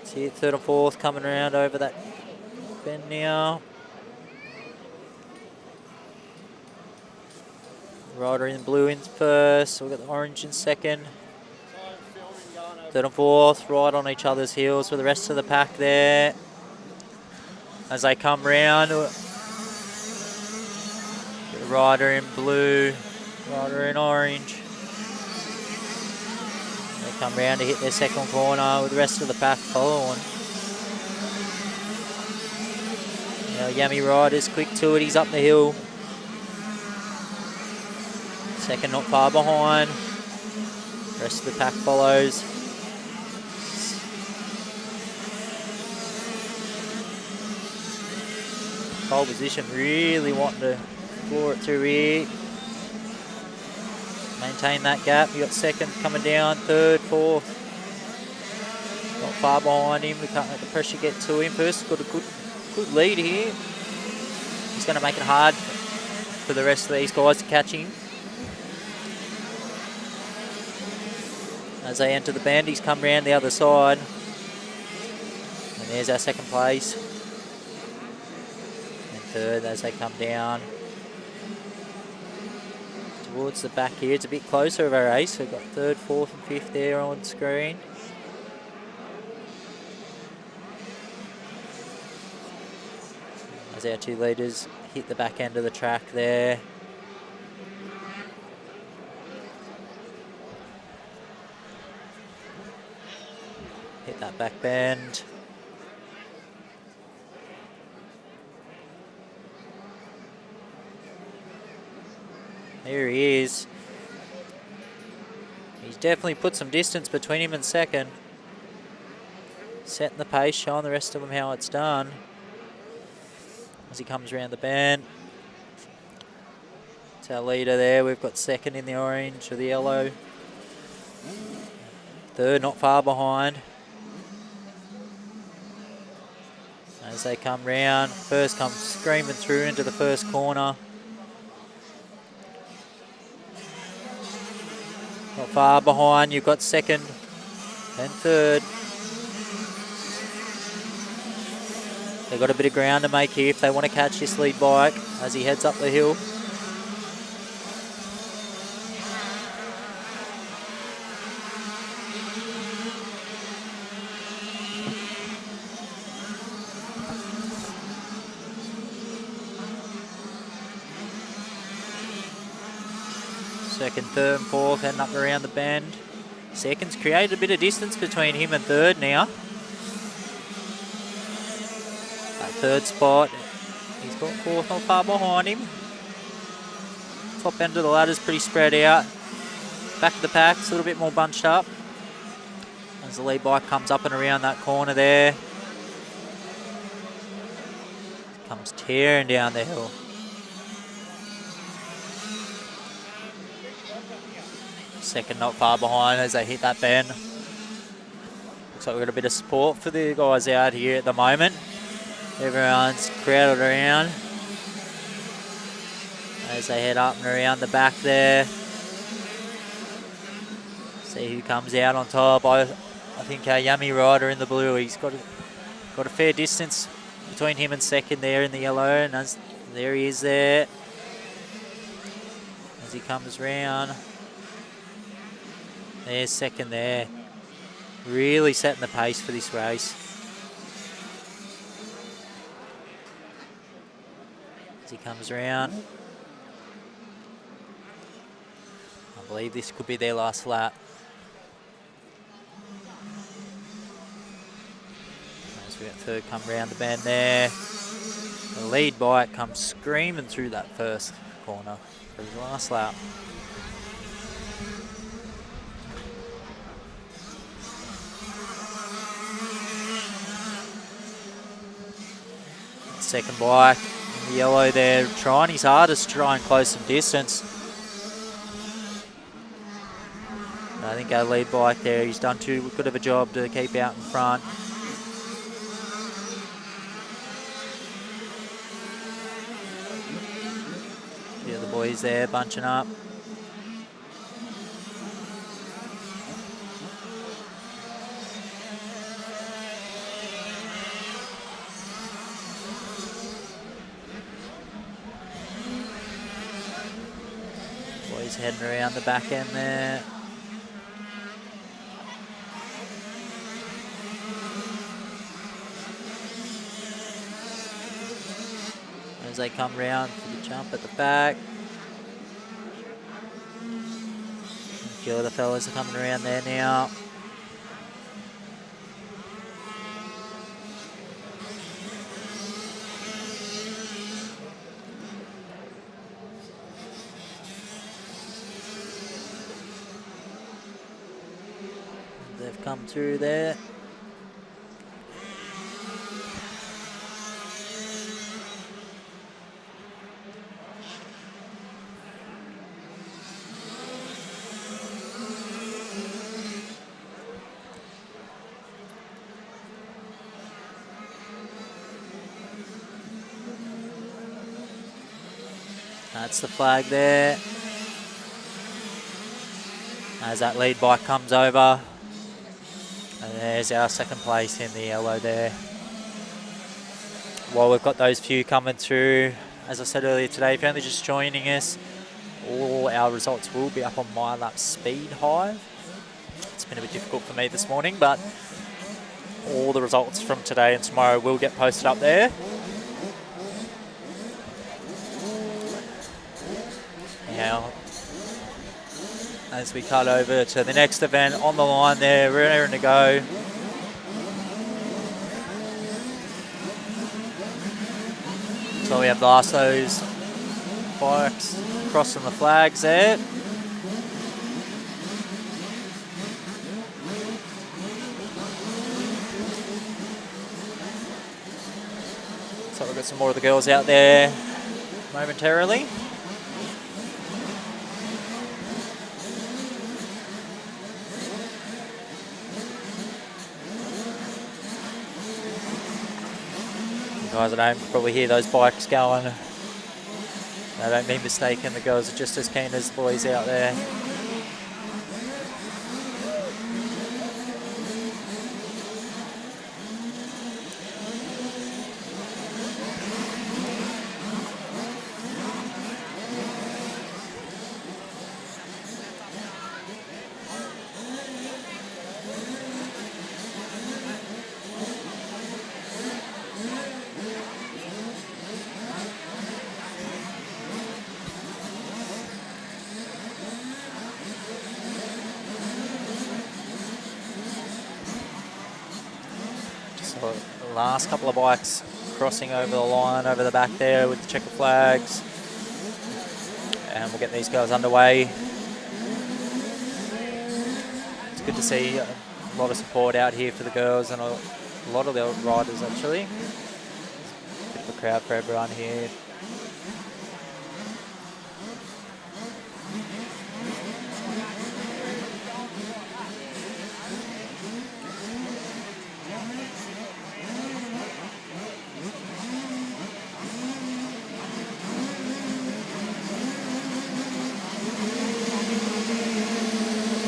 See it, third and fourth coming around over that bend now. Rider in blue in first, so we've got the orange in second. Third and fourth, right on each other's heels with the rest of the pack there. As they come round, rider in blue, rider in orange. They come round to hit their second corner with the rest of the pack following. Now Yami rider's quick to it, he's up the hill. Second not far behind. Rest of the pack follows. Pole position, really wanting to floor it through here. Maintain that gap. You got second coming down, third, fourth. Not far behind him. We can't let the pressure get to him. First, got a good lead here. He's going to make it hard for the rest of these guys to catch him. As they enter the bend, he's come round the other side. And there's our second place. And third as they come down. Towards the back here, it's a bit closer of a race. We've got third, fourth and fifth there on screen. As our two leaders hit the back end of the track there. Hit that back bend. There he is. He's definitely put some distance between him and second. Setting the pace, showing the rest of them how it's done. As he comes around the bend. It's our leader there. We've got second in the orange or the yellow. Third not far behind. As they come round, first comes screaming through into the first corner. Not far behind, you've got second and third. They've got a bit of ground to make here if they want to catch this lead bike as he heads up the hill. Second, third and fourth heading up around the bend. Second's created a bit of distance between him and third now. That third spot, he's got fourth not far behind him. top end of the ladder's pretty spread out. Back of the pack's a little bit more bunched up. As the lead bike comes up and around that corner there. Comes tearing down the hill. Second not far behind as they hit that bend. Looks like we've got a bit of support for the guys out here at the moment. Everyone's crowded around as they head up and around the back there. See who comes out on top. I think our yummy rider in the blue, he's got a fair distance between him and second there in the yellow, and there he is there as he comes round. There's second there. Really setting the pace for this race. As he comes round. I believe this could be their last lap. As we got third come round the bend there. The lead bike comes screaming through that first corner for his last lap. Second bike in the yellow there, trying his hardest to try and close some distance. I think our lead bike there, he's done too good of a job to keep out in front. The other boys there bunching up. Boys heading around the back end there. As they come round for the jump at the back. A few other fellas are coming around there now. They've come through there. That's the flag there. As that lead bike comes over. And there's our second place in the yellow there. While we've got those few coming through, as I said earlier today, if you're only just joining us, all our results will be up on My Lap Speed Hive. It's been a bit difficult for me this morning, but all the results from today and tomorrow will get posted up there. Now, as we cut over to the next event on the line there, ready to go. So we have the last of those bikes crossing the flags there. So we've got some more of the girls out there momentarily. Guys at home probably hear those bikes going. I don't be mistaken, the girls are just as keen as the boys out there. So the last couple of bikes crossing over the line over the back there with the checker flags. And we'll get these girls underway. It's good to see a lot of support out here for the girls and a lot of the riders actually. Bit of a crowd for everyone here.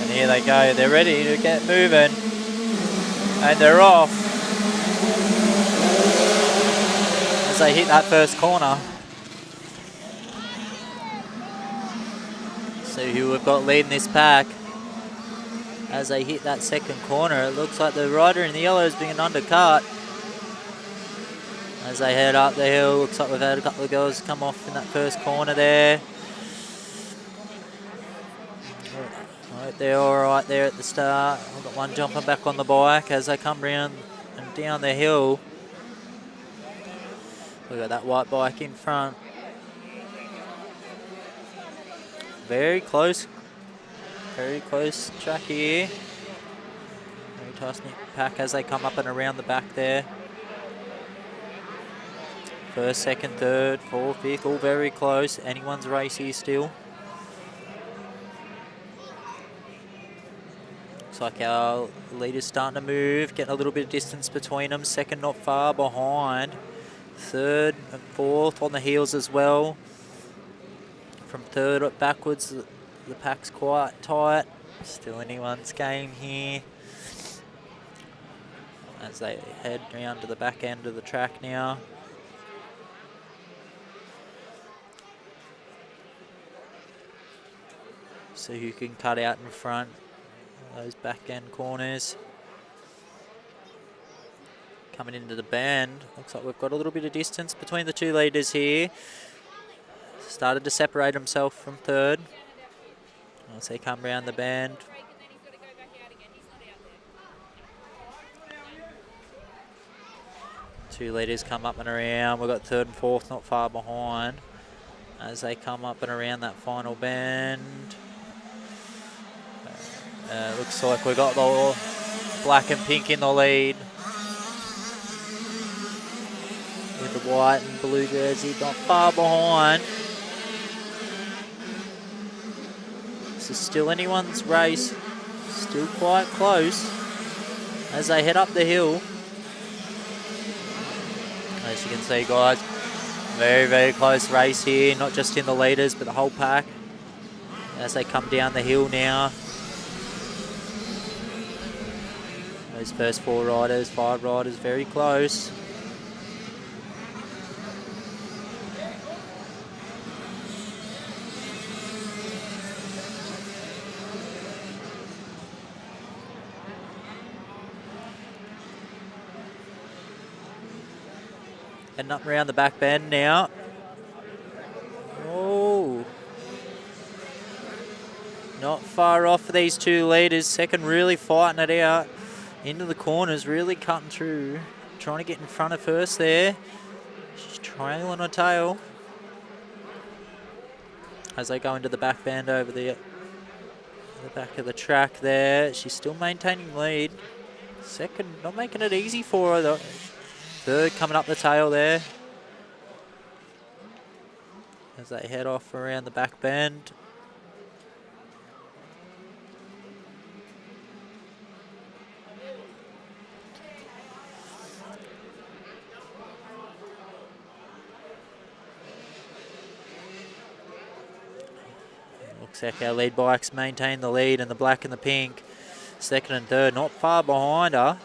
Here they go, they're ready to get moving, and they're off as they hit that first corner. See who we've got leading this pack. As they hit that second corner, it looks like the rider in the yellow is being undercut. As they head up the hill, looks like we've had a couple of girls come off in that first corner there. They're all right there at the start. We've got one jumping back on the bike as they come round and down the hill. We've got that white bike in front. Very close track here. Very tight-knit pack as they come up and around the back there. First, second, third, fourth, fifth, all very close. Anyone's race here still. Looks like our leader's starting to move, getting a little bit of distance between them. Second not far behind. Third and fourth on the heels as well. From third up backwards, the pack's quite tight. Still anyone's game here. As they head down to the back end of the track now. So who can cut out in front. Those back end corners. Coming into the bend. Looks like we've got a little bit of distance between the two leaders here. Started to separate himself from third. As they come round the bend. Two leaders come up and around. We've got third and fourth not far behind. As they come up and around that final bend. Looks like we got the black and pink in the lead. With the white and blue jersey not far behind. This is still anyone's race. Still quite close as they head up the hill. As you can see, guys, very close race here. Not just in the leaders, but the whole pack. As they come down the hill now. Those first 4 riders, 5 riders, very close. Heading up around the back bend now. Oh. Not far off for these two leaders. Second really fighting it out. Into the corners, really cutting through. Trying to get in front of first there. She's trailing her tail. As they go into the back bend over the back of the track there. She's still maintaining lead. Second, not making it easy for her though. Third coming up the tail there. As they head off around the back bend. Looks like our lead bikes maintain the lead in the black and the pink. Second and third, not far behind her.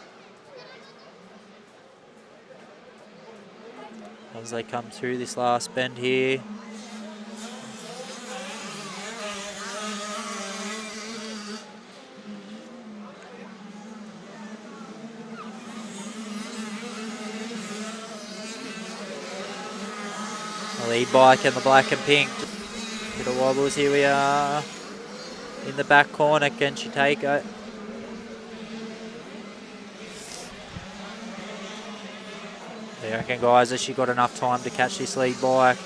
As they come through this last bend here. The lead bike in the black and pink. Bit of wobbles, here we are. In the back corner, can she take it? I reckon, guys, has she got enough time to catch this lead bike?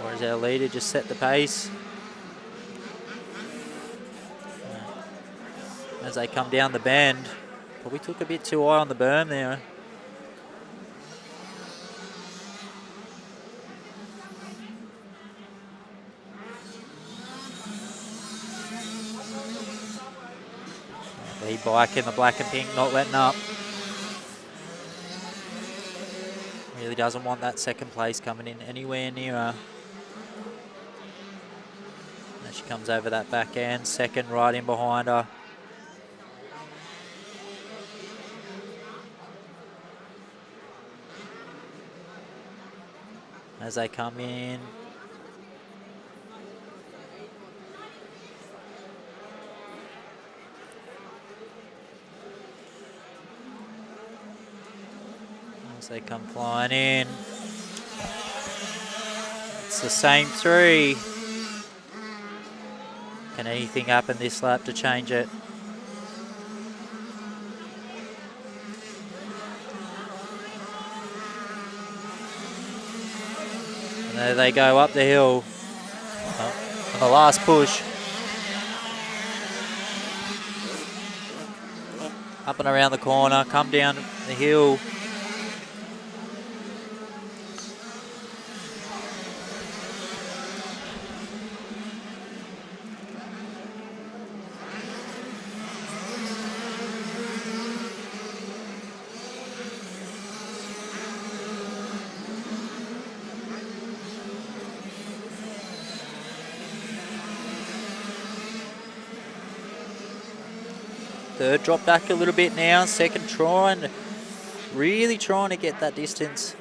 Or As our leader just set the pace. As they come down the bend. Probably took a bit too high on the berm there. The bike in the black and pink not letting up. Really doesn't want that second place coming in anywhere near her. As she comes over that back end, second right in behind her. As they come in. As they come flying in. It's the same three. Can anything happen this lap to change it? And there they go up the hill. On the last push. Up and around the corner, come down the hill. Third drop back a little bit now, second trying, really trying to get that distance.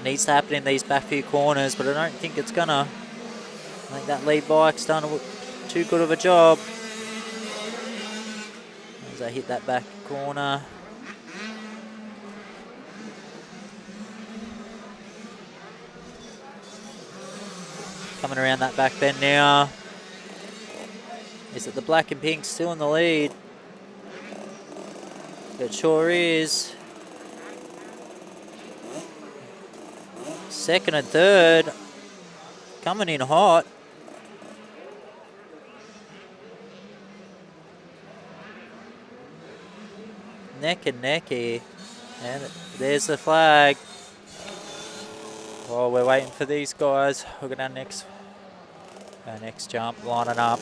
Needs to happen in these back few corners, but I don't think it's gonna. I think that lead bike's done too good of a job. As I hit that back corner. Coming around that back bend now. Is it the black and pink still in the lead? It sure is. Second and third. Coming in hot. Neck and neck here. And there's the flag. While we're waiting for these guys, we'll go down our next jump, lining up.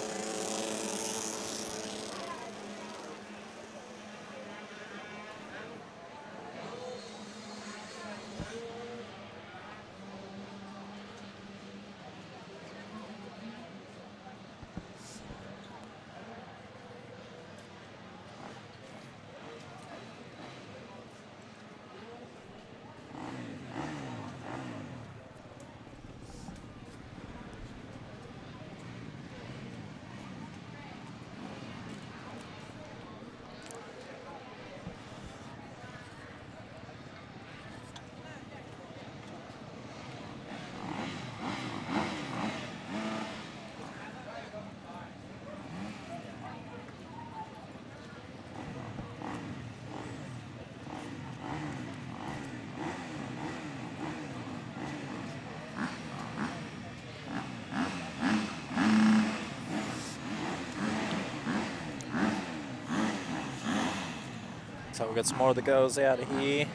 So we've got some more of the girls out of here.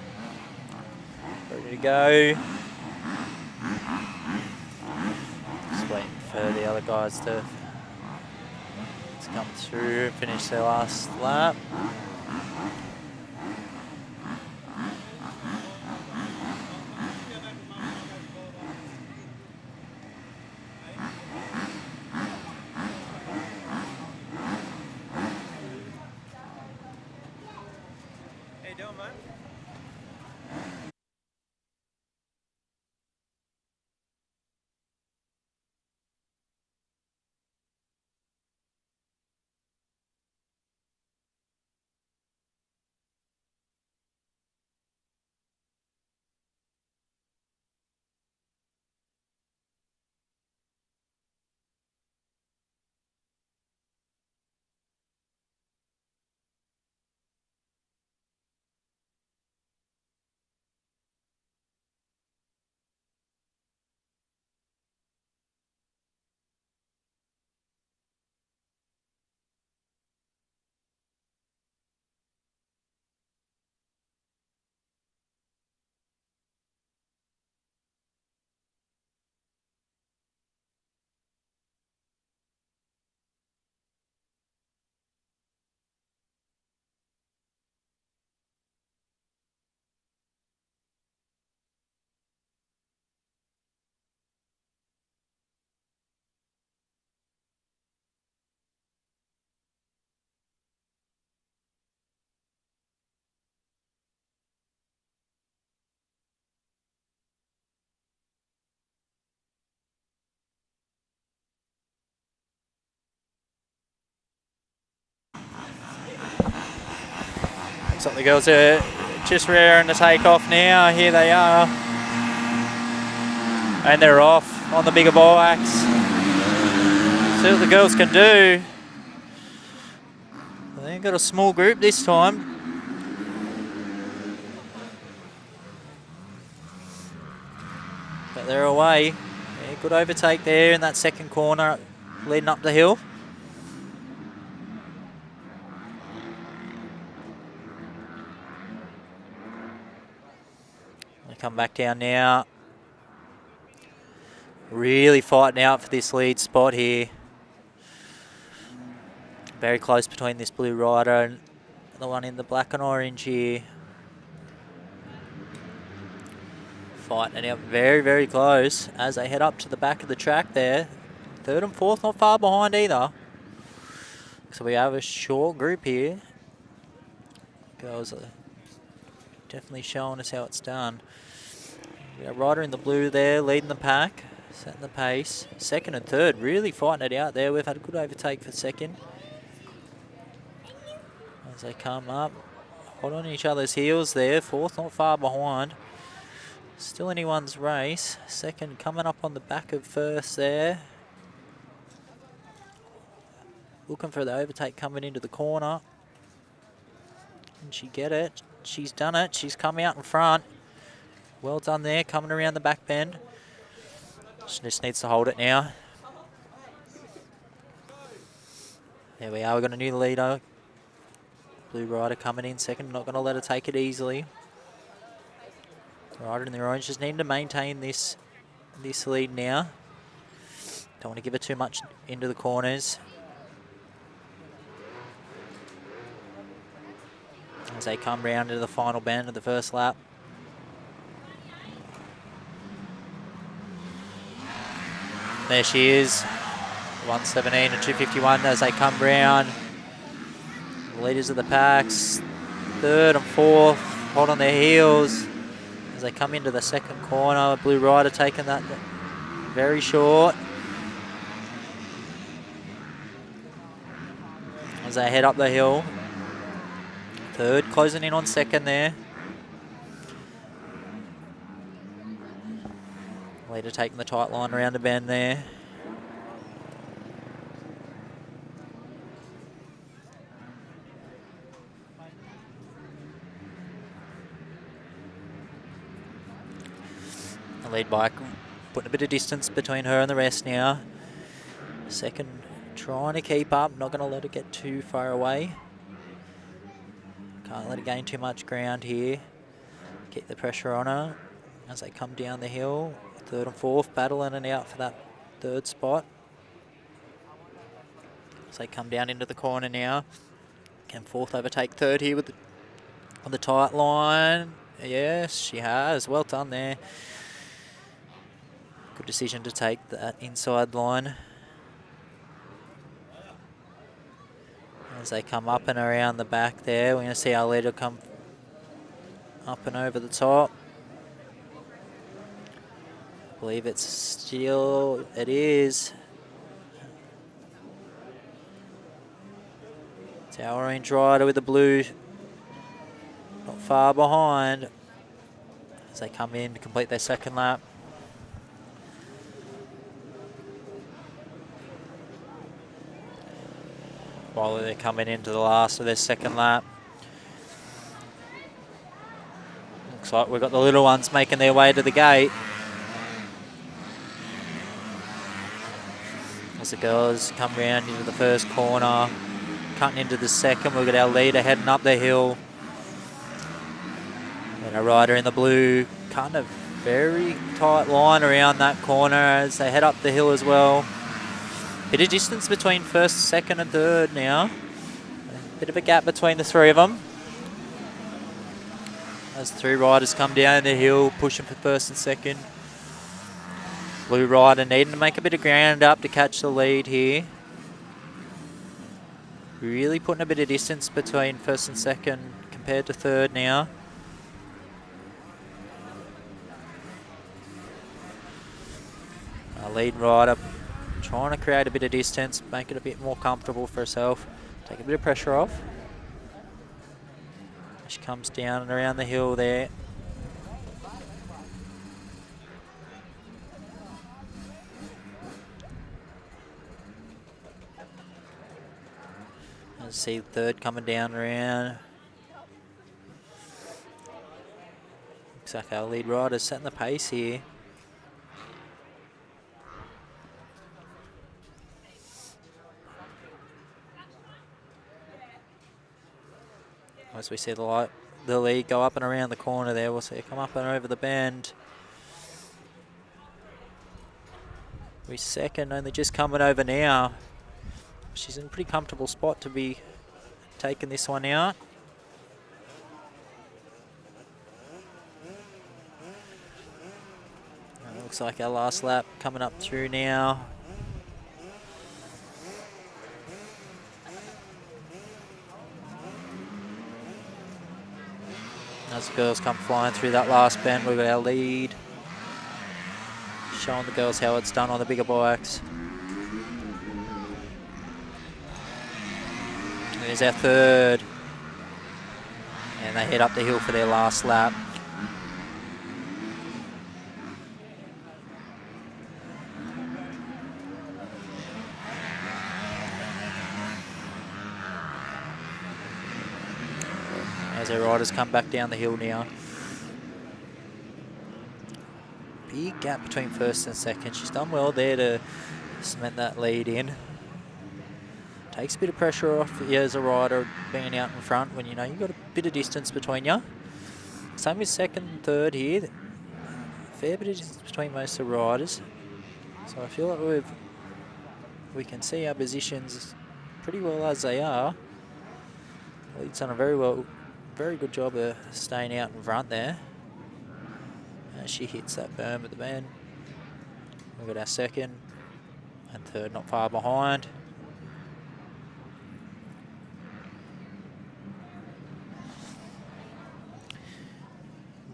Ready to go. Just waiting for the other guys to come through and finish their last lap. Looks like the girls are just raring to take off now. Here they are. And they're off on the bigger bikes. See what the girls can do. They've got a small group this time. But they're away. Yeah, good overtake there in that second corner leading up the hill. They come back down now. Really fighting out for this lead spot here. Very close between this blue rider and the one in the black and orange here. Fighting it out very, very close as they head up to the back of the track there. Third and fourth not far behind either. So we have a short group here. Girls are definitely showing us how it's done. We got a rider in the blue there leading the pack, setting the pace. Second and third really fighting it out there. We've had a good overtake for second. As they come up, hold on each other's heels there. Fourth not far behind. Still anyone's race. Second coming up on the back of first there. Looking for the overtake coming into the corner. Can she get it? She's done it. She's come out in front. Well done there, coming around the back bend. She just needs to hold it now. There we are, we've got a new leader. Blue rider coming in second, not going to let her take it easily. Rider in the orange just needing to maintain this lead now. Don't want to give her too much into the corners. As they come round into the final bend of the first lap. There she is, 117 and 251 as they come round. The leaders of the packs, third and fourth, hold on their heels. As they come into the second corner, blue rider taking that very short. As they head up the hill. Third closing in on second there. Leader taking the tight line around the bend there. The lead bike putting a bit of distance between her and the rest now. Second trying to keep up, not going to let it get too far away. Can't let it gain too much ground here. Keep the pressure on her as they come down the hill. Third and fourth battling and out for that third spot. As they come down into the corner now. Can fourth overtake third here with on the tight line. Yes, she has. Well done there. Good decision to take that inside line. As they come up and around the back there, we're going to see our leader come up and over the top. I believe it's still, it is. It's our orange rider with the blue not far behind as they come in to complete their second lap. While they're coming into the last of their second lap. Looks like we've got the little ones making their way to the gate. As the girls come round into the first corner, cutting into the second, we've got our leader heading up the hill. And a rider in the blue, cutting a very tight line around that corner as they head up the hill as well. Bit of distance between first, second and third now. A bit of a gap between the three of them. As the three riders come down the hill, pushing for first and second. Blue rider needing to make a bit of ground up to catch the lead here. Really putting a bit of distance between first and second compared to third now. Our lead rider trying to create a bit of distance, make it a bit more comfortable for herself. Take a bit of pressure off. She comes down and around the hill there. I see the third coming down around. Looks like our lead rider's setting the pace here. As we see the lead go up and around the corner there, we'll see it come up and over the bend. We second, only just coming over now. She's in a pretty comfortable spot to be taking this one out. Looks like our last lap coming up through now. As the girls come flying through that last bend, we've got our lead. Showing the girls how it's done on the bigger bikes. There's our third. And they head up the hill for their last lap. As our riders come back down the hill now. Big gap between first and second. She's done well there to cement that lead in. Takes a bit of pressure off you as a rider being out in front when you know you've got a bit of distance between you. Same with second and third here. Fair bit of distance between most of the riders. So I feel like we can see our positions pretty well as they are. Lead's done a very good job of staying out in front there. As she hits that berm at the bend. We've got our second and third not far behind.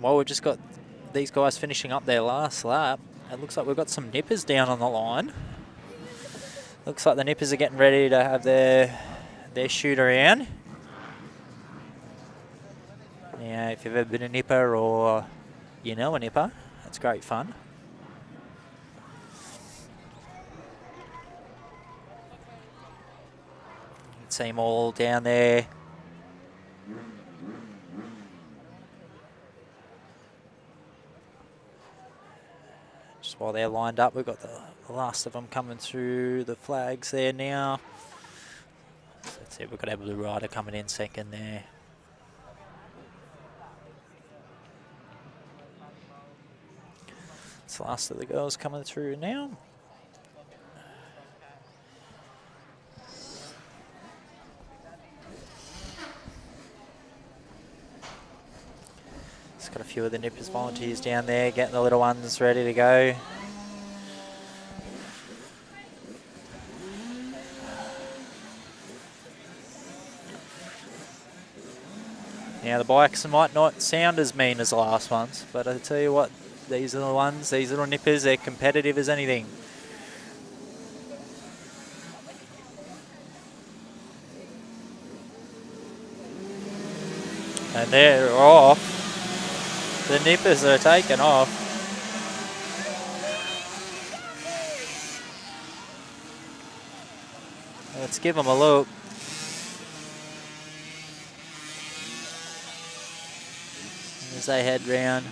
Well, we've just got these guys finishing up their last lap. It looks like we've got some nippers down on the line. Looks like the nippers are getting ready to have their shoot around. Yeah, if you've ever been a nipper or you know a nipper, it's great fun. You can see them all down there. Just while they're lined up, we've got the last of them coming through the flags there now. So let's see, we've got our blue rider coming in second there. It's the last of the girls coming through now. It's got a few of the nippers volunteers down there getting the little ones ready to go. Now the bikes might not sound as mean as the last ones, but I tell you what, these are the ones, these little nippers, they're competitive as anything. And they're off. The nippers are taken off. Let's give them a look. As they head round.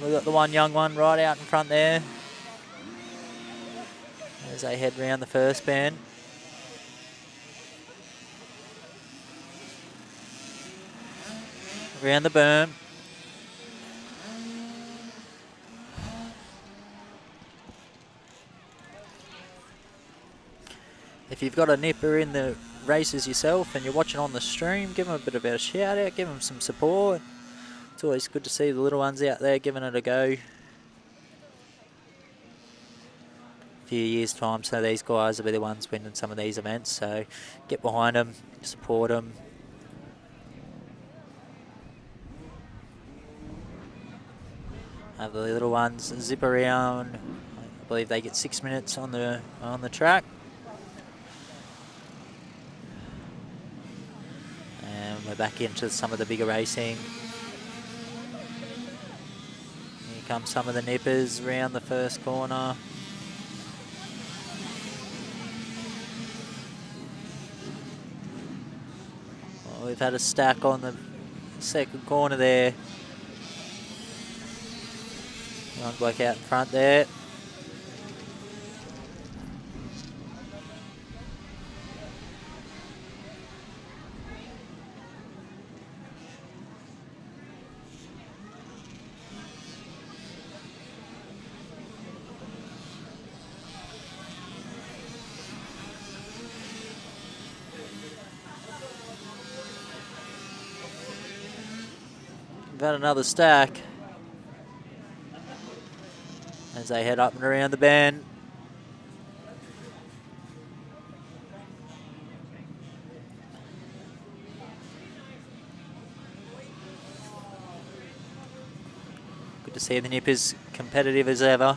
We've got the one young one right out in front there. As they head round the first bend. Around the berm. If you've got a nipper in the races yourself and you're watching on the stream, give them a bit of a shout out, give them some support. It's always good to see the little ones out there giving it a go. A few years' time, so these guys will be the ones winning some of these events. So get behind them, support them. Have the little ones zip around. I believe they get 6 minutes on the track. And back into some of the bigger racing. Here come some of the nippers around the first corner. Well, we've had a stack on the second corner there. One bloke out in front there. We've had another stack as they head up and around the bend. Good to see the nippers competitive as ever.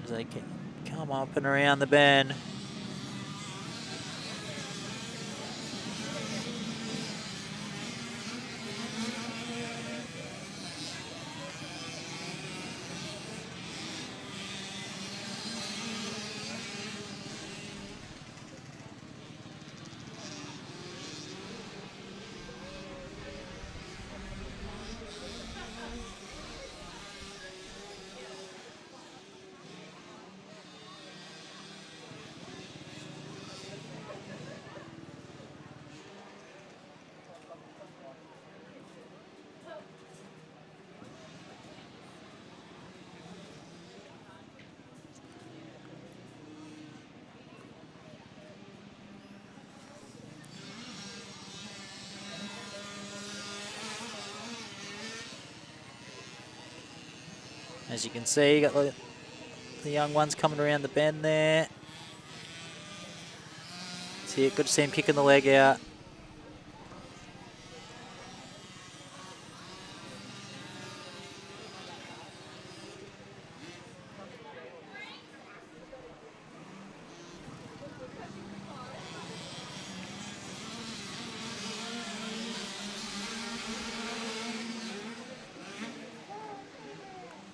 As they come up and around the bend. As you can see, you got the young ones coming around the bend there. See it, good to see him kicking the leg out.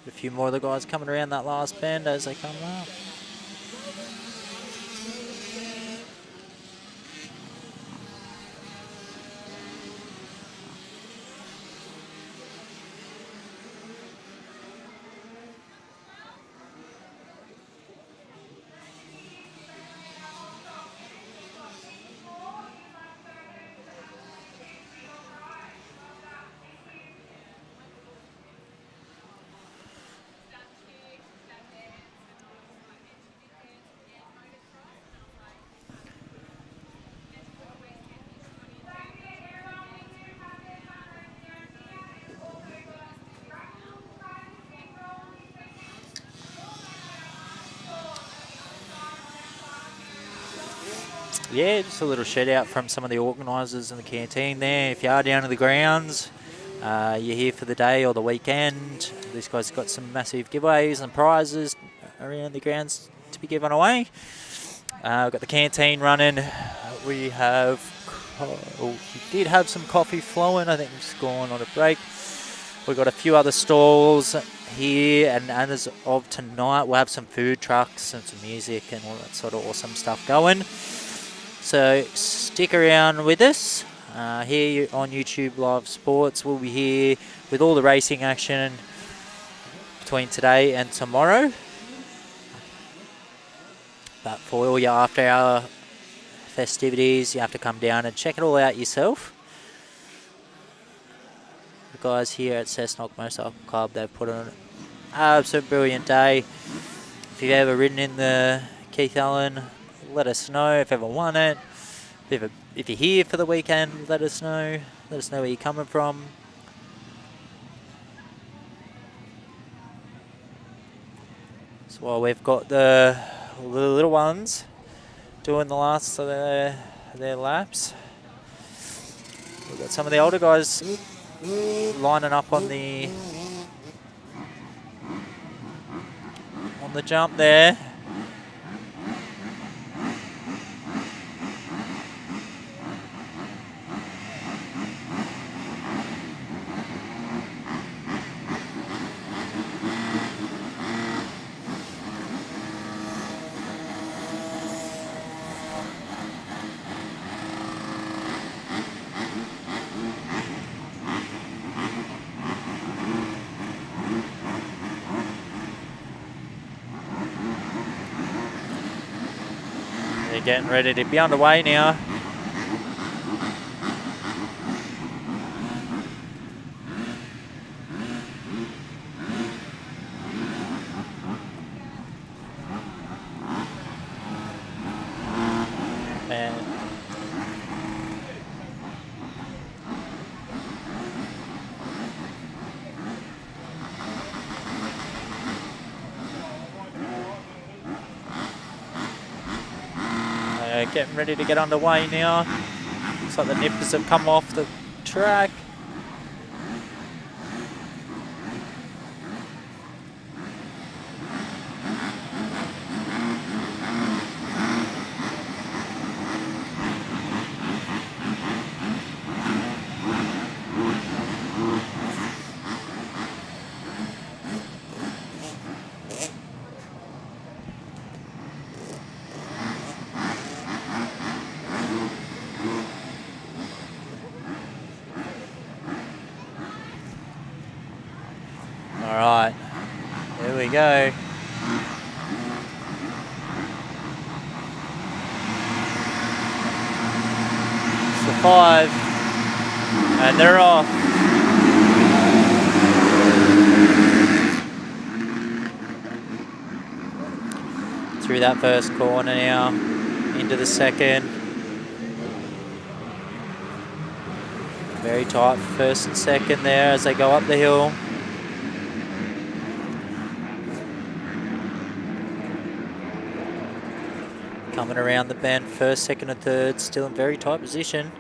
A few more of the guys coming around that last bend as they come up. Yeah, just a little shout out from some of the organisers in the canteen there. If you are down to the grounds, you're here for the day or the weekend, these guys have got some massive giveaways and prizes around the grounds to be given away. We've got the canteen running. We did have some coffee flowing. I think we've just gone on a break. We've got a few other stalls here, and as of tonight, we'll have some food trucks and some music and all that sort of awesome stuff going. So stick around with us here on YouTube Live Sports. We'll be here with all the racing action between today and tomorrow. But for all your after hour festivities, you have to come down and check it all out yourself. The guys here at Cessnock Motorcycle Club, they've put on an absolute brilliant day. If you've ever ridden in the Keith Allen, let us know. If you ever won it, if you're here for the weekend, let us know. Let us know where you're coming from. So while we've got the little ones doing the last of their laps, we've got some of the older guys lining up on the jump there. They're getting ready to be underway now. And getting ready to get underway now. Looks like the nippers have come off the track. All right, there we go. It's the 5, and they're off. Through that first corner now, into the second. Very tight first and second there as they go up the hill. Coming around the bend, first, second and third, still in very tight position.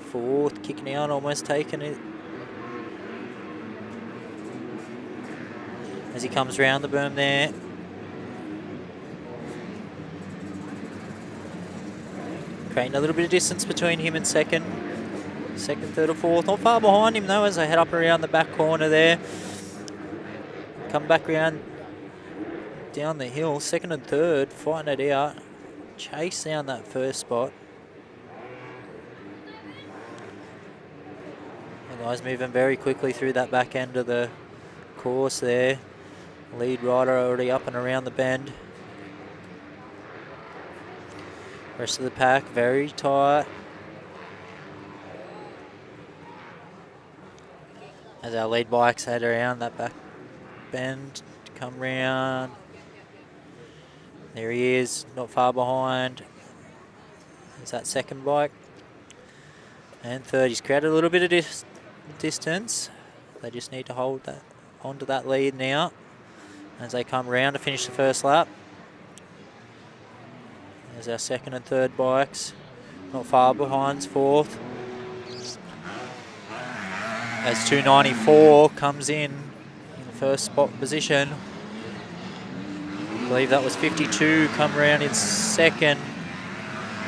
Fourth, kicking out, almost taking it. As he comes round the berm there. Creating a little bit of distance between him and second. Second, third or fourth. Not far behind him though as they head up around the back corner there. Come back around down the hill, second and third, fighting it out. Chase down that first spot. The guys moving very quickly through that back end of the course there. Lead rider already up and around the bend. Rest of the pack very tight. As our lead bikes head around that back bend to come round. There he is, not far behind. There's that second bike. And third, he's created a little bit of distance. They just need to hold that onto that lead now as they come round to finish the first lap. There's our second and third bikes. Not far behind's fourth. As 294 comes in the first spot position. I believe that was 52 come round in second.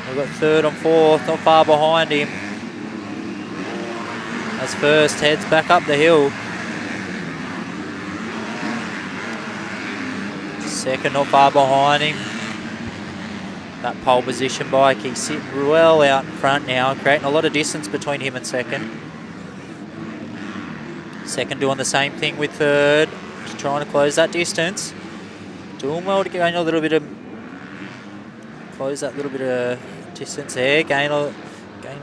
We've got third and fourth, not far behind him. As first heads back up the hill. Second, not far behind him. That pole position bike, he's sitting well out in front now, creating a lot of distance between him and second. Second doing the same thing with third, just trying to close that distance. Doing well to gain a little bit of, close that little bit of distance there, gain a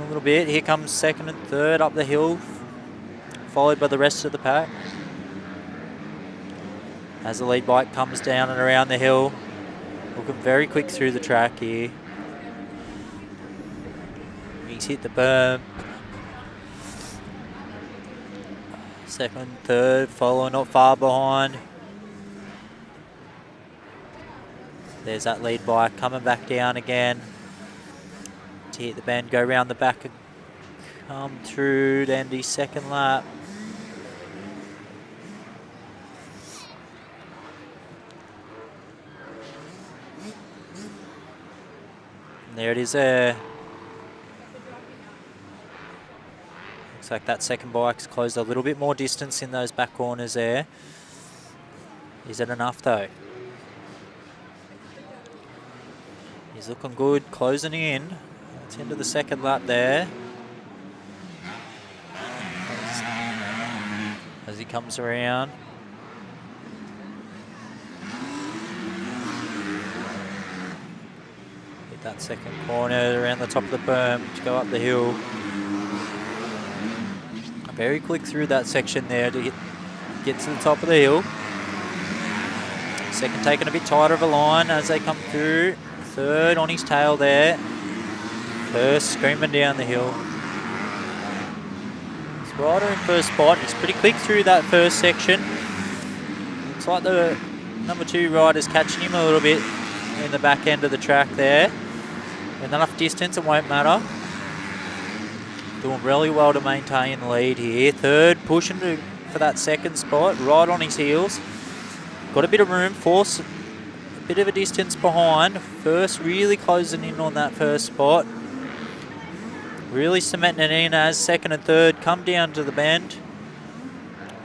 little bit. Here comes second and third up the hill, followed by the rest of the pack. As the lead bike comes down and around the hill, looking very quick through the track here. He's hit the berm. Second, third, following not far behind. There's that lead bike coming back down again. To hit the bend, go round the back come through to end his second lap. And there it is there. Looks like that second bike's closed a little bit more distance in those back corners there. Is it enough though? He's looking good, closing in. That's into the second lap there. As he comes around. Hit that second corner around the top of the berm to go up the hill. Very quick through that section there to get to the top of the hill. Second taking a bit tighter of a line as they come through. Third on his tail there. First screaming down the hill. His rider in first spot. He's pretty quick through that first section. Looks like the number 2 rider's catching him a little bit in the back end of the track there. With enough distance, it won't matter. Doing really well to maintain the lead here. Third, pushing for that second spot, right on his heels. Got a bit of room, force a bit of a distance behind. First really closing in on that first spot. Really cementing it in as second and third come down to the bend.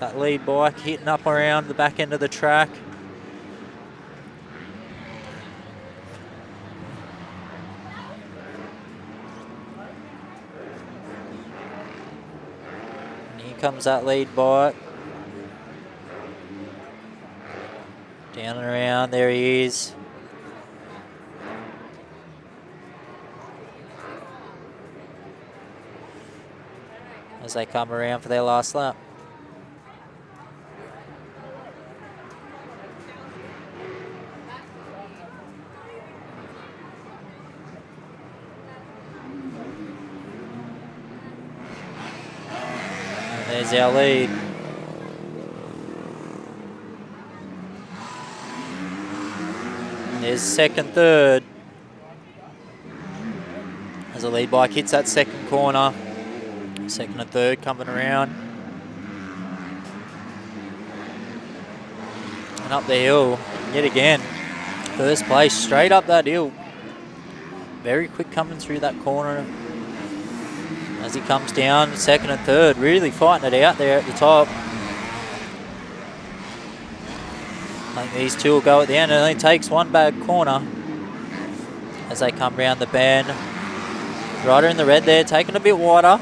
That lead bike hitting up around the back end of the track. And here comes that lead bike. Down and around, there he is. As they come around for their last lap. And there's our lead. There's second, third. As the lead bike hits that second corner. Second and third coming around. And up the hill yet again. First place straight up that hill. Very quick coming through that corner. As he comes down, second and third, really fighting it out there at the top. I think these two will go at the end. It only takes one bad corner as they come round the bend. Rider in the red there, taking a bit wider.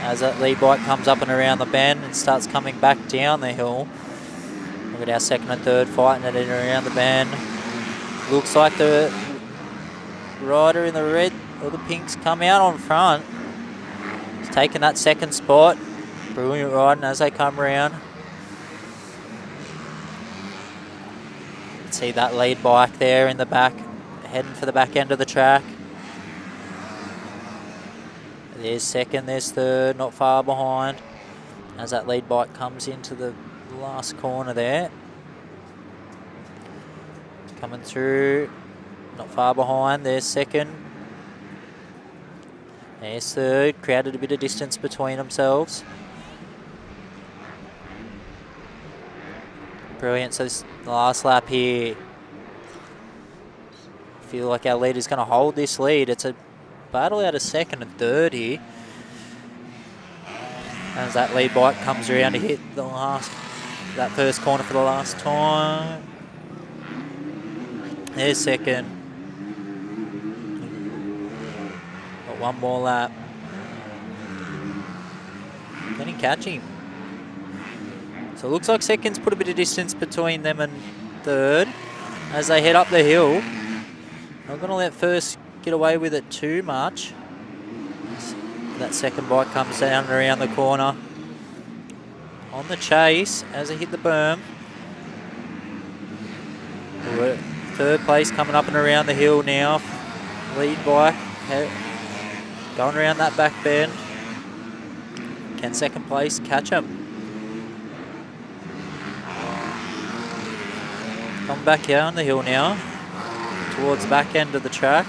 As that lead bike comes up and around the bend and starts coming back down the hill. Look at our second and third fighting it in around the bend. Looks like the rider in the red or the pinks come out on front. He's taking that second spot. Brilliant riding as they come around. See that lead bike there in the back, heading for the back end of the track. There's second, there's third, not far behind. As that lead bike comes into the last corner there. Coming through, not far behind, there's second. There's third, created a bit of distance between themselves. Brilliant, so this is the last lap here. Feel like our leader's going to hold this lead. It's a battle out of second and third here. As that lead bike comes around to hit that first corner for the last time. There's second. Got one more lap. Can he catch him? So it looks like second's put a bit of distance between them and third as they head up the hill. Not going to let first get away with it too much. That second bike comes down and around the corner. On the chase as they hit the berm. Third place coming up and around the hill now. Lead bike going around that back bend. Can second place catch him? Come back down the hill now, towards the back end of the track.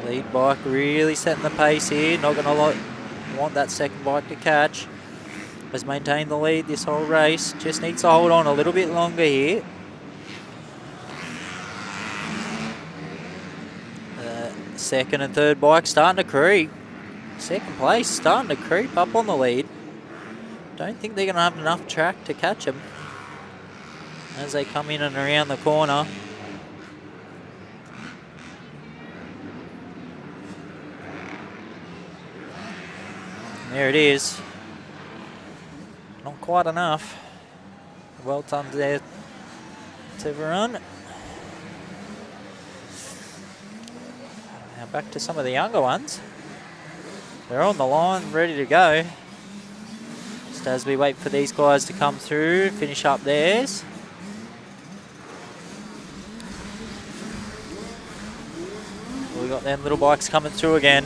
Lead bike really setting the pace here. Not going to want that second bike to catch. Has maintained the lead this whole race. Just needs to hold on a little bit longer here. Second and third bike starting to creep. Second place starting to creep up on the lead. Don't think they're going to have enough track to catch them as they come in and around the corner. There it is. Not quite enough. Well done there to everyone. Now back to some of the younger ones. They're on the line, ready to go. Just as we wait for these guys to come through, finish up theirs. We got them little bikes coming through again.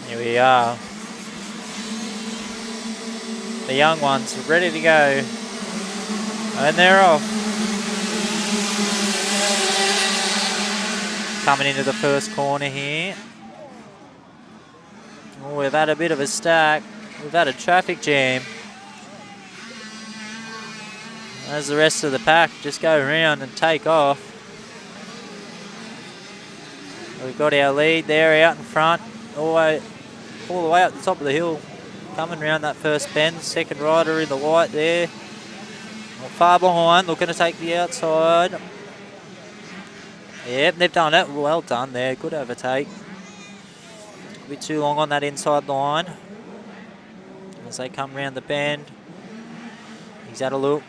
Here we are. The young ones ready to go. And they're off. Coming into the first corner here. Oh, we've had a bit of a stack. We've had a traffic jam. As the rest of the pack just go around and take off. We've got our lead there out in front, all the way up the top of the hill, coming around that first bend. Second rider in the white there. Not far behind, looking to take the outside. Yep, they've done it. Well done there. Good overtake. A bit too long on that inside line. As they come round the bend. He's had a look.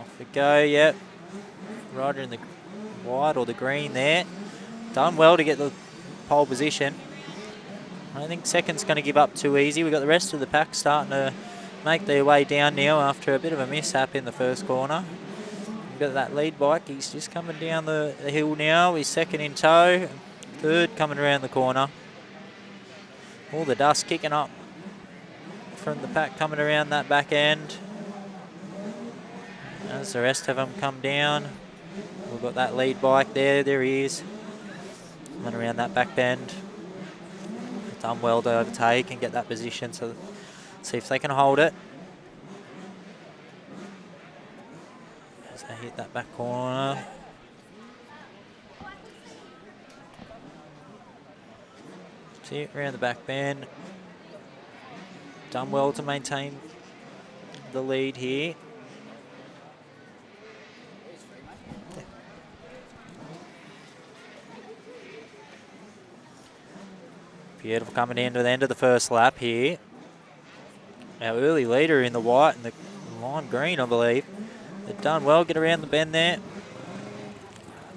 Off we go, yep. Rider in the white or the green there. Done well to get the pole position. I don't think second's going to give up too easy. We've got the rest of the pack starting to make their way down now after a bit of a mishap in the first corner. We've got that lead bike. He's just coming down the hill now. He's second in tow. Third coming around the corner. All the dust kicking up from the pack coming around that back end. As the rest of them come down. We've got that lead bike there. There he is. Coming around that back bend. Done well to overtake and get that position, so see if they can hold it. As they hit that back corner. See it around the back bend. Done well to maintain the lead here. Beautiful coming into the end of the first lap here. Our early leader in the white and the lime green, I believe. They've done well, get around the bend there.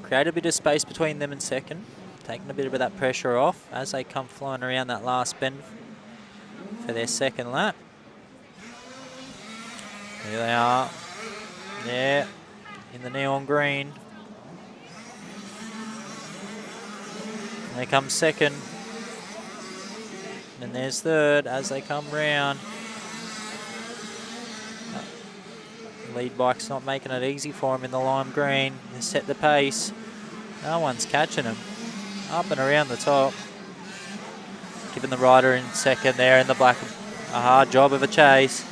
Create a bit of space between them and second. Taking a bit of that pressure off as they come flying around that last bend for their second lap. Here they are. Yeah, in the neon green. And they come second. And there's third as they come round. Lead bike's not making it easy for him in the lime green. They set the pace. No one's catching him. Up and around the top. Giving the rider in second there in the black a hard job of a chase.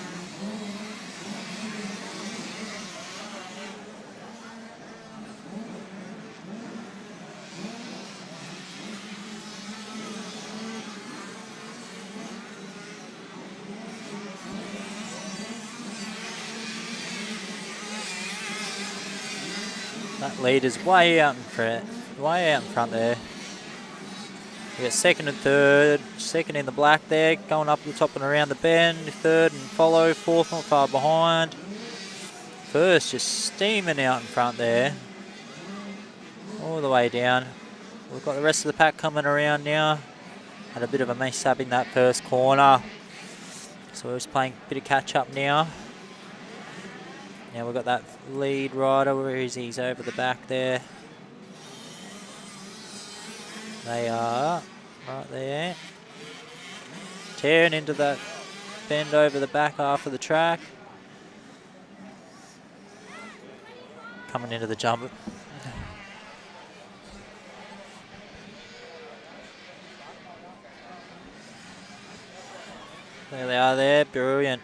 That lead is way out in front there. We got second and third, second in the black there, going up the top and around the bend, third and follow, fourth not far behind. First just steaming out in front there, all the way down. We've got the rest of the pack coming around now. Had a bit of a mess up in that first corner, so we're just playing a bit of catch up now. Now we've got that lead rider, where is he? He's over the back there. They are right there. Tearing into that bend over the back half of the track. Coming into the jump. There they are there, brilliant.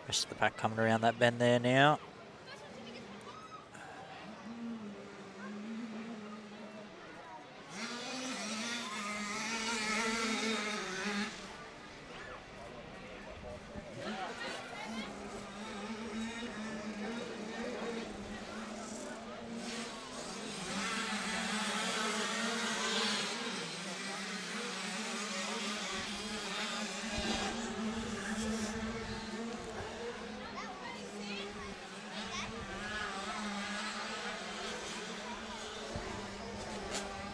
Rest of the pack coming around that bend there now.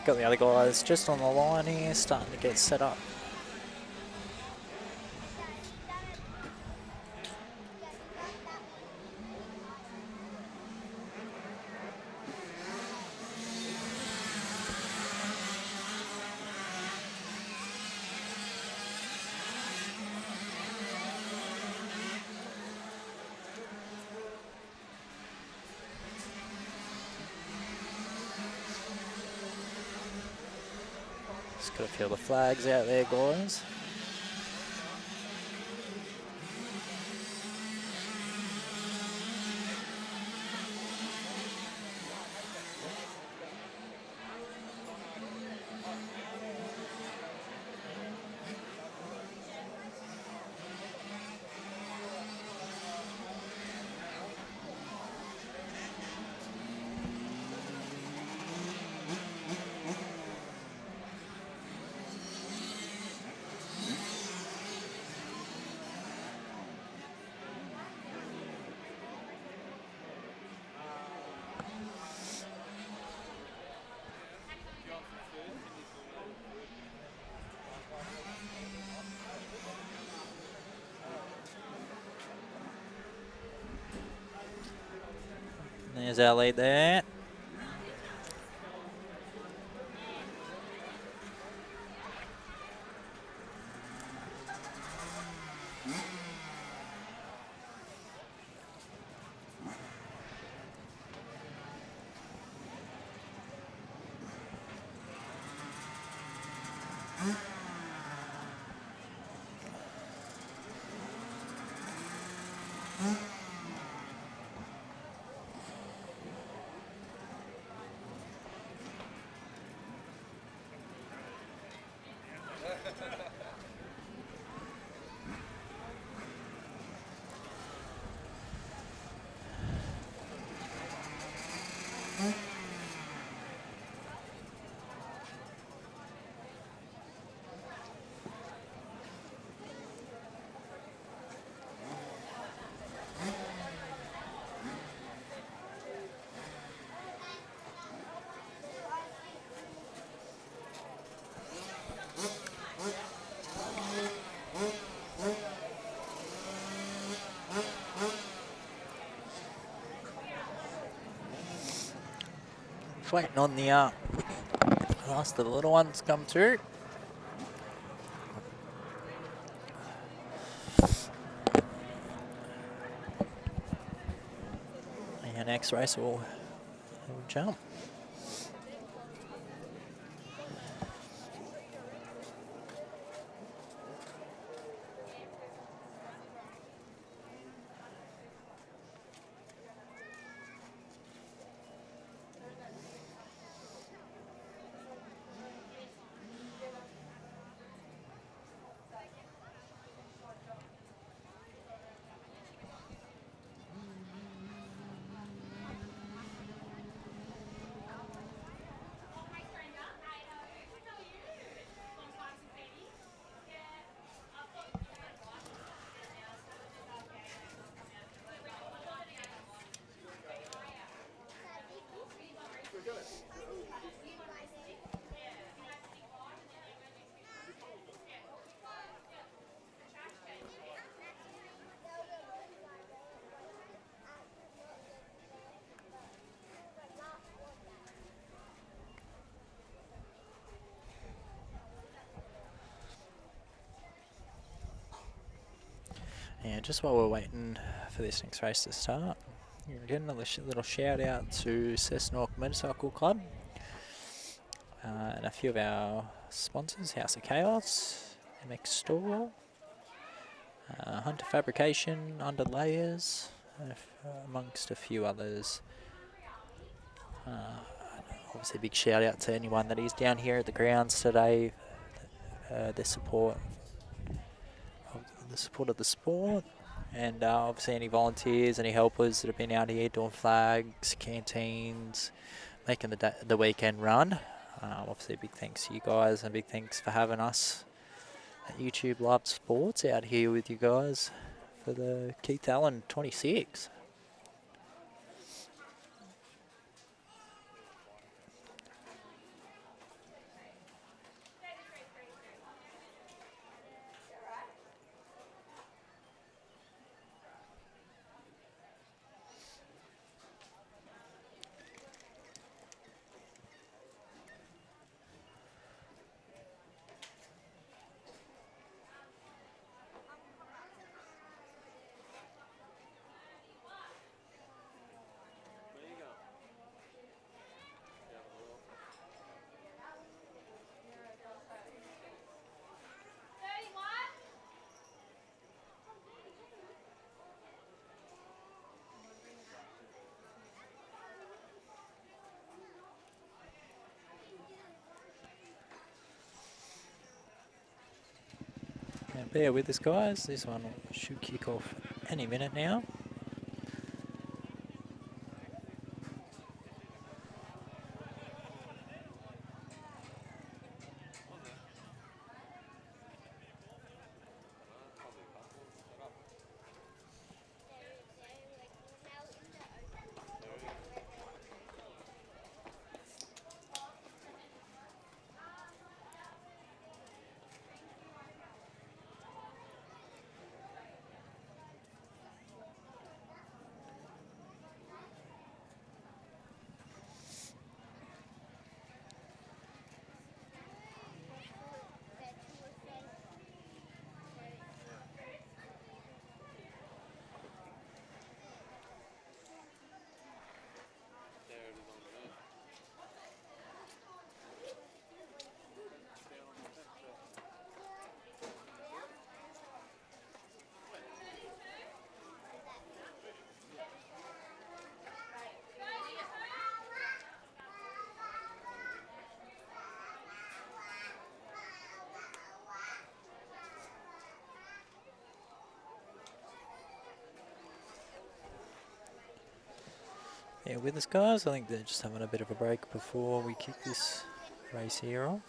Got the other guys just on the line here, starting to get set up. Just got to feel the flags out there, guys. There's our lead there. Waiting on the last of the little ones come through. And next race will jump. And just while we're waiting for this next race to start, again, another little shout out to Cessnock Motorcycle Club and a few of our sponsors: House of Chaos, MX Store, Hunter Fabrication, Under Layers, amongst a few others. Obviously, a big shout out to anyone that is down here at the grounds today. The support of the sport, and obviously any volunteers, any helpers that have been out here doing flags, canteens, making the weekend run. Obviously, a big thanks to you guys, and a big thanks for having us at YouTube Live Sports out here with you guys for the Keith Allen 26. And bear with us, guys. This one should kick off any minute now. Yeah, with us, guys. I think they're just having a bit of a break before we kick this race here off.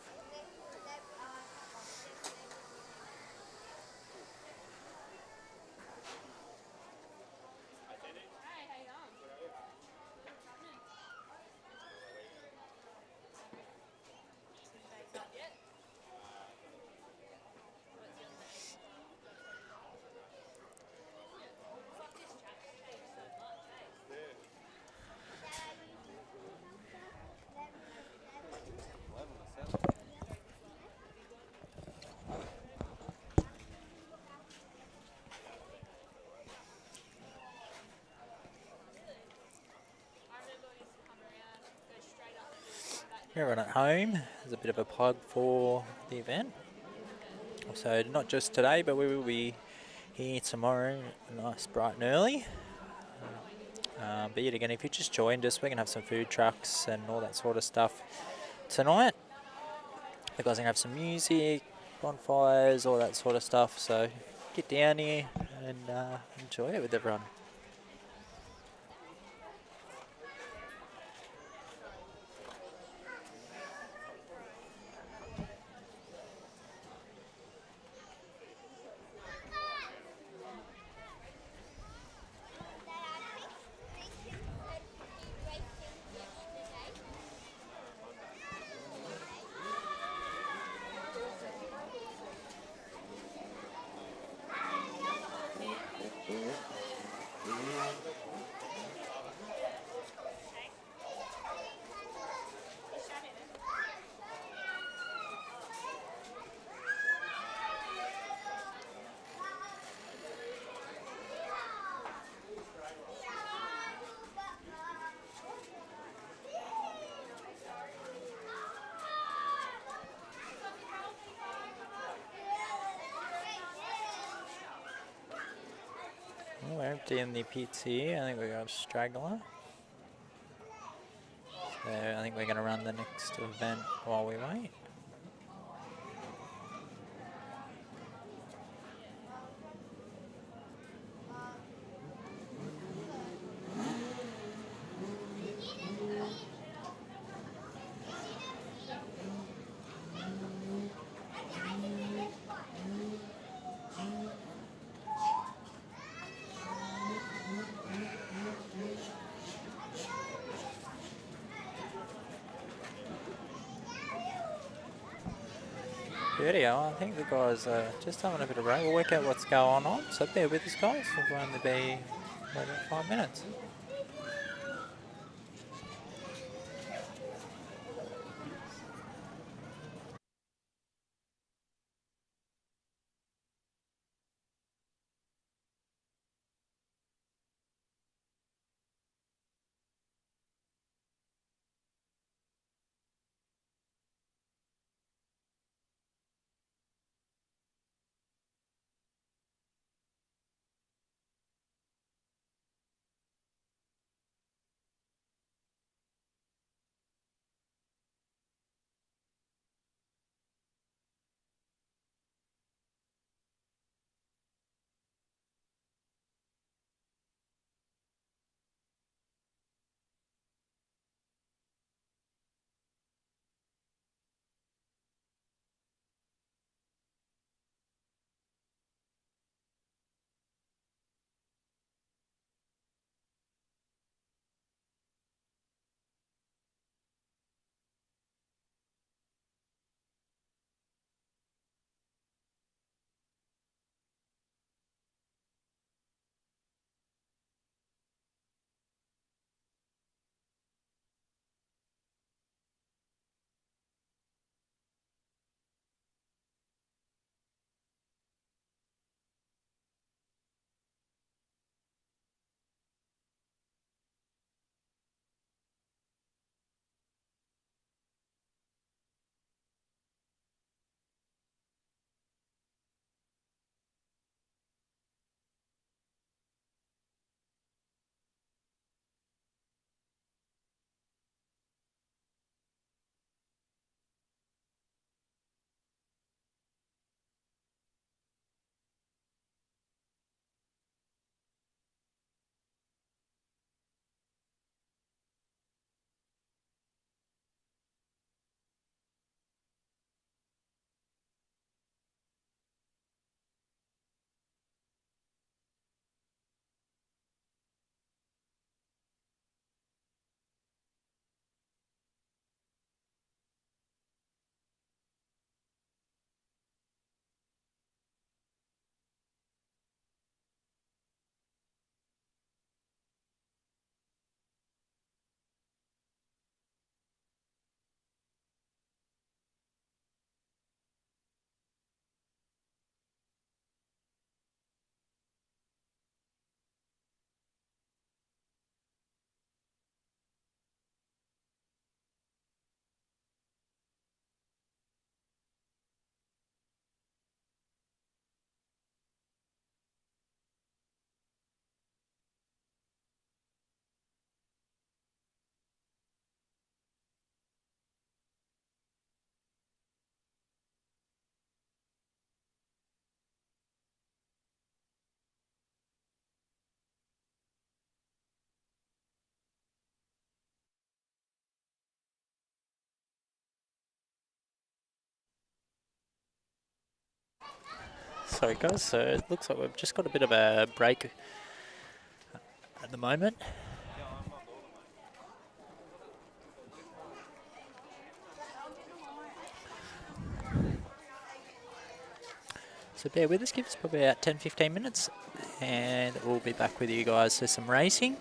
everyone at home, there's a bit of a plug for the event. So not just today, but we will be here tomorrow, nice bright and early. But yet again, if you just joined us, we're going to have some food trucks and all that sort of stuff tonight. The guys are going to have some music, bonfires, all that sort of stuff. So get down here and enjoy it with everyone. Well, we're emptying the pits here. I think we've got a straggler. So I think we're going to run the next event while we wait. Video, I think the guys are just having a bit of break. We'll work out what's going on, so bear with us guys, it'll only be about 5 minutes. Sorry guys, so it looks like we've just got a bit of a break at the moment. So bear with us, give us probably about 10-15 minutes and we'll be back with you guys for some racing.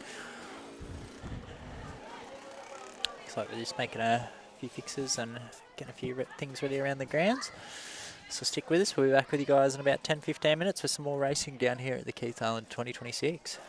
Looks like we're just making a few fixes and getting a few things ready around the grounds. So stick with us, we'll be back with you guys in about 10-15 minutes for some more racing down here at the Keith Island 2026.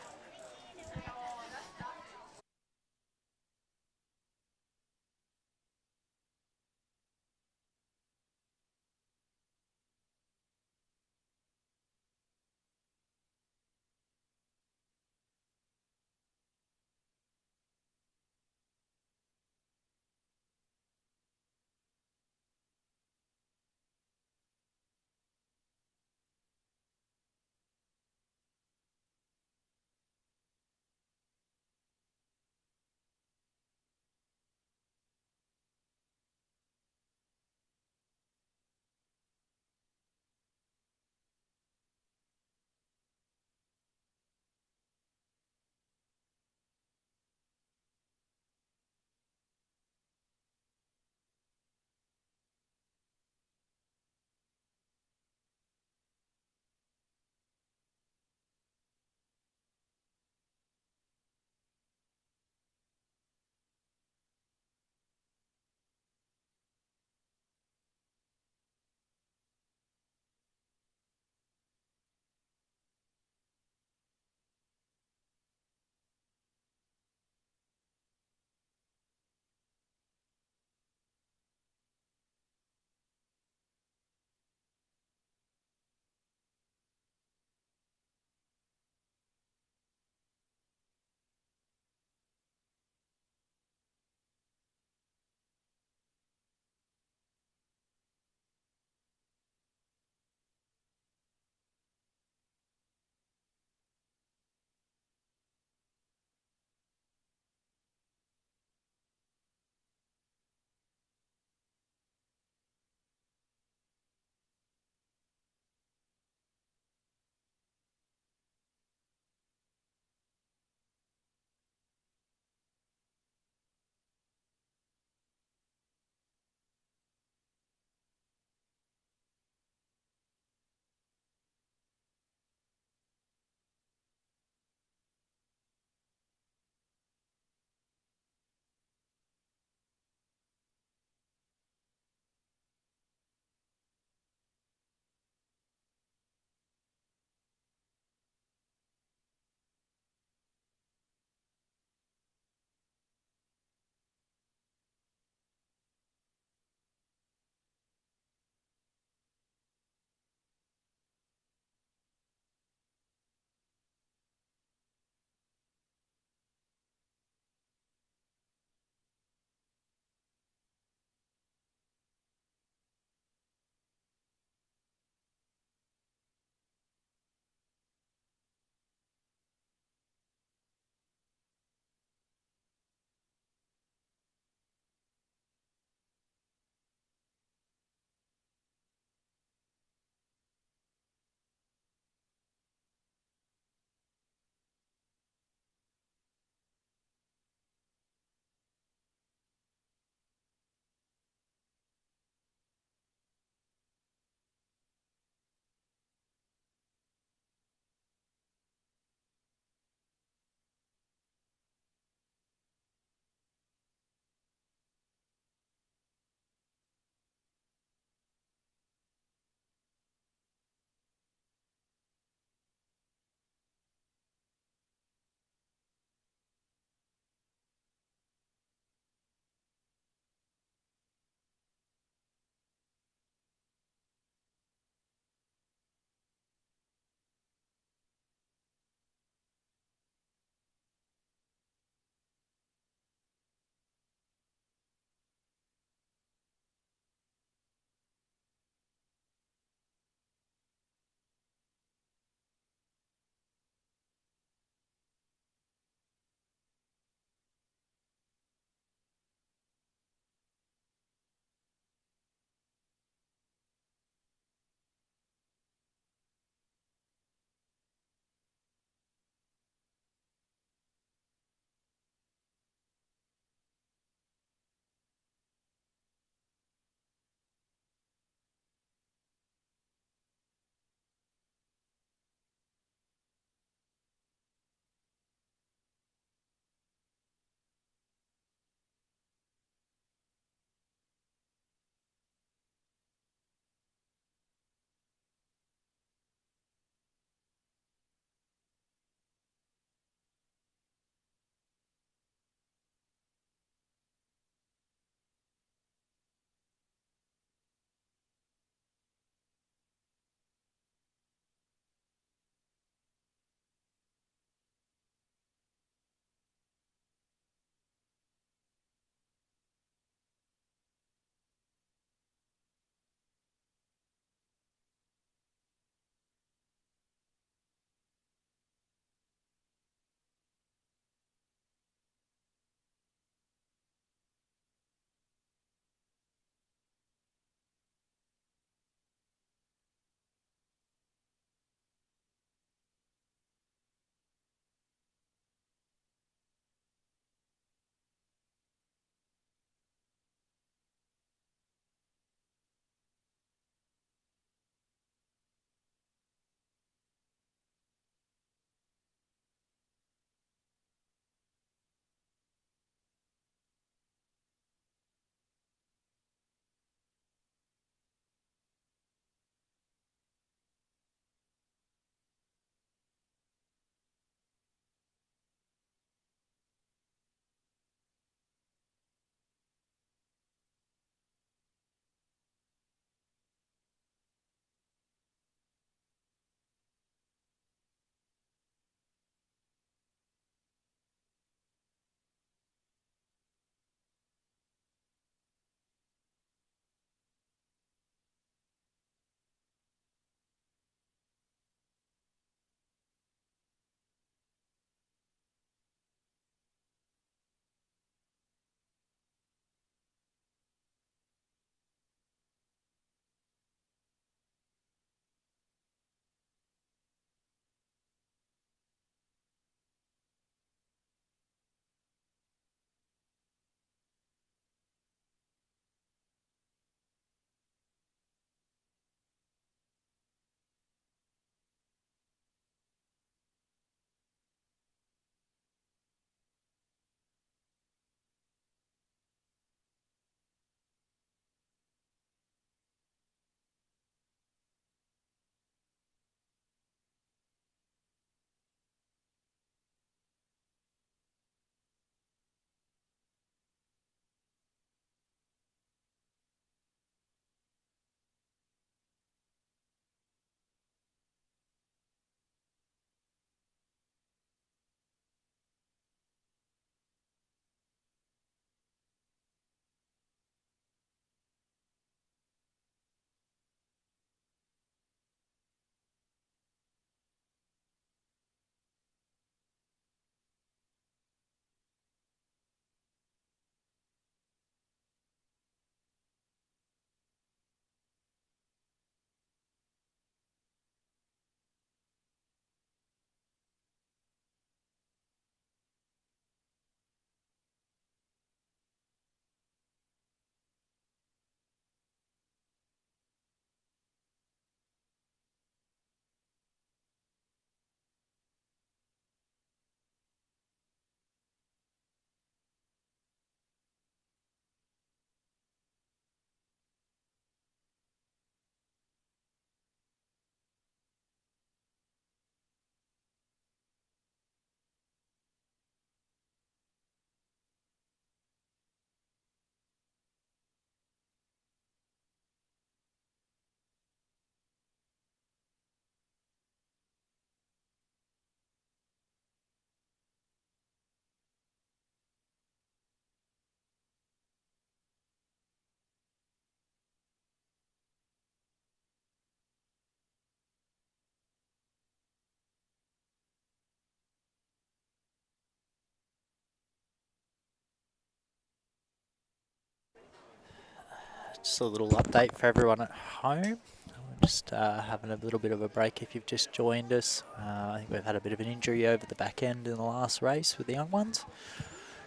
Just a little update for everyone at home. We're just having a little bit of a break if you've just joined us. I think we've had a bit of an injury over the back end in the last race with the young ones.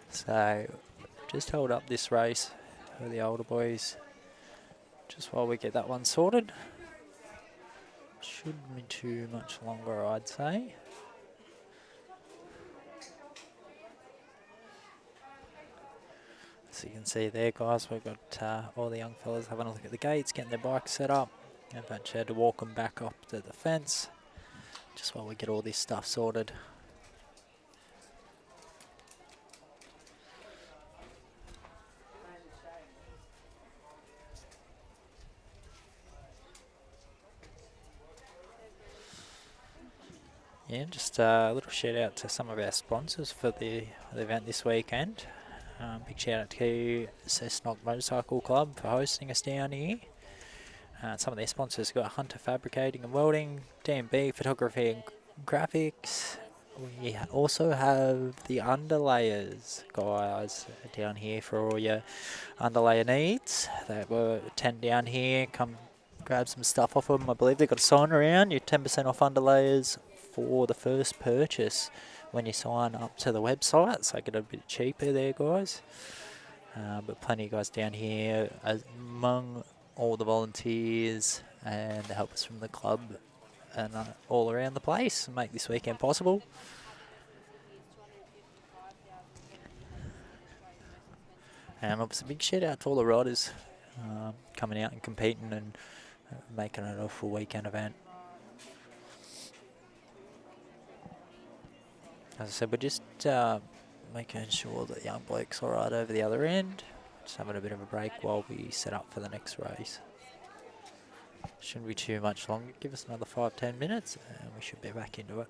So just held up this race for the older boys just while we get that one sorted. Shouldn't be too much longer, I'd say. As you can see there, guys, we've got all the young fellas having a look at the gates, getting their bikes set up. I've actually had to walk them back up to the fence just while we get all this stuff sorted. Yeah, just a little shout out to some of our sponsors for the event this weekend. Big shout out to Cessnock Motorcycle Club for hosting us down here. Some of their sponsors got Hunter Fabricating and Welding, D&B Photography and Graphics. We also have the underlayers guys down here for all your underlayer needs. They were 10 down here. Come grab some stuff off them. I believe they've got a sign around. You're 10% off underlayers for the first purchase when you sign up to the website. So get a bit cheaper there, guys. But plenty of guys down here among all the volunteers and the helpers from the club and all around the place and make this weekend possible. And obviously big shout out to all the riders coming out and competing and making it a full weekend event. As I said, we're just making sure that the young bloke's alright over the other end. Just having a bit of a break while we set up for the next race. Shouldn't be too much longer. Give us another 5-10 minutes and we should be back into it.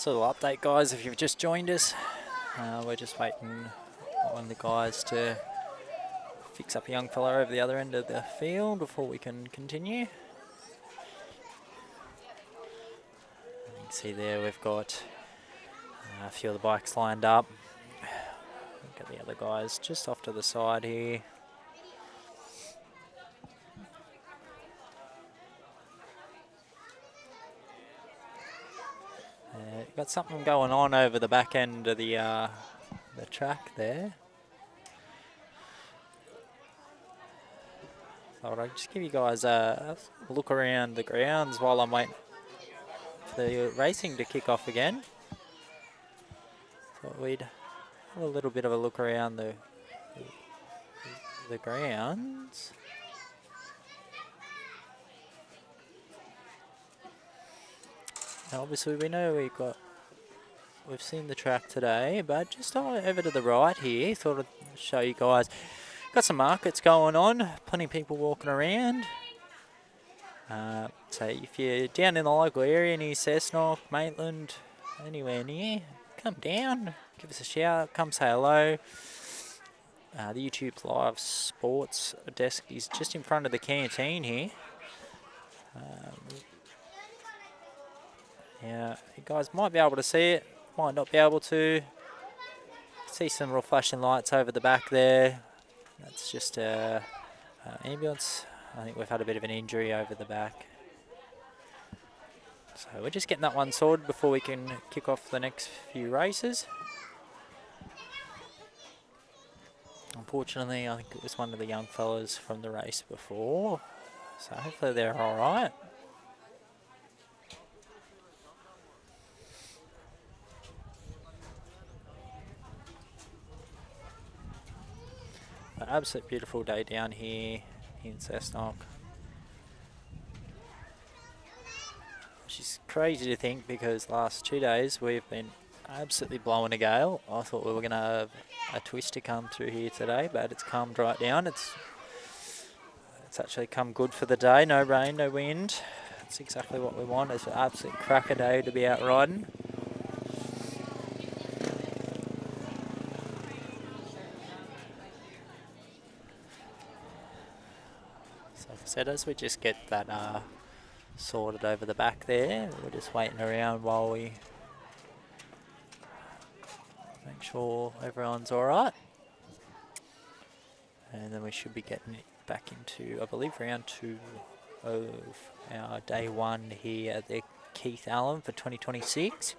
So little update, guys, if you've just joined us, we're just waiting on the guys to fix up a young fella over the other end of the field before we can continue. You can see there we've got a few of the bikes lined up. We've got the other guys just off to the side here. Got something going on over the back end of the track there. Thought I'd just give you guys a look around the grounds while I'm waiting for the racing to kick off again. Thought we'd have a little bit of a look around the grounds. Now obviously we know we've seen the track today, but just over to the right here, thought I'd show you guys. Got some markets going on, plenty of people walking around. So if you're down in the local area near Cessnock, Maitland, anywhere near, come down, give us a shout, come say hello. The YouTube Live Sports desk is just in front of the canteen here. Yeah, you guys might be able to see it, might not be able to. See some real flashing lights over the back there. That's just ambulance. I think we've had a bit of an injury over the back. So we're just getting that one sorted before we can kick off the next few races. Unfortunately, I think it was one of the young fellas from the race before. So hopefully they're all right. An absolute beautiful day down here in Cessnock. Which is crazy to think because last 2 days we've been absolutely blowing a gale. I thought we were going to have a twist to come through here today, but it's calmed right down. It's actually come good for the day. No rain, no wind. That's exactly what we want. It's an absolute cracker day to be out riding. So like I said, as we just get that sorted over the back there, we're just waiting around while we make sure everyone's all right. And then we should be getting it back into, I believe, round 2 of our day 1 here at the Keith Allen for 2026.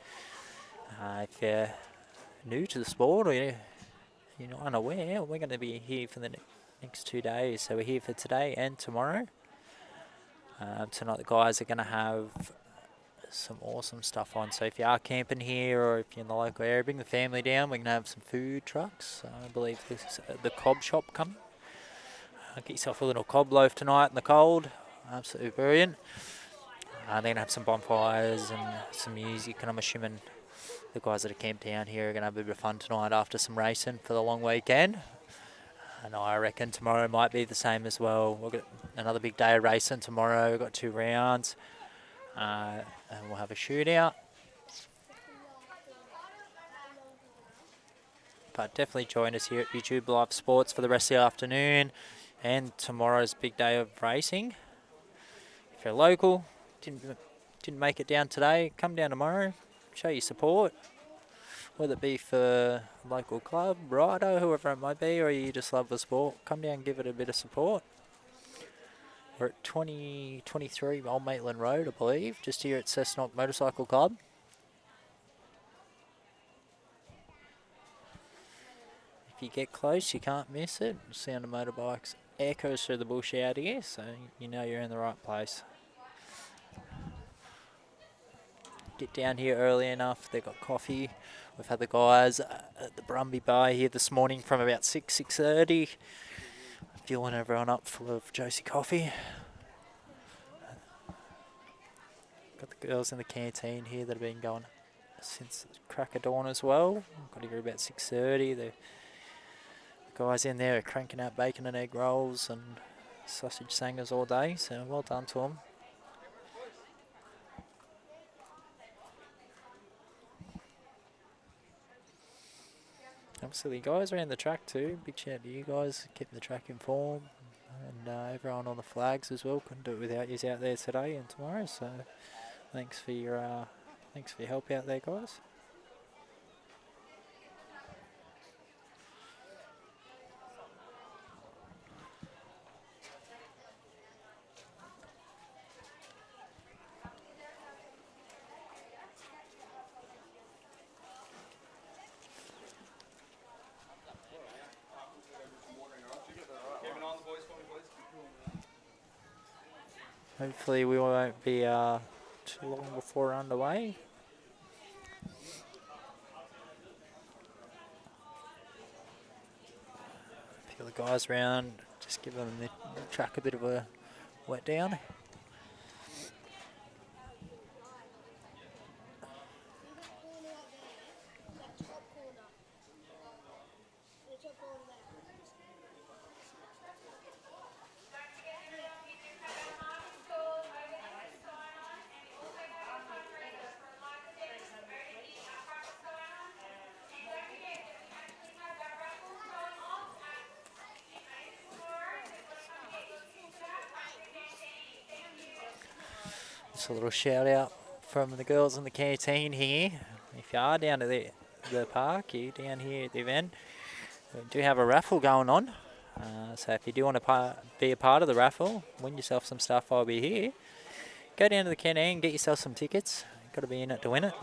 If you're new to the sport or you're not unaware, we're going to be here for the next 2 days. So we're here for today and tomorrow. Tonight the guys are going to have some awesome stuff on. So if you are camping here or if you're in the local area, bring the family down. We're going to have some food trucks. I believe this is the cob shop coming. Get yourself a little cob loaf tonight in the cold. Absolutely brilliant. They're going to have some bonfires and some music, and I'm assuming the guys that are camped down here are going to have a bit of fun tonight after some racing for the long weekend. And I reckon tomorrow might be the same as well. We'll get another big day of racing tomorrow. We've got 2 rounds. And we'll have a shootout. But definitely join us here at YouTube Live Sports for the rest of the afternoon and tomorrow's big day of racing. If you're local, didn't make it down today, come down tomorrow, show your support. Whether it be for local club, rider, whoever it might be, or you just love the sport, come down and give it a bit of support. We're at 2023 Old Maitland Road, I believe, just here at Cessnock Motorcycle Club. If you get close, you can't miss it. The sound of motorbikes echoes through the bush out here, so you know you're in the right place. Get down here early enough. They've got coffee. We've had the guys at the Brumby Bar here this morning from about 6:30. Fueling everyone up full of Josie coffee. Got the girls in the canteen here that have been going since crack of dawn as well. Got here about 6:30. The guys in there are cranking out bacon and egg rolls and sausage sangers all day, so well done to them. Obviously, the guys around the track too. Big shout out to you guys, keeping the track informed, and everyone on the flags as well. Couldn't do it without you out there today and tomorrow. So, thanks for your help out there, guys. Hopefully we won't be too long before we're underway. A few of the guys around, just give them the track a bit of a wet down. Just a little shout out from the girls in the canteen here. If you are down to the park, you down here at the event, we do have a raffle going on. So if you do want to be a part of the raffle, win yourself some stuff while we're here, go down to the canteen, get yourself some tickets. You've got to be in it to win it.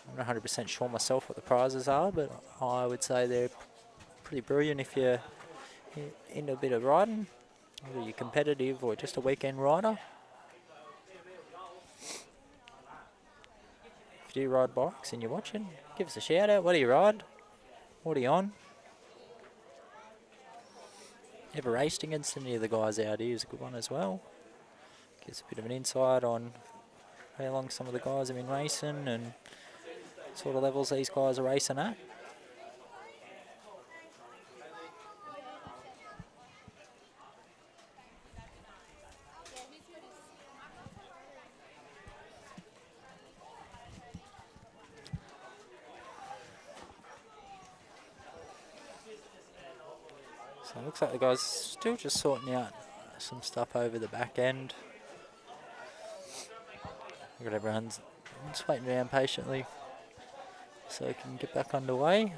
I'm not 100% sure myself what the prizes are, but I would say they're pretty brilliant if you're into a bit of riding, whether you're competitive or just a weekend rider. If you do ride bikes and you're watching, give us a shout out. What do you ride? What are you on? Ever raced against any of the guys out here is a good one as well. Gives a bit of an insight on how long some of the guys have been racing and sort of levels these guys are racing at. So it looks like the guys still just sorting out some stuff over the back end. We've got everyone's just waiting around patiently so we can get back underway.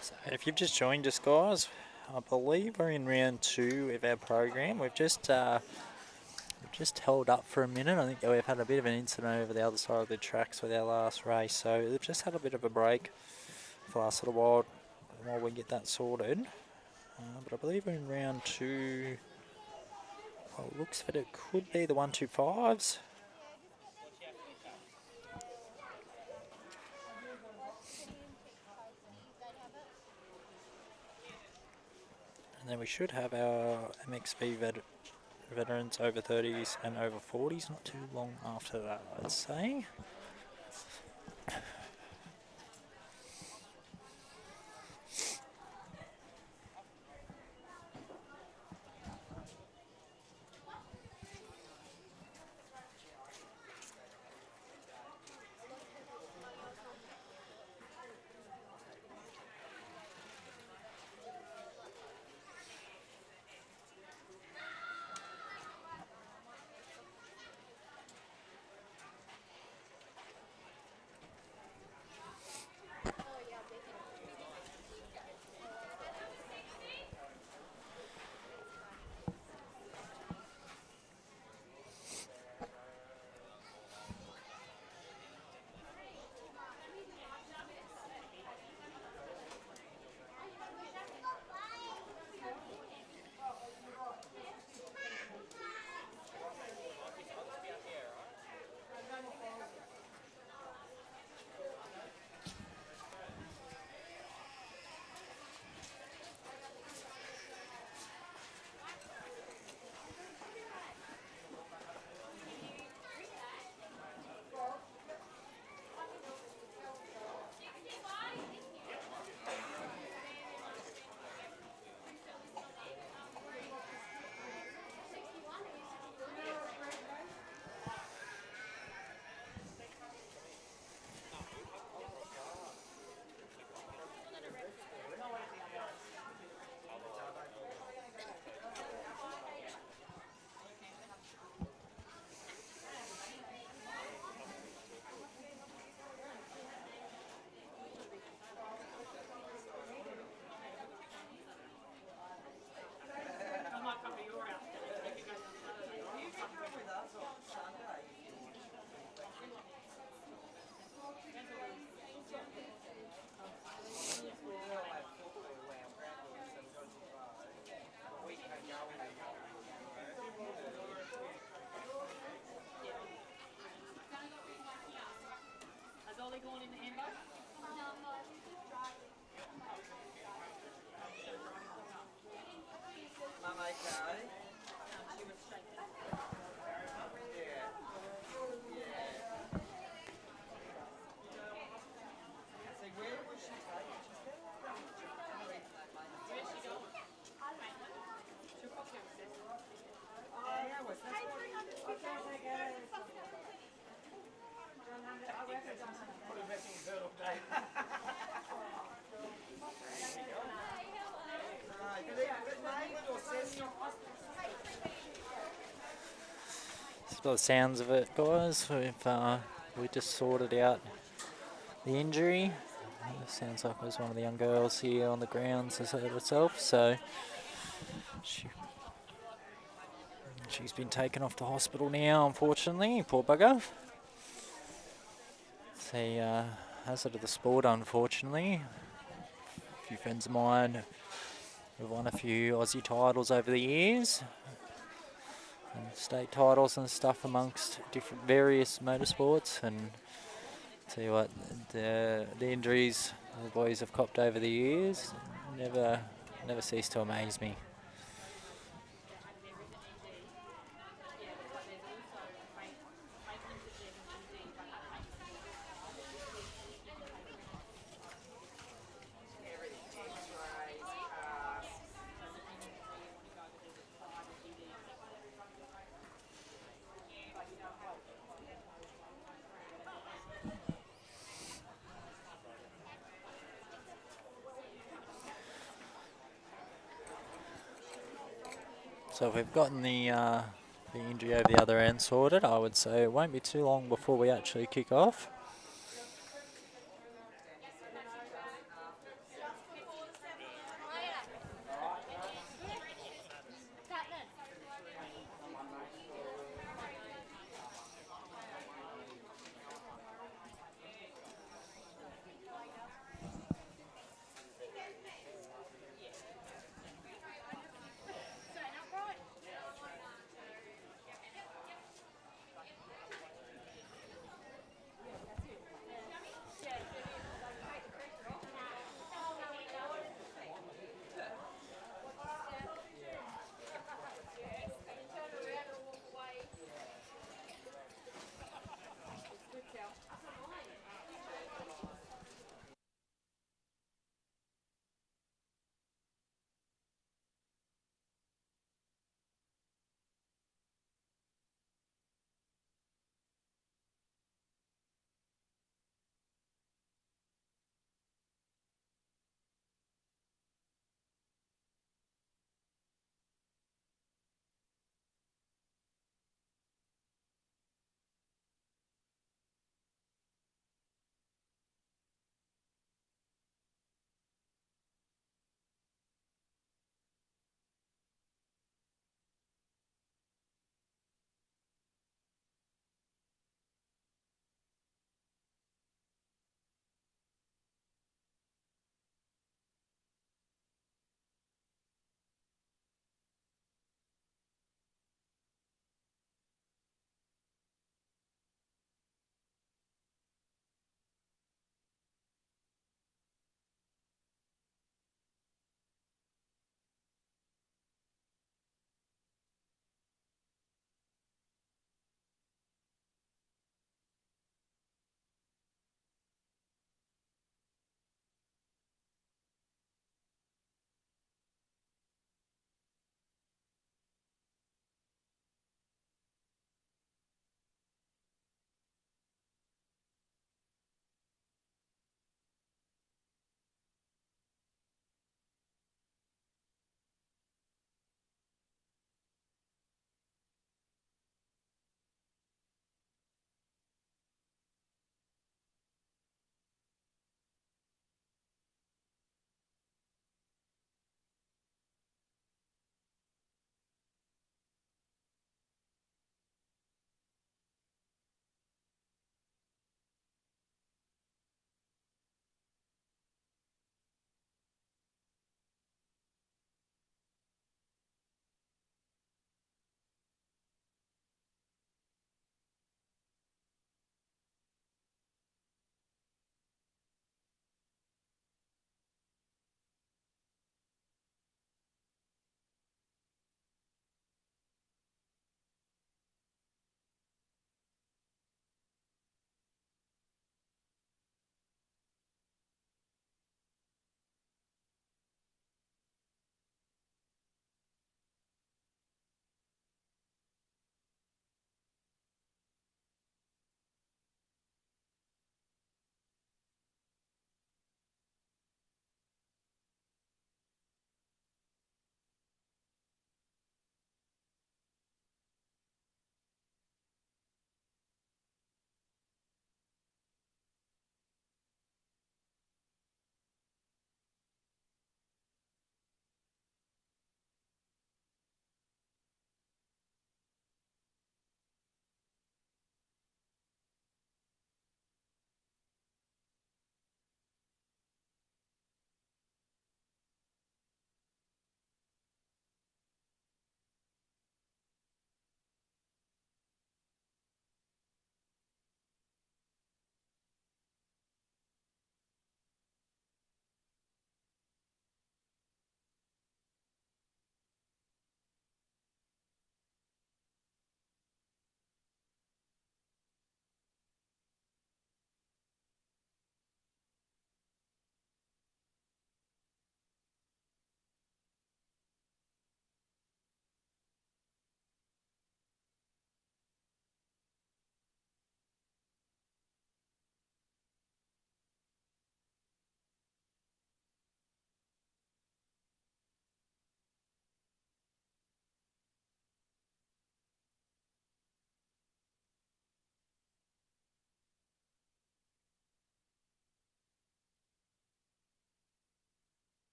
So if you've just joined us, guys, I believe we're in round 2 of our program. We've just held up for a minute. I think we've had a bit of an incident over the other side of the tracks with our last race, so we've just had a bit of a break for the last little while we get that sorted. But I believe we're in round 2. Well, it looks that it could be the 125s. And then we should have our MXV veterans over 30s and over 40s, not too long after that, I'd say. by the sounds of it, guys, we just sorted out the injury. It sounds like it was one of the young girls here on the grounds has hurt herself, so she's been taken off to hospital now, unfortunately. Poor bugger. It's a hazard of the sport, unfortunately. A few friends of mine have won a few Aussie titles over the years, and state titles and stuff amongst different various motorsports. And tell you what, the injuries the boys have copped over the years never cease to amaze me. So if we've gotten the injury over the other end sorted, I would say it won't be too long before we actually kick off.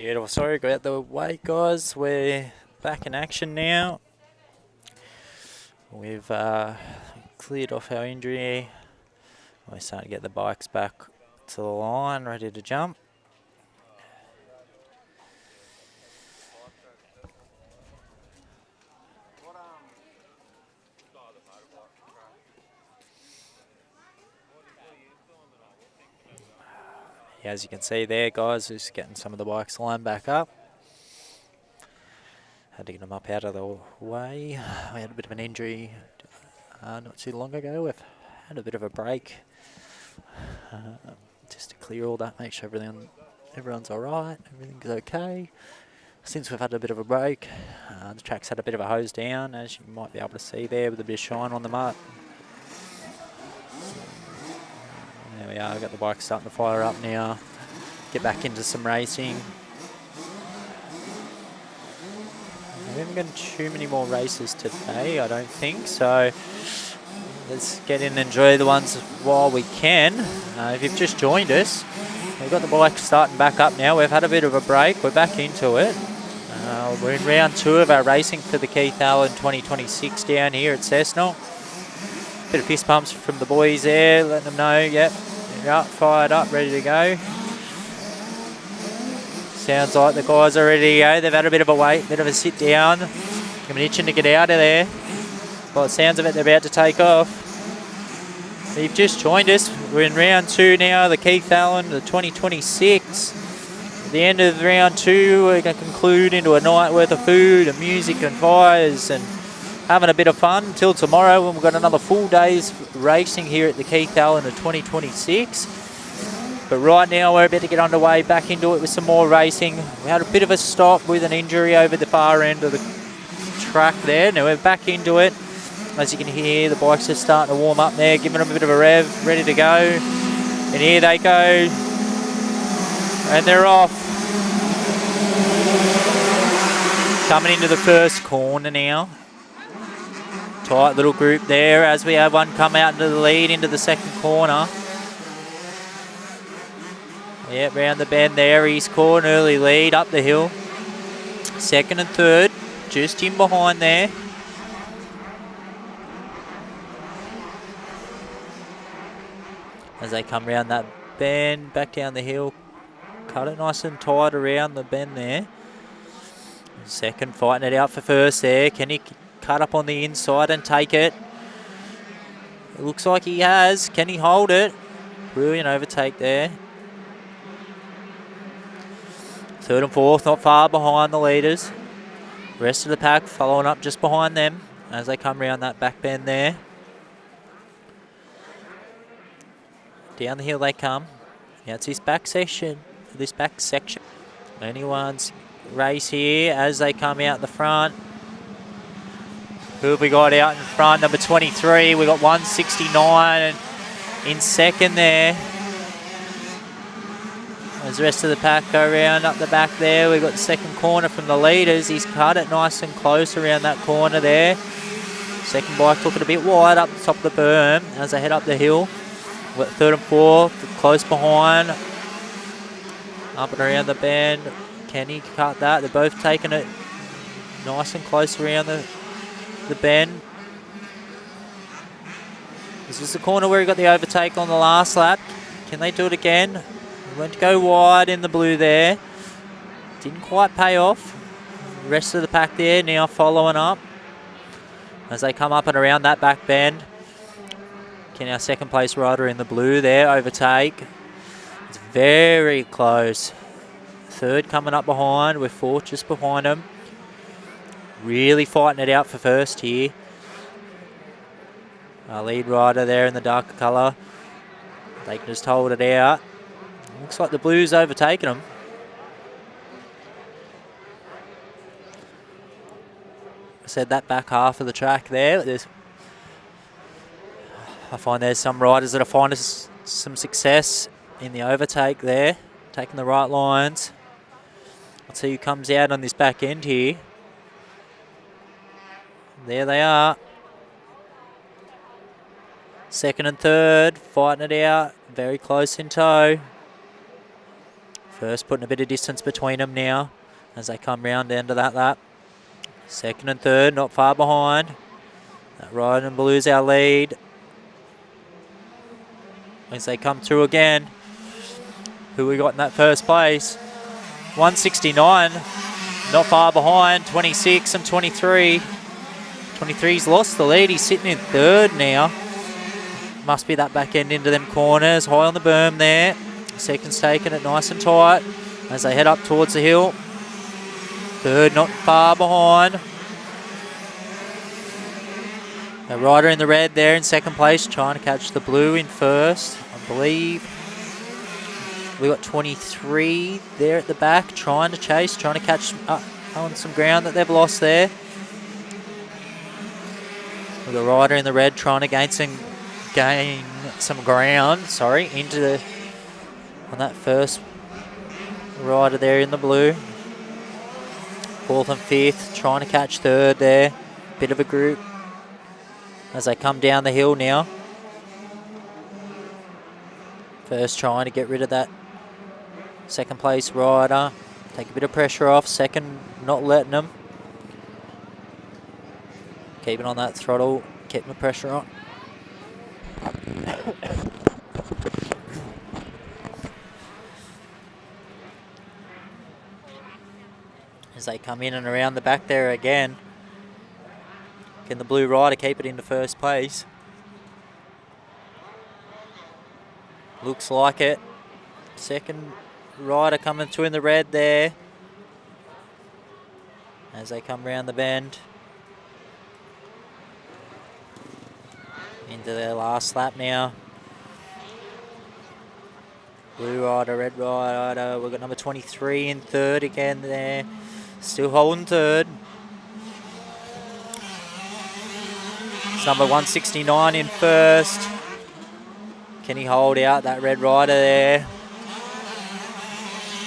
Beautiful. Sorry about the wait, guys. We're back in action now. We've cleared off our injury. We're starting to get the bikes back to the line, ready to jump. Yeah, as you can see there, guys, just getting some of the bikes lined back up. Had to get them up out of the way. We had a bit of an injury not too long ago. We've had a bit of a break just to clear all that, make sure everyone's all right, everything's okay. Since we've had a bit of a break, the track's had a bit of a hose down, as you might be able to see there, with a bit of shine on the mud. There we are, we've got the bike starting to fire up now. Get back into some racing. We haven't got too many more races today, I don't think, so let's get in and enjoy the ones while we can. If you've just joined us, we've got the bike starting back up now. We've had a bit of a break, we're back into it. We're in round 2 of our racing for the Keith Allen 2026 down here at Cessnock. Bit of fist pumps from the boys there, letting them know, yep, they're up, fired up, ready to go. Sounds like the guys are ready to go. They've had a bit of a wait, bit of a sit down. I'm itching to get out of there. By the sounds of it, they're about to take off. If you've just joined us, we're in round 2 now, the Keith Allen, the 2026. At the end of round 2, we're going to conclude into a night worth of food and music and fires and having a bit of fun until tomorrow when we've got another full day's racing here at the Keith Allen of 2026. But right now we're about to get underway, back into it with some more racing. We had a bit of a stop with an injury over the far end of the track there. Now we're back into it. As you can hear, the bikes are starting to warm up there, giving them a bit of a rev, ready to go. And here they go. And they're off. Coming into the first corner now. Tight little group there as we have one come out into the lead into the second corner. Yeah, round the bend there. He's caught an early lead up the hill. Second and third, just in behind there. As they come round that bend, back down the hill. Cut it nice and tight around the bend there. Second, fighting it out for first there. Can he cut up on the inside and take it? It looks like he has. Can he hold it? Brilliant overtake there. Third and fourth, not far behind the leaders. Rest of the pack following up just behind them as they come around that back bend there. Down the hill they come. Now it's this back section. Anyone's race here as they come out the front. Who have we got out in front? Number 23. We got 169 in second there. As the rest of the pack go around up the back there, we've got the second corner from the leaders. He's cut it nice and close around that corner there. Second bike looking a bit wide up the top of the berm as they head up the hill. We've got third and fourth, close behind. Up and around the bend. Can he cut that? They're both taking it nice and close around the bend. This is the corner where he got the overtake on the last lap. Can they do it again? Went to go wide in the blue there. Didn't quite pay off. The rest of the pack there now following up as they come up and around that back bend. Can our second place rider in the blue there overtake? It's very close. Third coming up behind with fourth just behind him. Really fighting it out for first here. Our lead rider there in the darker colour. They can just hold it out. Looks like the blue's overtaken them. I said that back half of the track there. I find there's some riders that are finding some success in the overtake there, taking the right lines. Let's see who comes out on this back end here. There they are. Second and third, fighting it out, very close in tow. First putting a bit of distance between them now as they come round into that lap. Second and third, not far behind. That red and blue's our lead. As they come through again. Who we got in that first place? 169, not far behind. 26 and 23. 23's lost the lead. He's sitting in third now. Must be that back end into them corners. High on the berm there. Second's taking it nice and tight as they head up towards the hill. Third not far behind. The rider in the red there in second place, trying to catch the blue in first, I believe. We got 23 there at the back, trying to chase, trying to catch on some ground that they've lost there. With the rider in the red trying to gain some ground, into the on that first rider there in the blue. Fourth and fifth, trying to catch third there. Bit of a group as they come down the hill now. First trying to get rid of that second place rider. Take a bit of pressure off. Second not letting them. Keeping on that throttle, keeping the pressure on. As they come in and around the back there again. Can the blue rider keep it into first place? Looks like it. Second rider coming through in the red there. As they come round the bend. Into their last lap now. Blue rider, red rider. We've got number 23 in third again there. Still holding third. It's number 169 in first. Can he hold out that red rider there?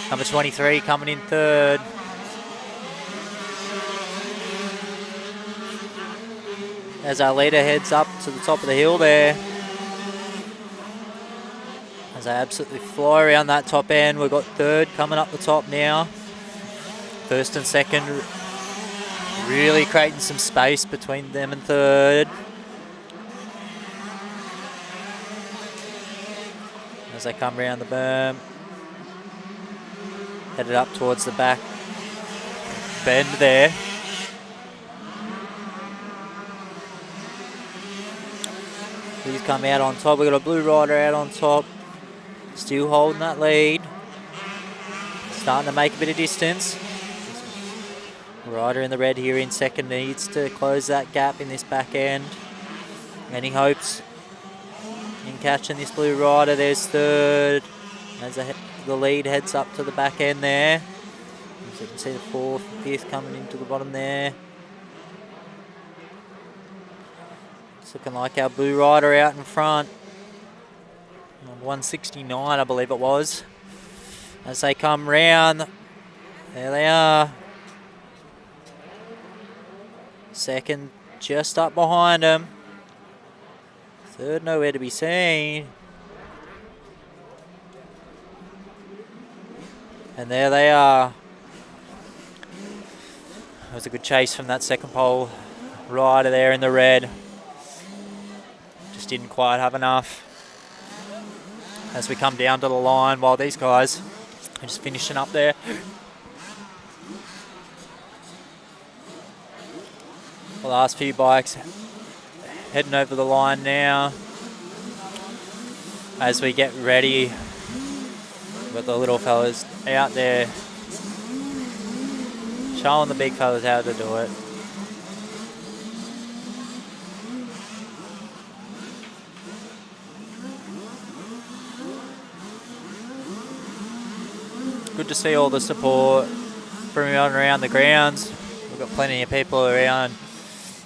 Number 23 coming in third. As our leader heads up to the top of the hill there. As they absolutely fly around that top end. We've got third coming up the top now. First and second really creating some space between them and third. As they come around the berm. Headed up towards the back bend there. He's come out on top. We've got a blue rider out on top. Still holding that lead. Starting to make a bit of distance. Rider in the red here in second needs to close that gap in this back end. Any hopes in catching this blue rider? There's third. As the lead heads up to the back end there. As you can see the fourth, fifth coming into the bottom there. It's looking like our blue rider out in front. 169, I believe it was. As they come round, there they are. Second just up behind them. Third nowhere to be seen. And there they are. It was a good chase from that second pole rider there in the red. Just didn't quite have enough. As we come down to the line while these guys are just finishing up there. The last few bikes heading over the line now. As we get ready with the little fellas out there showing the big fellas how to do it. Good to see all the support from everyone around the grounds. We've got plenty of people around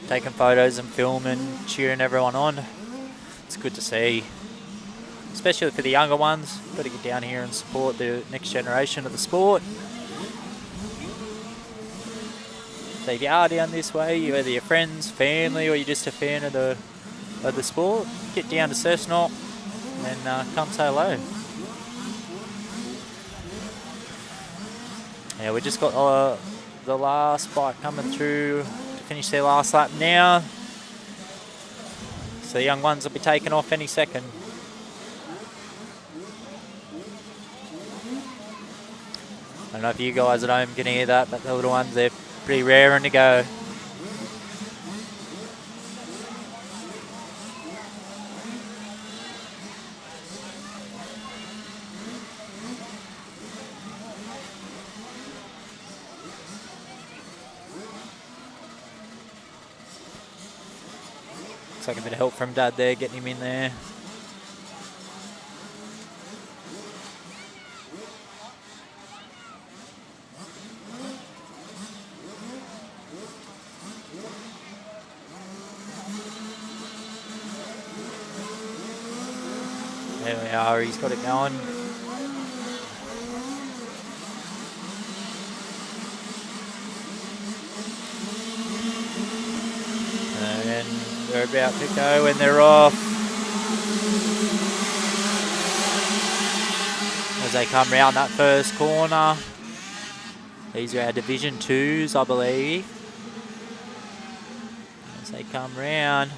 taking photos and filming, cheering everyone on. It's good to see, especially for the younger ones. Got to get down here and support the next generation of the sport. So if you are down this way, whether you're friends, family, or you're just a fan of the sport, get down to Cessnock and come say hello. Yeah, we just got the last bike coming through to finish their last lap now. So the young ones will be taking off any second. I don't know if you guys at home can hear that, but the little ones, they're pretty raring to go. Looks like a bit of help from Dad there, getting him in there. There we are, he's got it going. And they're about to go when they're off. As they come round that first corner. These are our Division 2s, I believe. As they come round.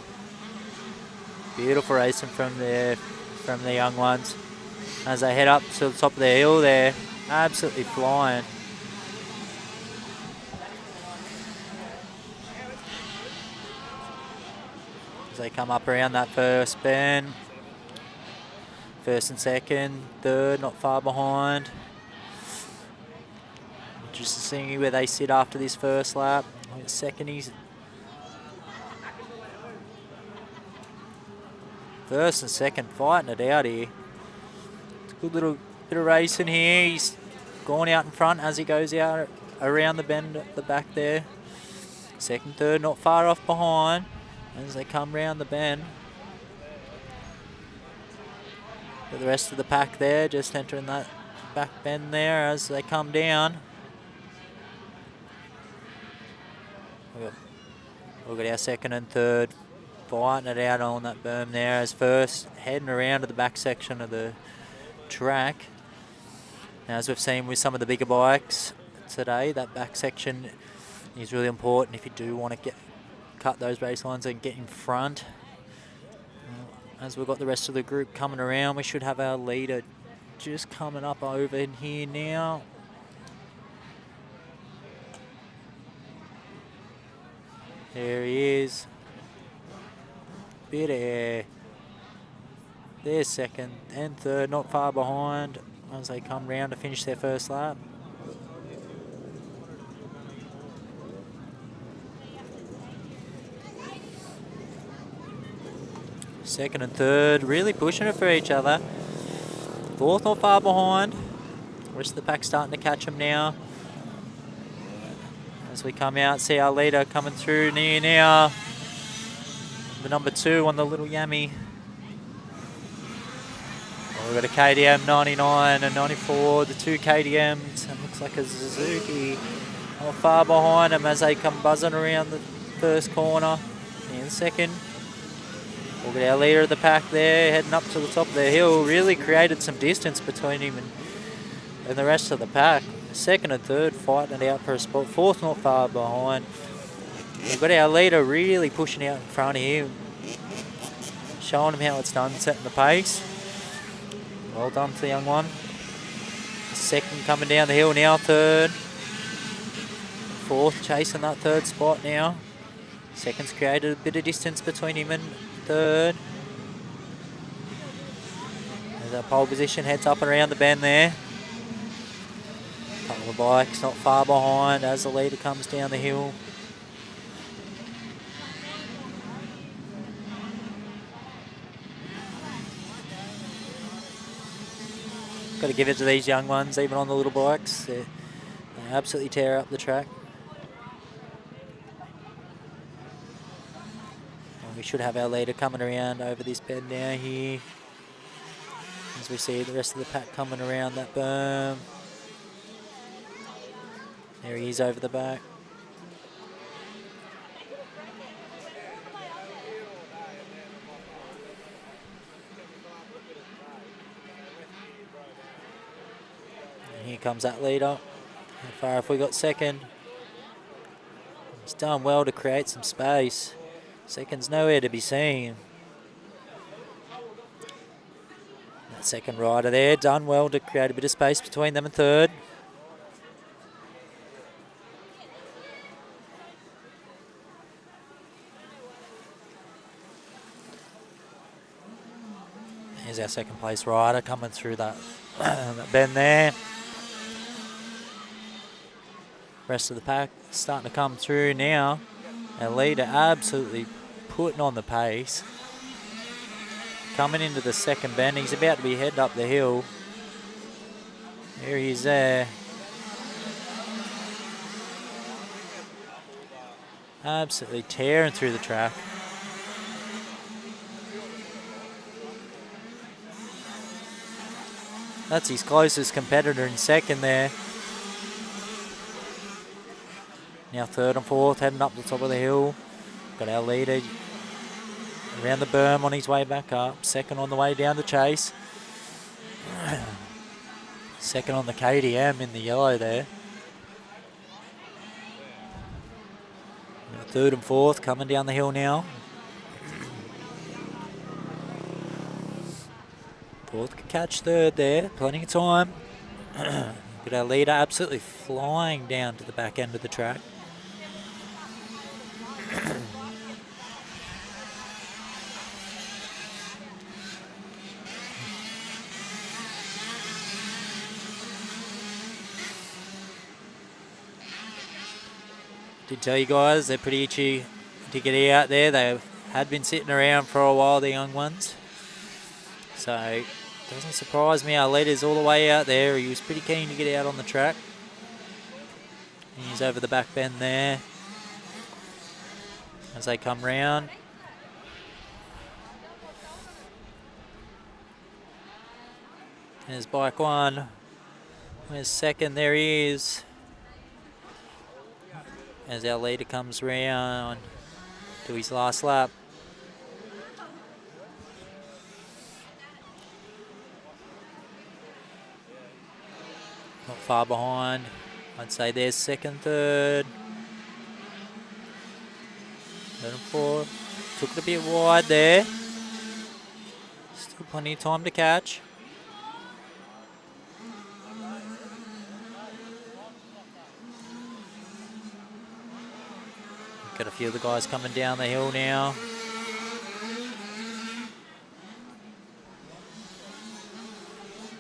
Beautiful racing from the young ones. As they head up to the top of the hill there, absolutely flying. As they come up around that first bend. First and second, third, not far behind. Just seeing where they sit after this first lap. Second, he's first and second fighting it out here. It's a good little bit of racing here. He's going out in front as he goes out around the bend at the back there. Second, third, not far off behind as they come round the bend. But the rest of the pack there just entering that back bend there as they come down. We've got our second and third fighting it out on that berm there as first heading around to the back section of the track. Now, as we've seen with some of the bigger bikes today, that back section is really important if you do want to cut those race lines and get in front. As we've got the rest of the group coming around, we should have our leader just coming up over in here now. There he is. Bit of air. There's second and third, not far behind as they come round to finish their first lap. Second and third, really pushing it for each other. Fourth not far behind. The rest of the pack starting to catch them now. As we come out, see our leader coming through near now. The number 2 on the little Yami. We've got a KTM 99 and 94, the 2 KTMs. It looks like a Suzuki. Not far behind them as they come buzzing around the first corner. And second. We'll get our leader of the pack there, heading up to the top of the hill. Really created some distance between him and the rest of the pack. Second and third fighting it out for a spot. Fourth not far behind. We've got our leader really pushing out in front of him. Showing him how it's done, setting the pace. Well done to the young one. Second coming down the hill now, third. Fourth chasing that third spot now. Second's created a bit of distance between him and third. As our pole position heads up and around the bend there. Couple of bikes not far behind as the leader comes down the hill. Got to give it to these young ones, even on the little bikes. They absolutely tear up the track. We should have our leader coming around over this bend now here. As we see the rest of the pack coming around that berm. There he is over the back. And here comes that leader. How far have we got second? He's done well to create some space. Second's nowhere to be seen. That second rider there, done well to create a bit of space between them and third. Here's our second place rider coming through that, that bend there. Rest of the pack starting to come through now. Our leader absolutely putting on the pace. Coming into the second bend, he's about to be heading up the hill. Here he is there. Absolutely tearing through the track. That's his closest competitor in second there. Now third and fourth, heading up the top of the hill. Got our leader around the berm on his way back up. Second on the way down to chase. Second on the KTM in the yellow there. Third and fourth coming down the hill now. Fourth could catch third there, plenty of time. Got our leader absolutely flying down to the back end of the track. Did tell you guys they're pretty itchy to get out there. They had been sitting around for a while, the young ones. So it doesn't surprise me. Our leader's all the way out there. He was pretty keen to get out on the track. He's over the back bend there as they come round. There's bike one. Where's second? There he is. As our leader comes round to his last lap. Not far behind. I'd say there's second, third. Third and fourth. Took it a bit wide there. Still plenty of time to catch. Got a few of the guys coming down the hill now.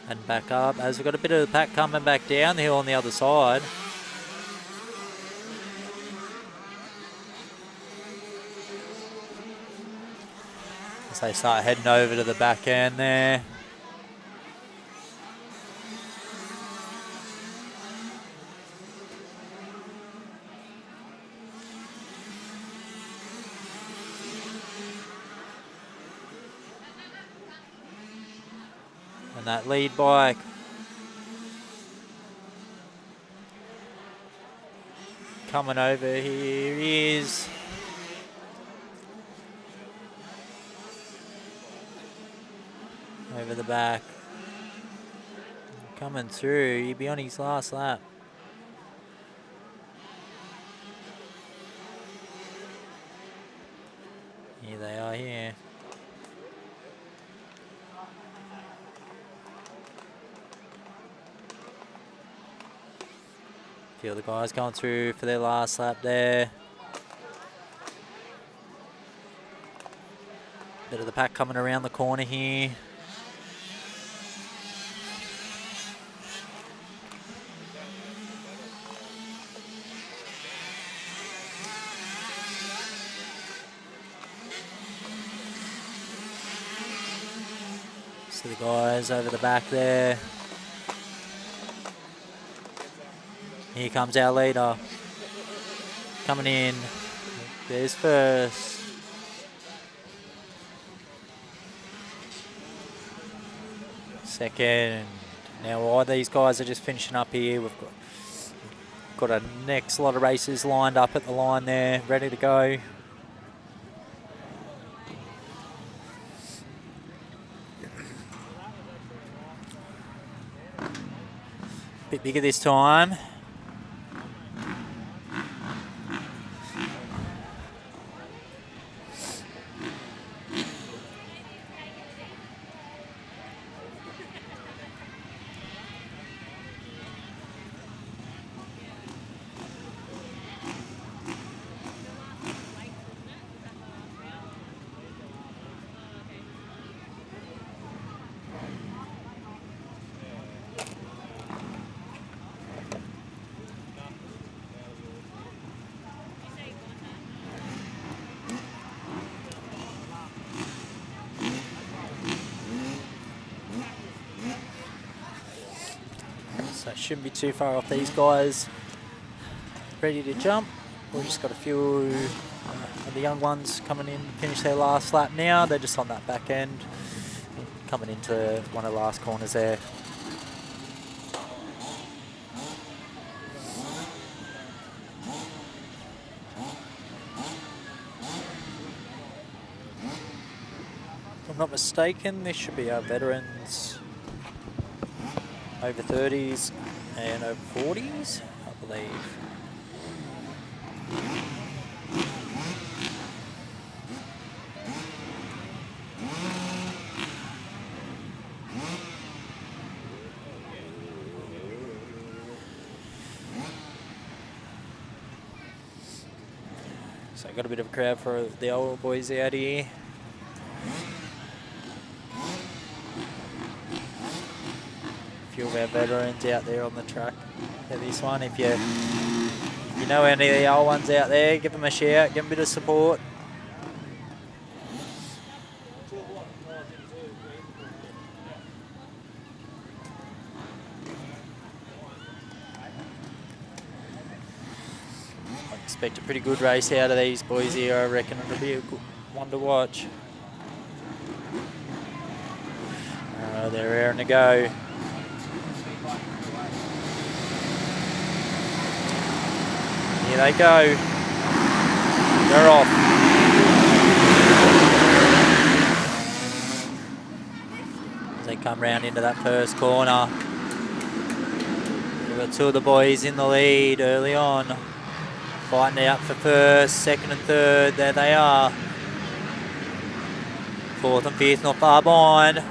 And back up, as we've got a bit of the pack coming back down the hill on the other side. As they start heading over to the back end there. And that lead bike coming over, here he is. Over the back. Coming through, he'll be on his last lap. Here they are here. A few of the guys going through for their last lap there. Bit of the pack coming around the corner here. So the guys over the back there. Here comes our leader. Coming in. There's first. Second. Now all these guys are just finishing up here. We've got a next lot of races lined up at the line there, ready to go. Bit bigger this time. So it shouldn't be too far off these guys. Ready to jump. We've just got a few of the young ones coming in to finish their last lap now. They're just on that back end, coming into one of the last corners there. If I'm not mistaken, this should be our veterans over 30s and over 40s, I believe. So I got a bit of a crowd for the old boys out here. A few of our veterans out there on the track for this one. If you know any of the old ones out there, give them a shout, give them a bit of support. I expect a pretty good race out of these boys here. I reckon it'll be a good one to watch. They're raring to go. Here they go. They're off. As they come round into that first corner. We've got two of the boys in the lead early on. Fighting out for first, second and third. There they are. Fourth and fifth not far behind.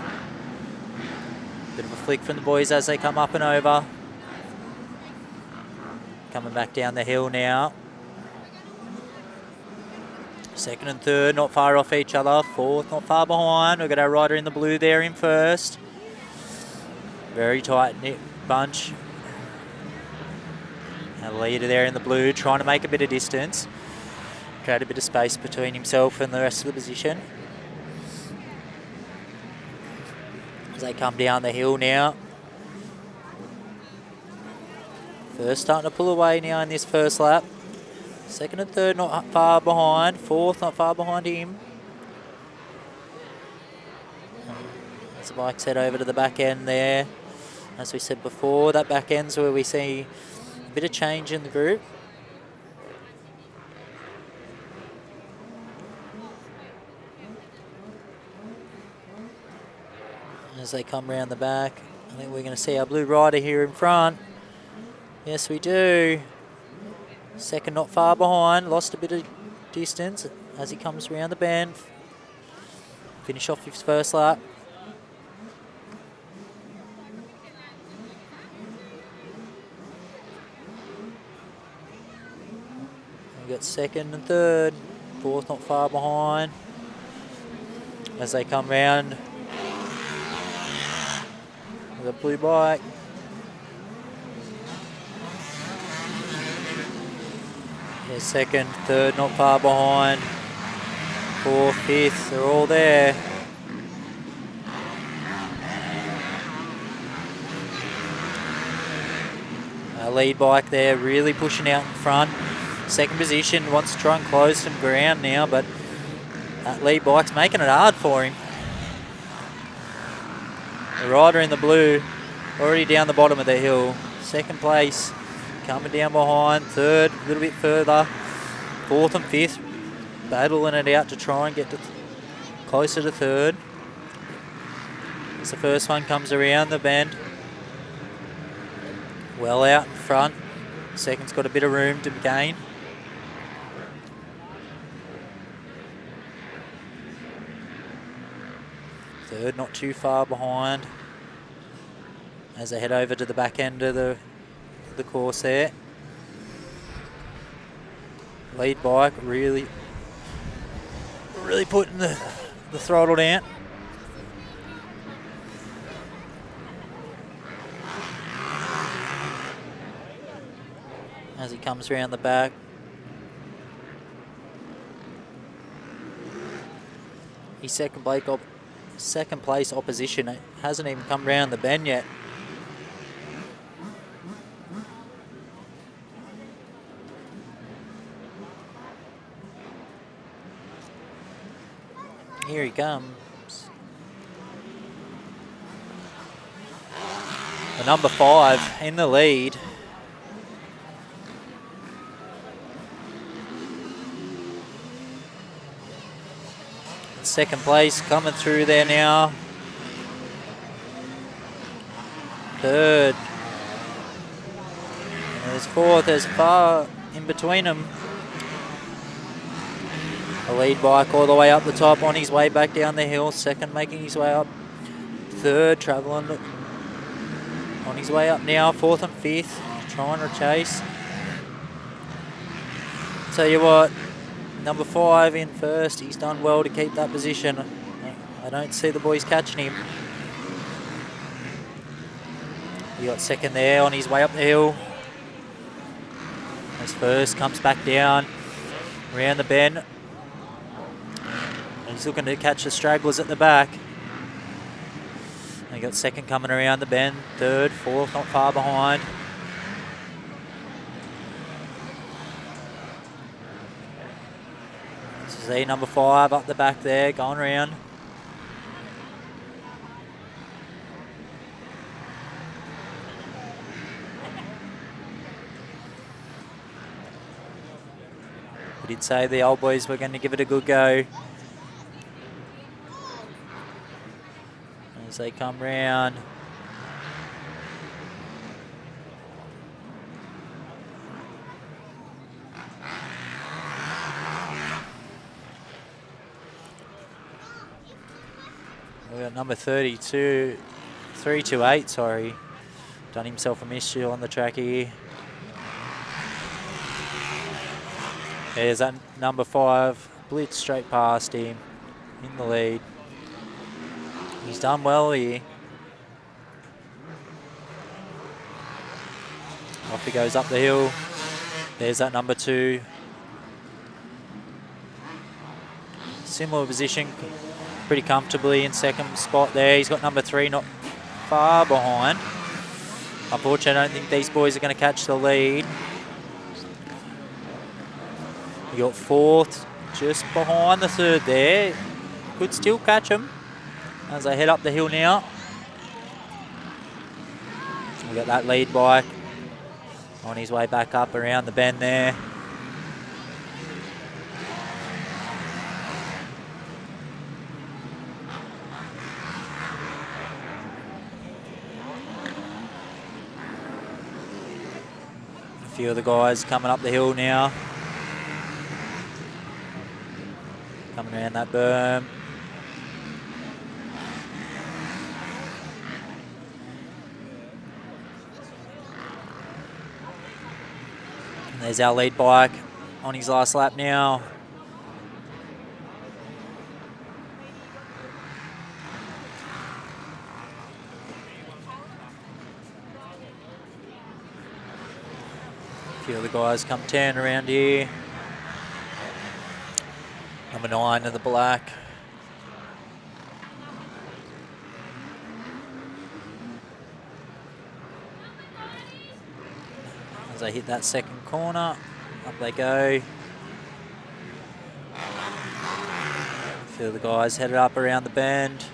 Bit of a flick from the boys as they come up and over. Coming back down the hill now. Second and third not far off each other. Fourth not far behind. We've got our rider in the blue there in first. Very tight knit bunch. Our leader there in the blue trying to make a bit of distance. Create a bit of space between himself and the rest of the position. As they come down the hill now. First starting to pull away now in this first lap. Second and third not far behind. Fourth not far behind him. As the bikes head over to the back end there. As we said before, that back end's where we see a bit of change in the group. As they come round the back, I think we're going to see our blue rider here in front. Yes, we do. Second not far behind, lost a bit of distance as he comes around the bend. Finish off his first lap. We've got second and third, fourth not far behind. As they come round with a blue bike. Yeah, second, third not far behind. Fourth, fifth, they're all there. Our lead bike there really pushing out in front. Second position, wants to try and close some ground now, but that lead bike's making it hard for him. The rider in the blue already down the bottom of the hill. Second place coming down behind. Third a little bit further. Fourth and fifth battling it out to try and get closer to third. As the first one comes around the bend. Well out in front. Second's got a bit of room to gain. Third not too far behind as they head over to the back end of the course there. Lead bike really putting the throttle down. As he comes around the back. His second place opposition hasn't even come round the bend yet. Here he comes. The number 5 in the lead. Second place coming through there now. Third. And there's fourth, there's far in between them. A lead bike all the way up the top on his way back down the hill. Second making his way up. Third travelling on his way up now. Fourth and fifth trying to chase. Tell you what, number 5 in first. He's done well to keep that position. I don't see the boys catching him. He got second there on his way up the hill. As first comes back down around the bend. He's looking to catch the stragglers at the back. And he got second coming around the bend. Third, fourth, not far behind. This is number 5 up the back there, going around. We did say the old boys were going to give it a good go. As they come round. We got number 32, 328, sorry. Done himself a mischief on the track here. There's that number 5, blitz straight past him, in the lead. He's done well here. Off he goes up the hill. There's that number 2. Similar position, pretty comfortably in second spot there. He's got number 3 not far behind. Unfortunately, I don't think these boys are going to catch the lead. You got 4th just behind the 3rd there. Could still catch him as they head up the hill now. We got that lead bike on his way back up around the bend there. A few of the guys coming up the hill now. Coming around that berm. And there's our lead bike on his last lap now. A few of the guys come turn around here. Number 9 in the black. As they hit that second corner, up they go. A few of the guys headed up around the bend.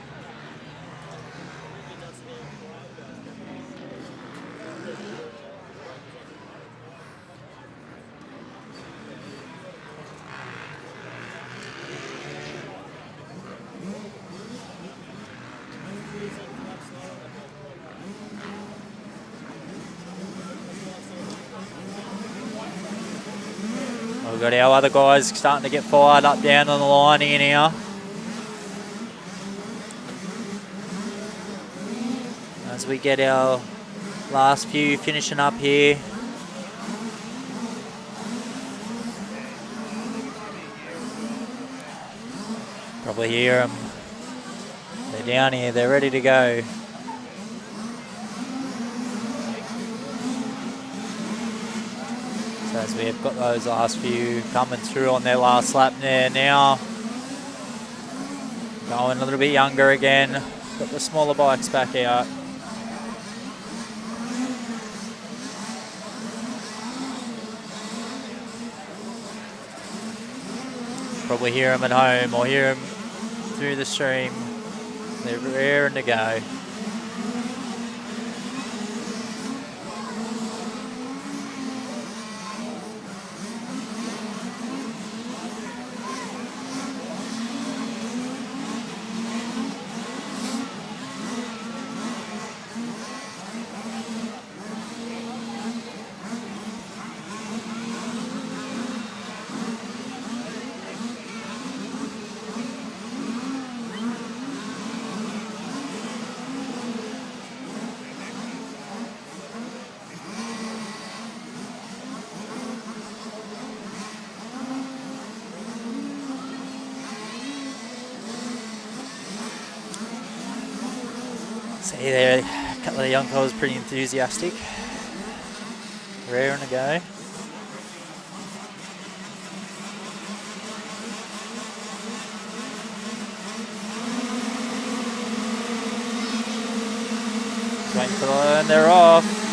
We've got our other guys starting to get fired up down on the line here now. As we get our last few finishing up here. Probably hear them. They're down here, they're ready to go. As we have got those last few coming through on their last lap there now. Going a little bit younger again. Got the smaller bikes back out. Probably hear them at home or hear them through the stream. They're raring to go. See there, a couple of young fellas pretty enthusiastic. Raring to go. Waiting for the line, they're off.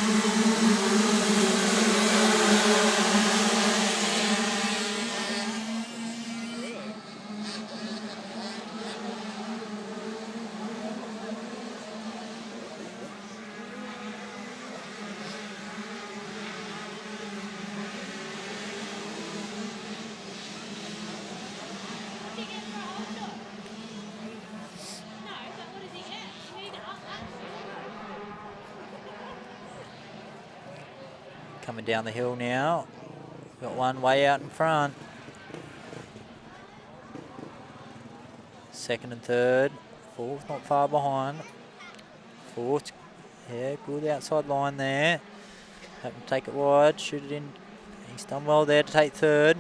Coming down the hill now. Got one way out in front. Second and third. Fourth not far behind. Fourth, yeah, good outside line there. Have to take it wide, shoot it in. He's done well there to take third.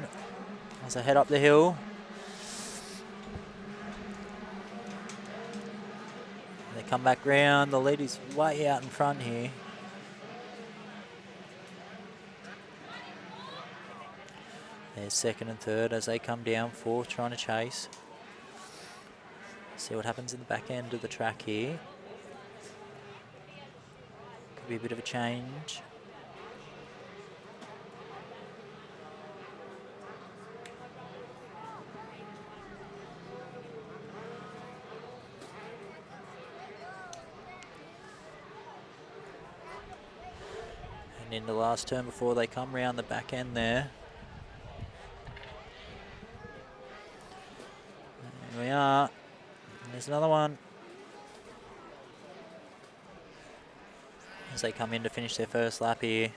As I head up the hill. They come back round. The lead is way out in front here. There's second and third as they come down. Fourth trying to chase. See what happens in the back end of the track here. Could be a bit of a change. And in the last turn before they come round the back end there. There we are. There's another one. As they come in to finish their first lap here.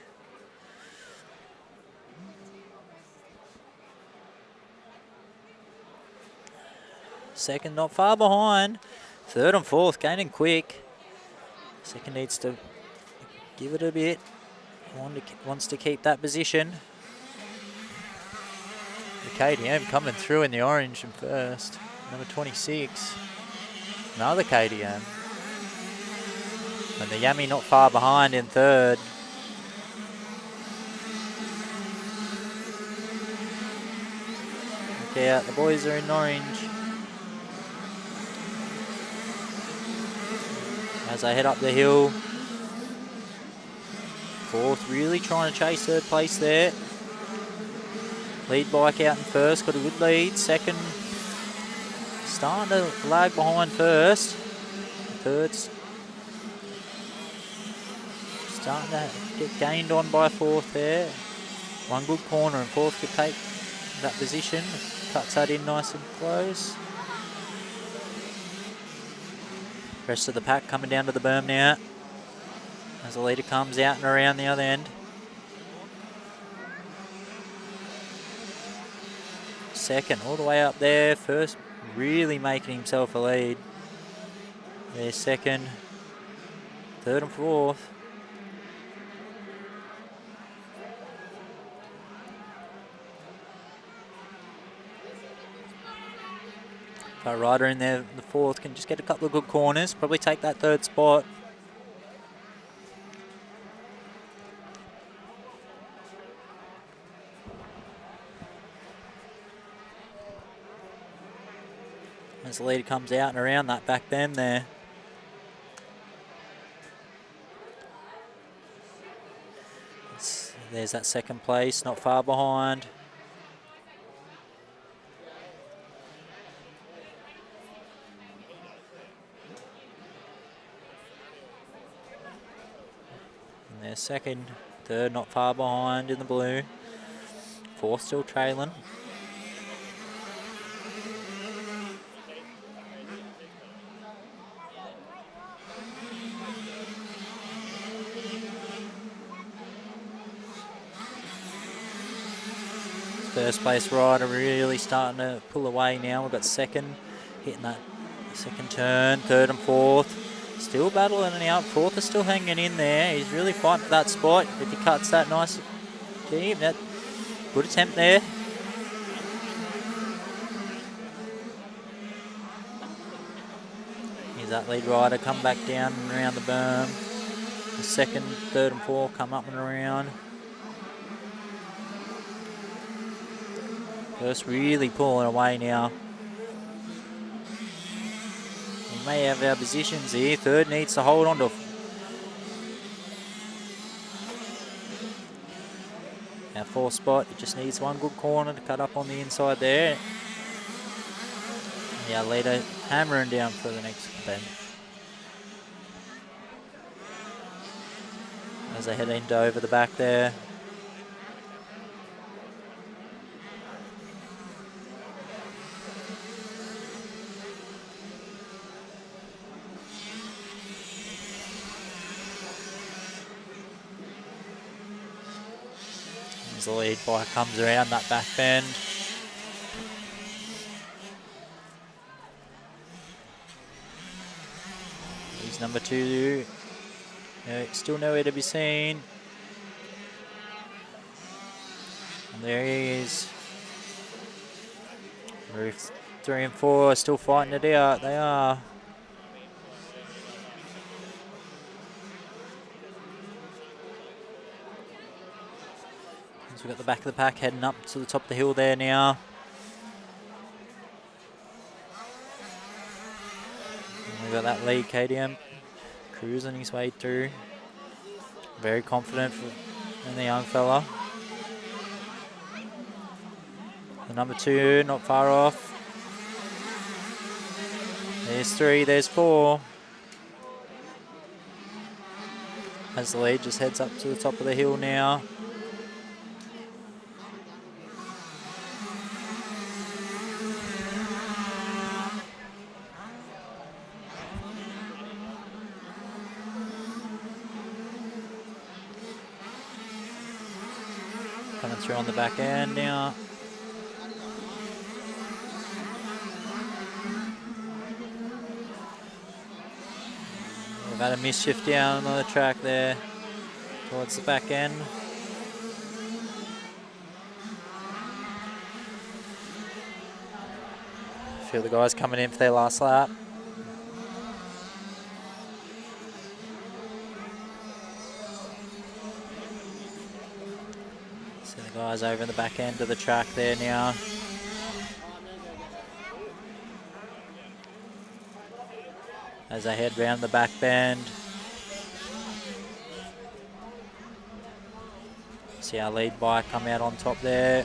Second not far behind. Third and fourth gaining quick. Second needs to give it a bit. Wants to keep that position. The KTM coming through in the orange in first. Number 26. Another KTM. And the Yami not far behind in third. Look out, the boys are in orange. As I head up the hill. Fourth really trying to chase third place there. Lead bike out in first, got a good lead. Second, starting to lag behind first. Third's starting to get gained on by fourth there. One good corner and fourth could take that position. Cuts that in nice and close. Rest of the pack coming down to the berm now. As the leader comes out and around the other end. Second, all the way up there. First, really making himself a lead. There's second, third and fourth. Our rider in there, the fourth, can just get a couple of good corners. Probably take that third spot. As the leader comes out and around that back bend there. There's that second place, not far behind. And they're second, third not far behind in the blue. Fourth still trailing. First place rider really starting to pull away now. We've got second, hitting that second turn, third and fourth. Still battling it out. Fourth is still hanging in there. He's really fighting for that spot. If he cuts that nice deep, that good attempt there. Here's that lead rider come back down and around the berm. The second, third and fourth come up and around. First really pulling away now. We may have our positions here. Third needs to hold on to. Our fourth spot, it just needs one good corner to cut up on the inside there. Yeah, leader hammering down for the next bend. As they head into over the back there. As the lead bike comes around that back bend. He's number 2. Still nowhere to be seen. And there he is. Roof 3 and 4 are still fighting it out. They are. So we've got the back of the pack heading up to the top of the hill there now. And we've got that lead KTM cruising his way through. Very confident in the young fella. The number 2 not far off. There's 3, there's 4. As the lead just heads up to the top of the hill now. Coming through on the back end now. We've had a mischief down on the track there towards the back end. Feel the guys coming in for their last lap. See the guys over in the back end of the track there now. As I head round the back bend. See our lead bike come out on top there.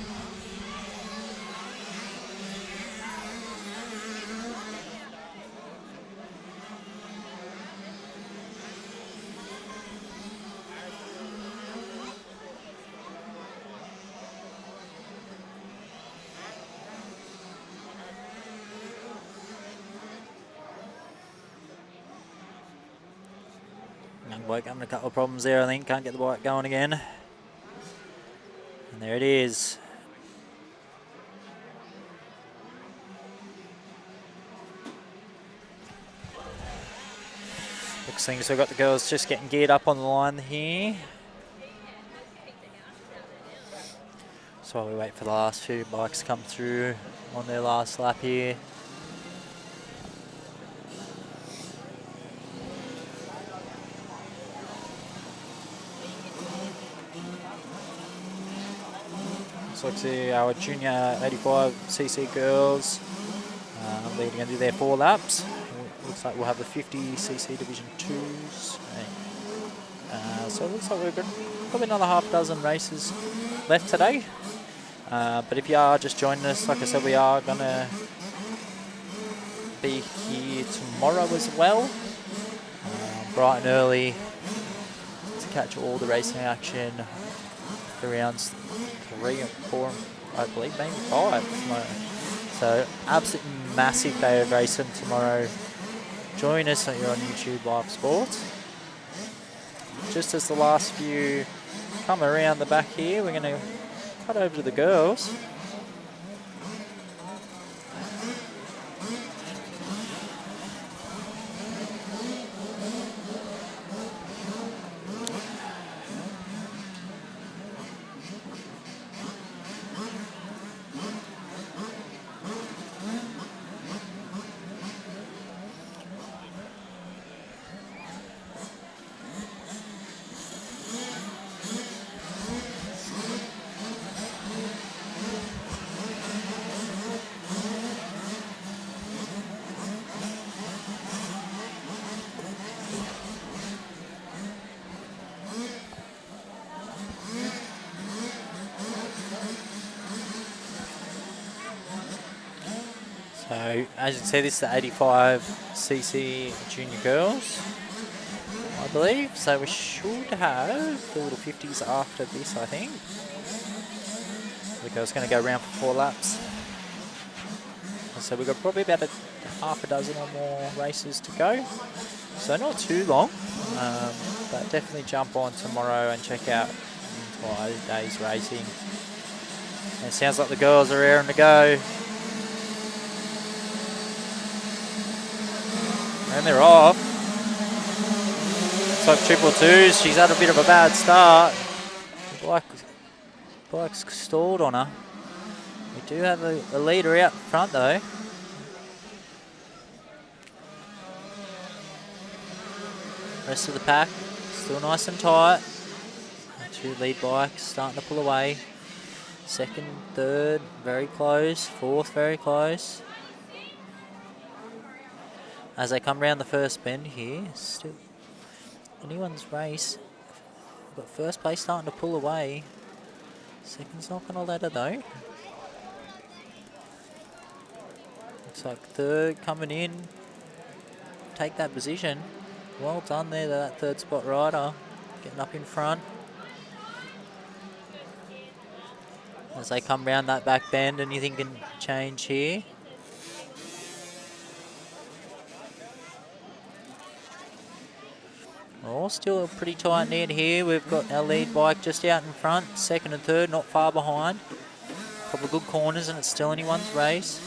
Young bloke having a couple of problems there, I think. Can't get the bike going again. And there it is. Looks like we've got the girls just getting geared up on the line here. So while we wait for the last few bikes to come through on their last lap here. Looks like our junior 85cc girls leading into their 4 laps. Looks like we'll have the 50cc Division 2s. So it looks like we've got probably another half dozen races left today. But if you are just joining us, like I said, we are going to be here tomorrow as well. Bright and early to catch all the racing action for rounds 3 and 4, I believe, maybe 5 tomorrow. So absolutely massive day of racing tomorrow. Join us here on YouTube Live Sports. Just as the last few come around the back here, we're going to cut over to the girls. So, as you can see, this is the 85cc junior girls, I believe. So we should have the little 50s after this, I think. The girls going to go around for 4 laps. So we've got probably about half a dozen or more races to go. So not too long, but definitely jump on tomorrow and check out the entire day's racing. And it sounds like the girls are raring to go. And they're off. It's like 222. She's had a bit of a bad start. The bike's stalled on her. We do have a leader out front though. Rest of the pack still nice and tight. The 2 lead bikes starting to pull away. 2nd, 3rd, very close. 4th, very close. As they come round the first bend here, still anyone's race. But first place starting to pull away. 2nd's not going to let her though. Looks like 3rd coming in. Take that position. Well done there, that 3rd spot rider. Getting up in front. As they come round that back bend, anything can change here. Oh, still pretty tight knit here. We've got our lead bike just out in front. 2nd and 3rd, not far behind. Couple of good corners and it's still anyone's race.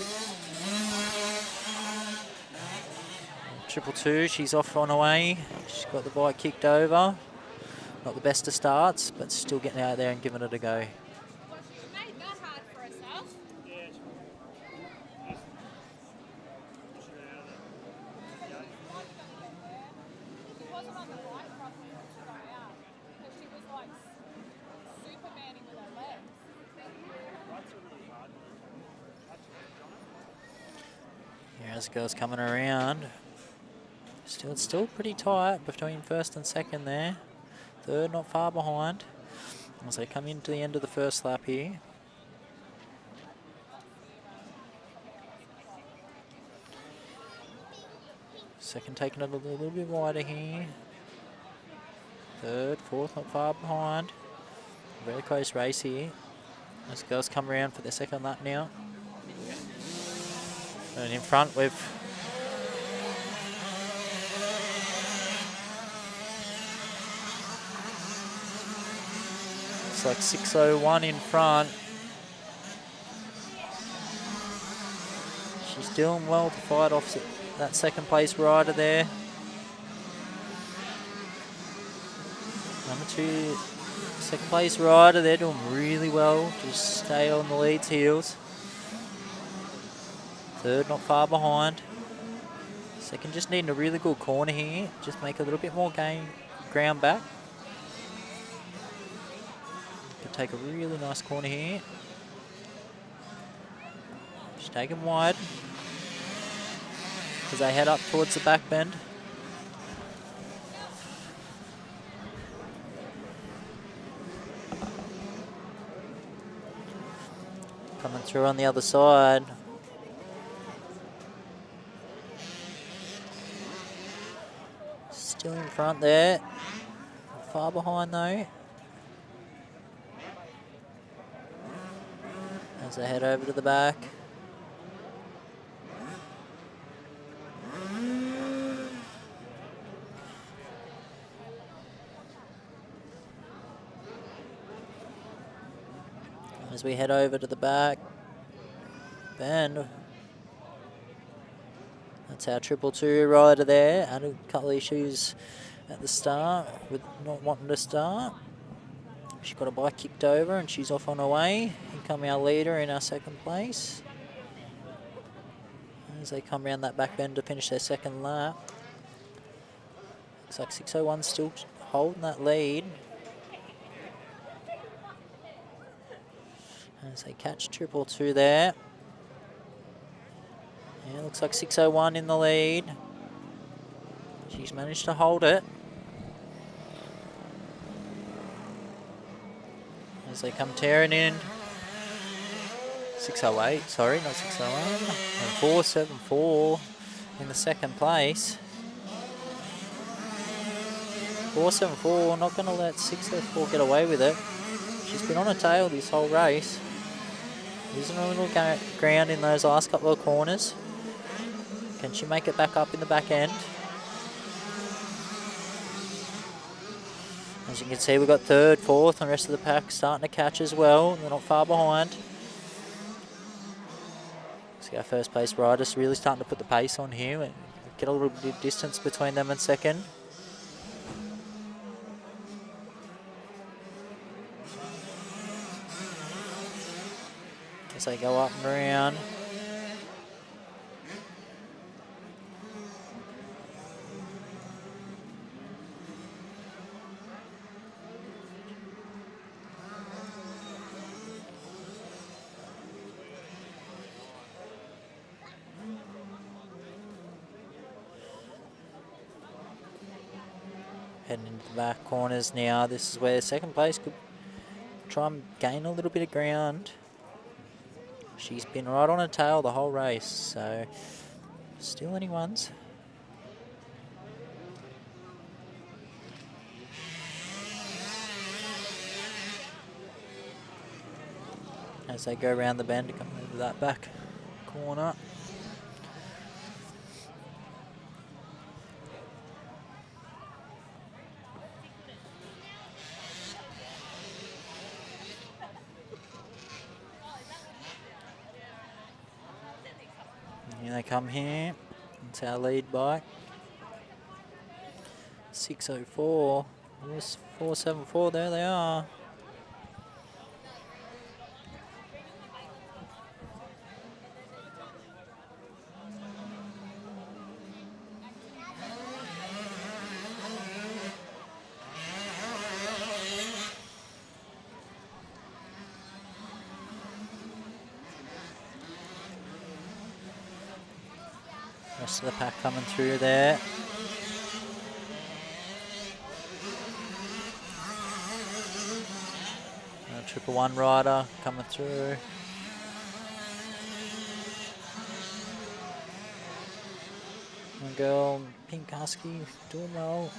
222, she's off on her way. She's got the bike kicked over. Not the best of starts, but still getting out there and giving it a go. As girls coming around, it's still pretty tight between 1st and 2nd there. 3rd not far behind as they come into the end of the first lap here. Second taking it a little bit wider here. 3rd, 4th not far behind. Very close race here. As girls come around for their 2nd lap now. And in front with it's like 6:01 in front. She's doing well to fight off that 2nd place rider there. Number 2, 2nd place rider, they're doing really well. Just stay on the lead's heels. 3rd not far behind. 2nd just needing a really good corner here. Just make a little bit more ground back. Could take a really nice corner here. Just take them wide as they head up towards the back bend. Coming through on the other side. Still in front there. far behind though. As they head over to the back. As we head over to the back bend. That's our 222 rider there. Had a couple of issues at the start with not wanting to start. She got a bike kicked over and she's off on her way. Here come our leader in our second place. As they come around that back bend to finish their second lap. Looks like 601 still holding that lead. As they catch 222 there. Yeah, looks like 601 in the lead. She's managed to hold it. As they come tearing in. 608, sorry, not 601. And 474 in the second place. 474, not going to let 604 get away with it. She's been on her tail this whole race. Using a little ground in those last couple of corners. Can she make it back up in the back end? As you can see, we've got third, fourth, and the rest of the pack starting to catch as well. They're not far behind. So our first place riders really starting to put the pace on here and get a little bit of distance between them and second. As they go up and around. Heading into the back corners now. This is where second place could try and gain a little bit of ground. She's been right on her tail the whole race, so still anyone's. As they go around the bend to come over that back corner. Here they come here. It's our lead bike. 604. There's 474. There they are. Rest of the pack coming through there. A 111 rider coming through. One girl, pink husky, doing well.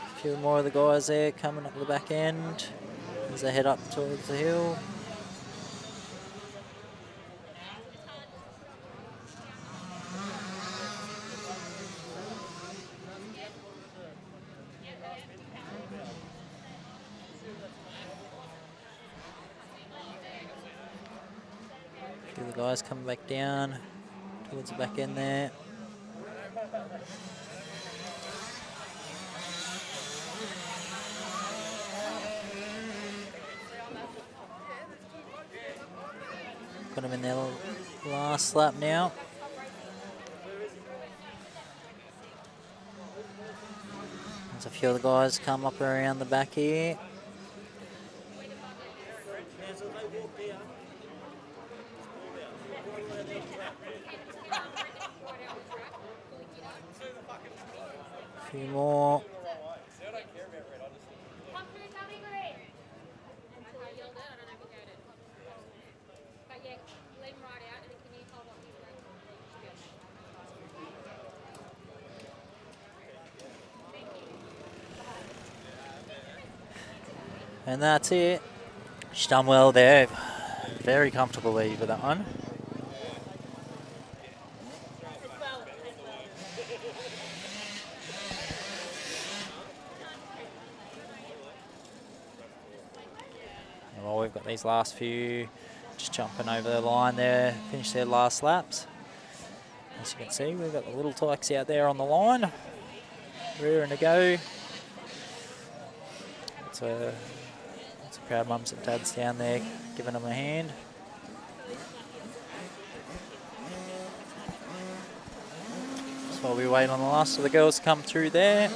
A few more of the guys there coming up the back end as they head up towards the hill. A few of the guys coming back down towards the back end there. Got them in their last lap now. There's a few of the guys come up around the back here. A few more. And that's it. She's done well there. Very comfortable lead with that one. And while we've got these last few just jumping over the line there, finish their last laps. As you can see, we've got the little tykes out there on the line, rearing to go. It's a proud mums and dads down there giving them a hand. So while we wait on the last of the girls to come through there.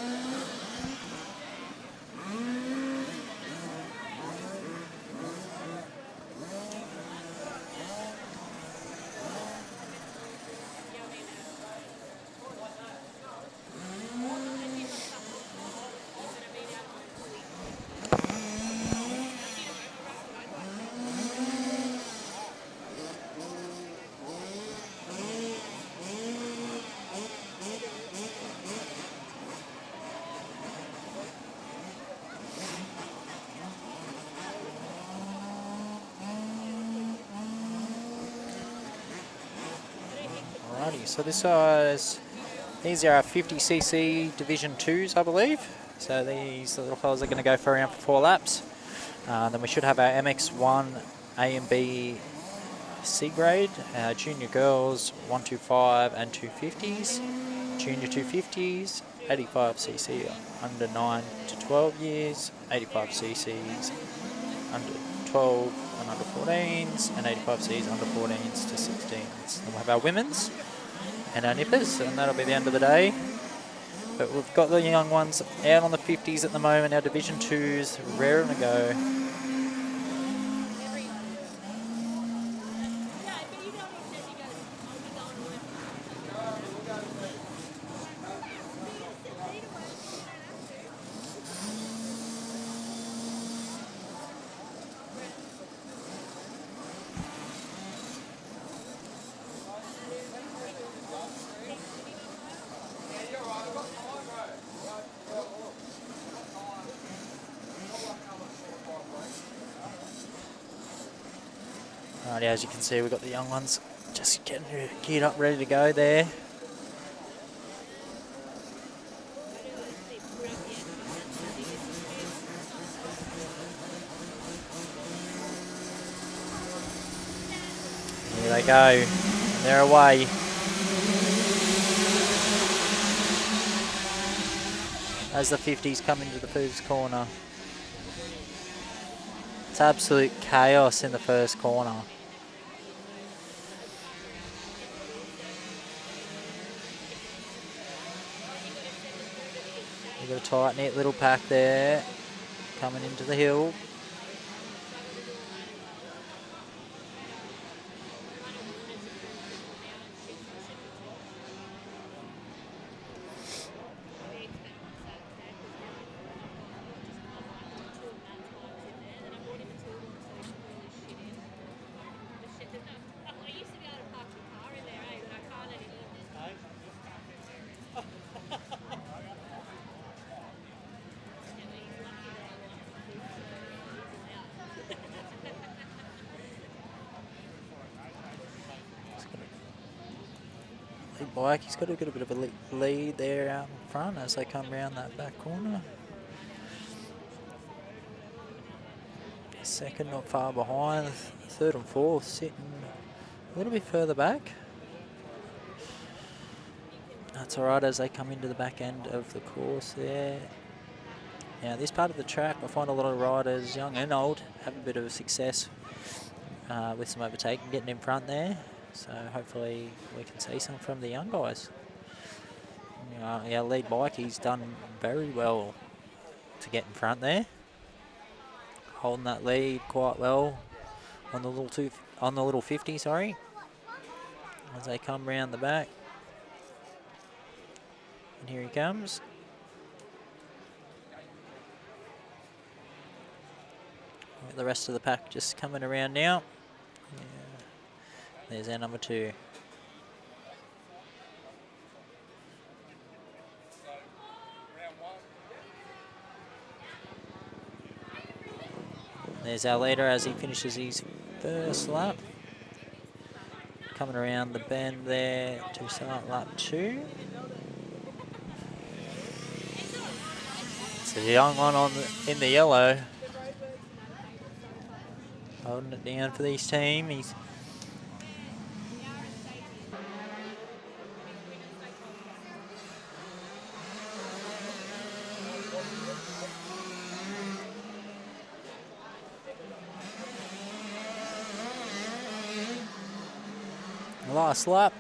Alrighty, so these are our 50cc Division 2s, I believe. So these little fellas are going to go for around 4 laps. Then we should have our MX1 A and B C grade, junior girls 125 and 250s, junior 250s, 85cc under 9 to 12 years, 85cc's under 12 and under 14s, and 85c's under 14s to 16s. Then we'll have our women's and our nippers, and that'll be the end of the day. But we've got the young ones out on the 50s at the moment, our Division 2s, raring to go. Right, as you can see, we've got the young ones just getting geared up, ready to go there. Here they go. They're away. As the 50s come into the first corner. It's absolute chaos in the first corner. You've got a tight knit little pack there coming into the hill. Bike, he's got a bit of a lead there out in front as they come around that back corner. Second not far behind, third and fourth sitting a little bit further back. That's alright as they come into the back end of the course there. Now this part of the track, I find a lot of riders, young and old, have a bit of success with some overtaking, getting in front there. So hopefully we can see some from the young guys. Our lead bike, he's done very well to get in front there, holding that lead quite well on the little 50, sorry, as they come round the back. And here he comes. The rest of the pack just coming around now. Yeah. There's our number 2. There's our leader as he finishes his first lap. Coming around the bend there to start lap 2. It's a young one in the yellow. Holding it down for this team. He's last lap.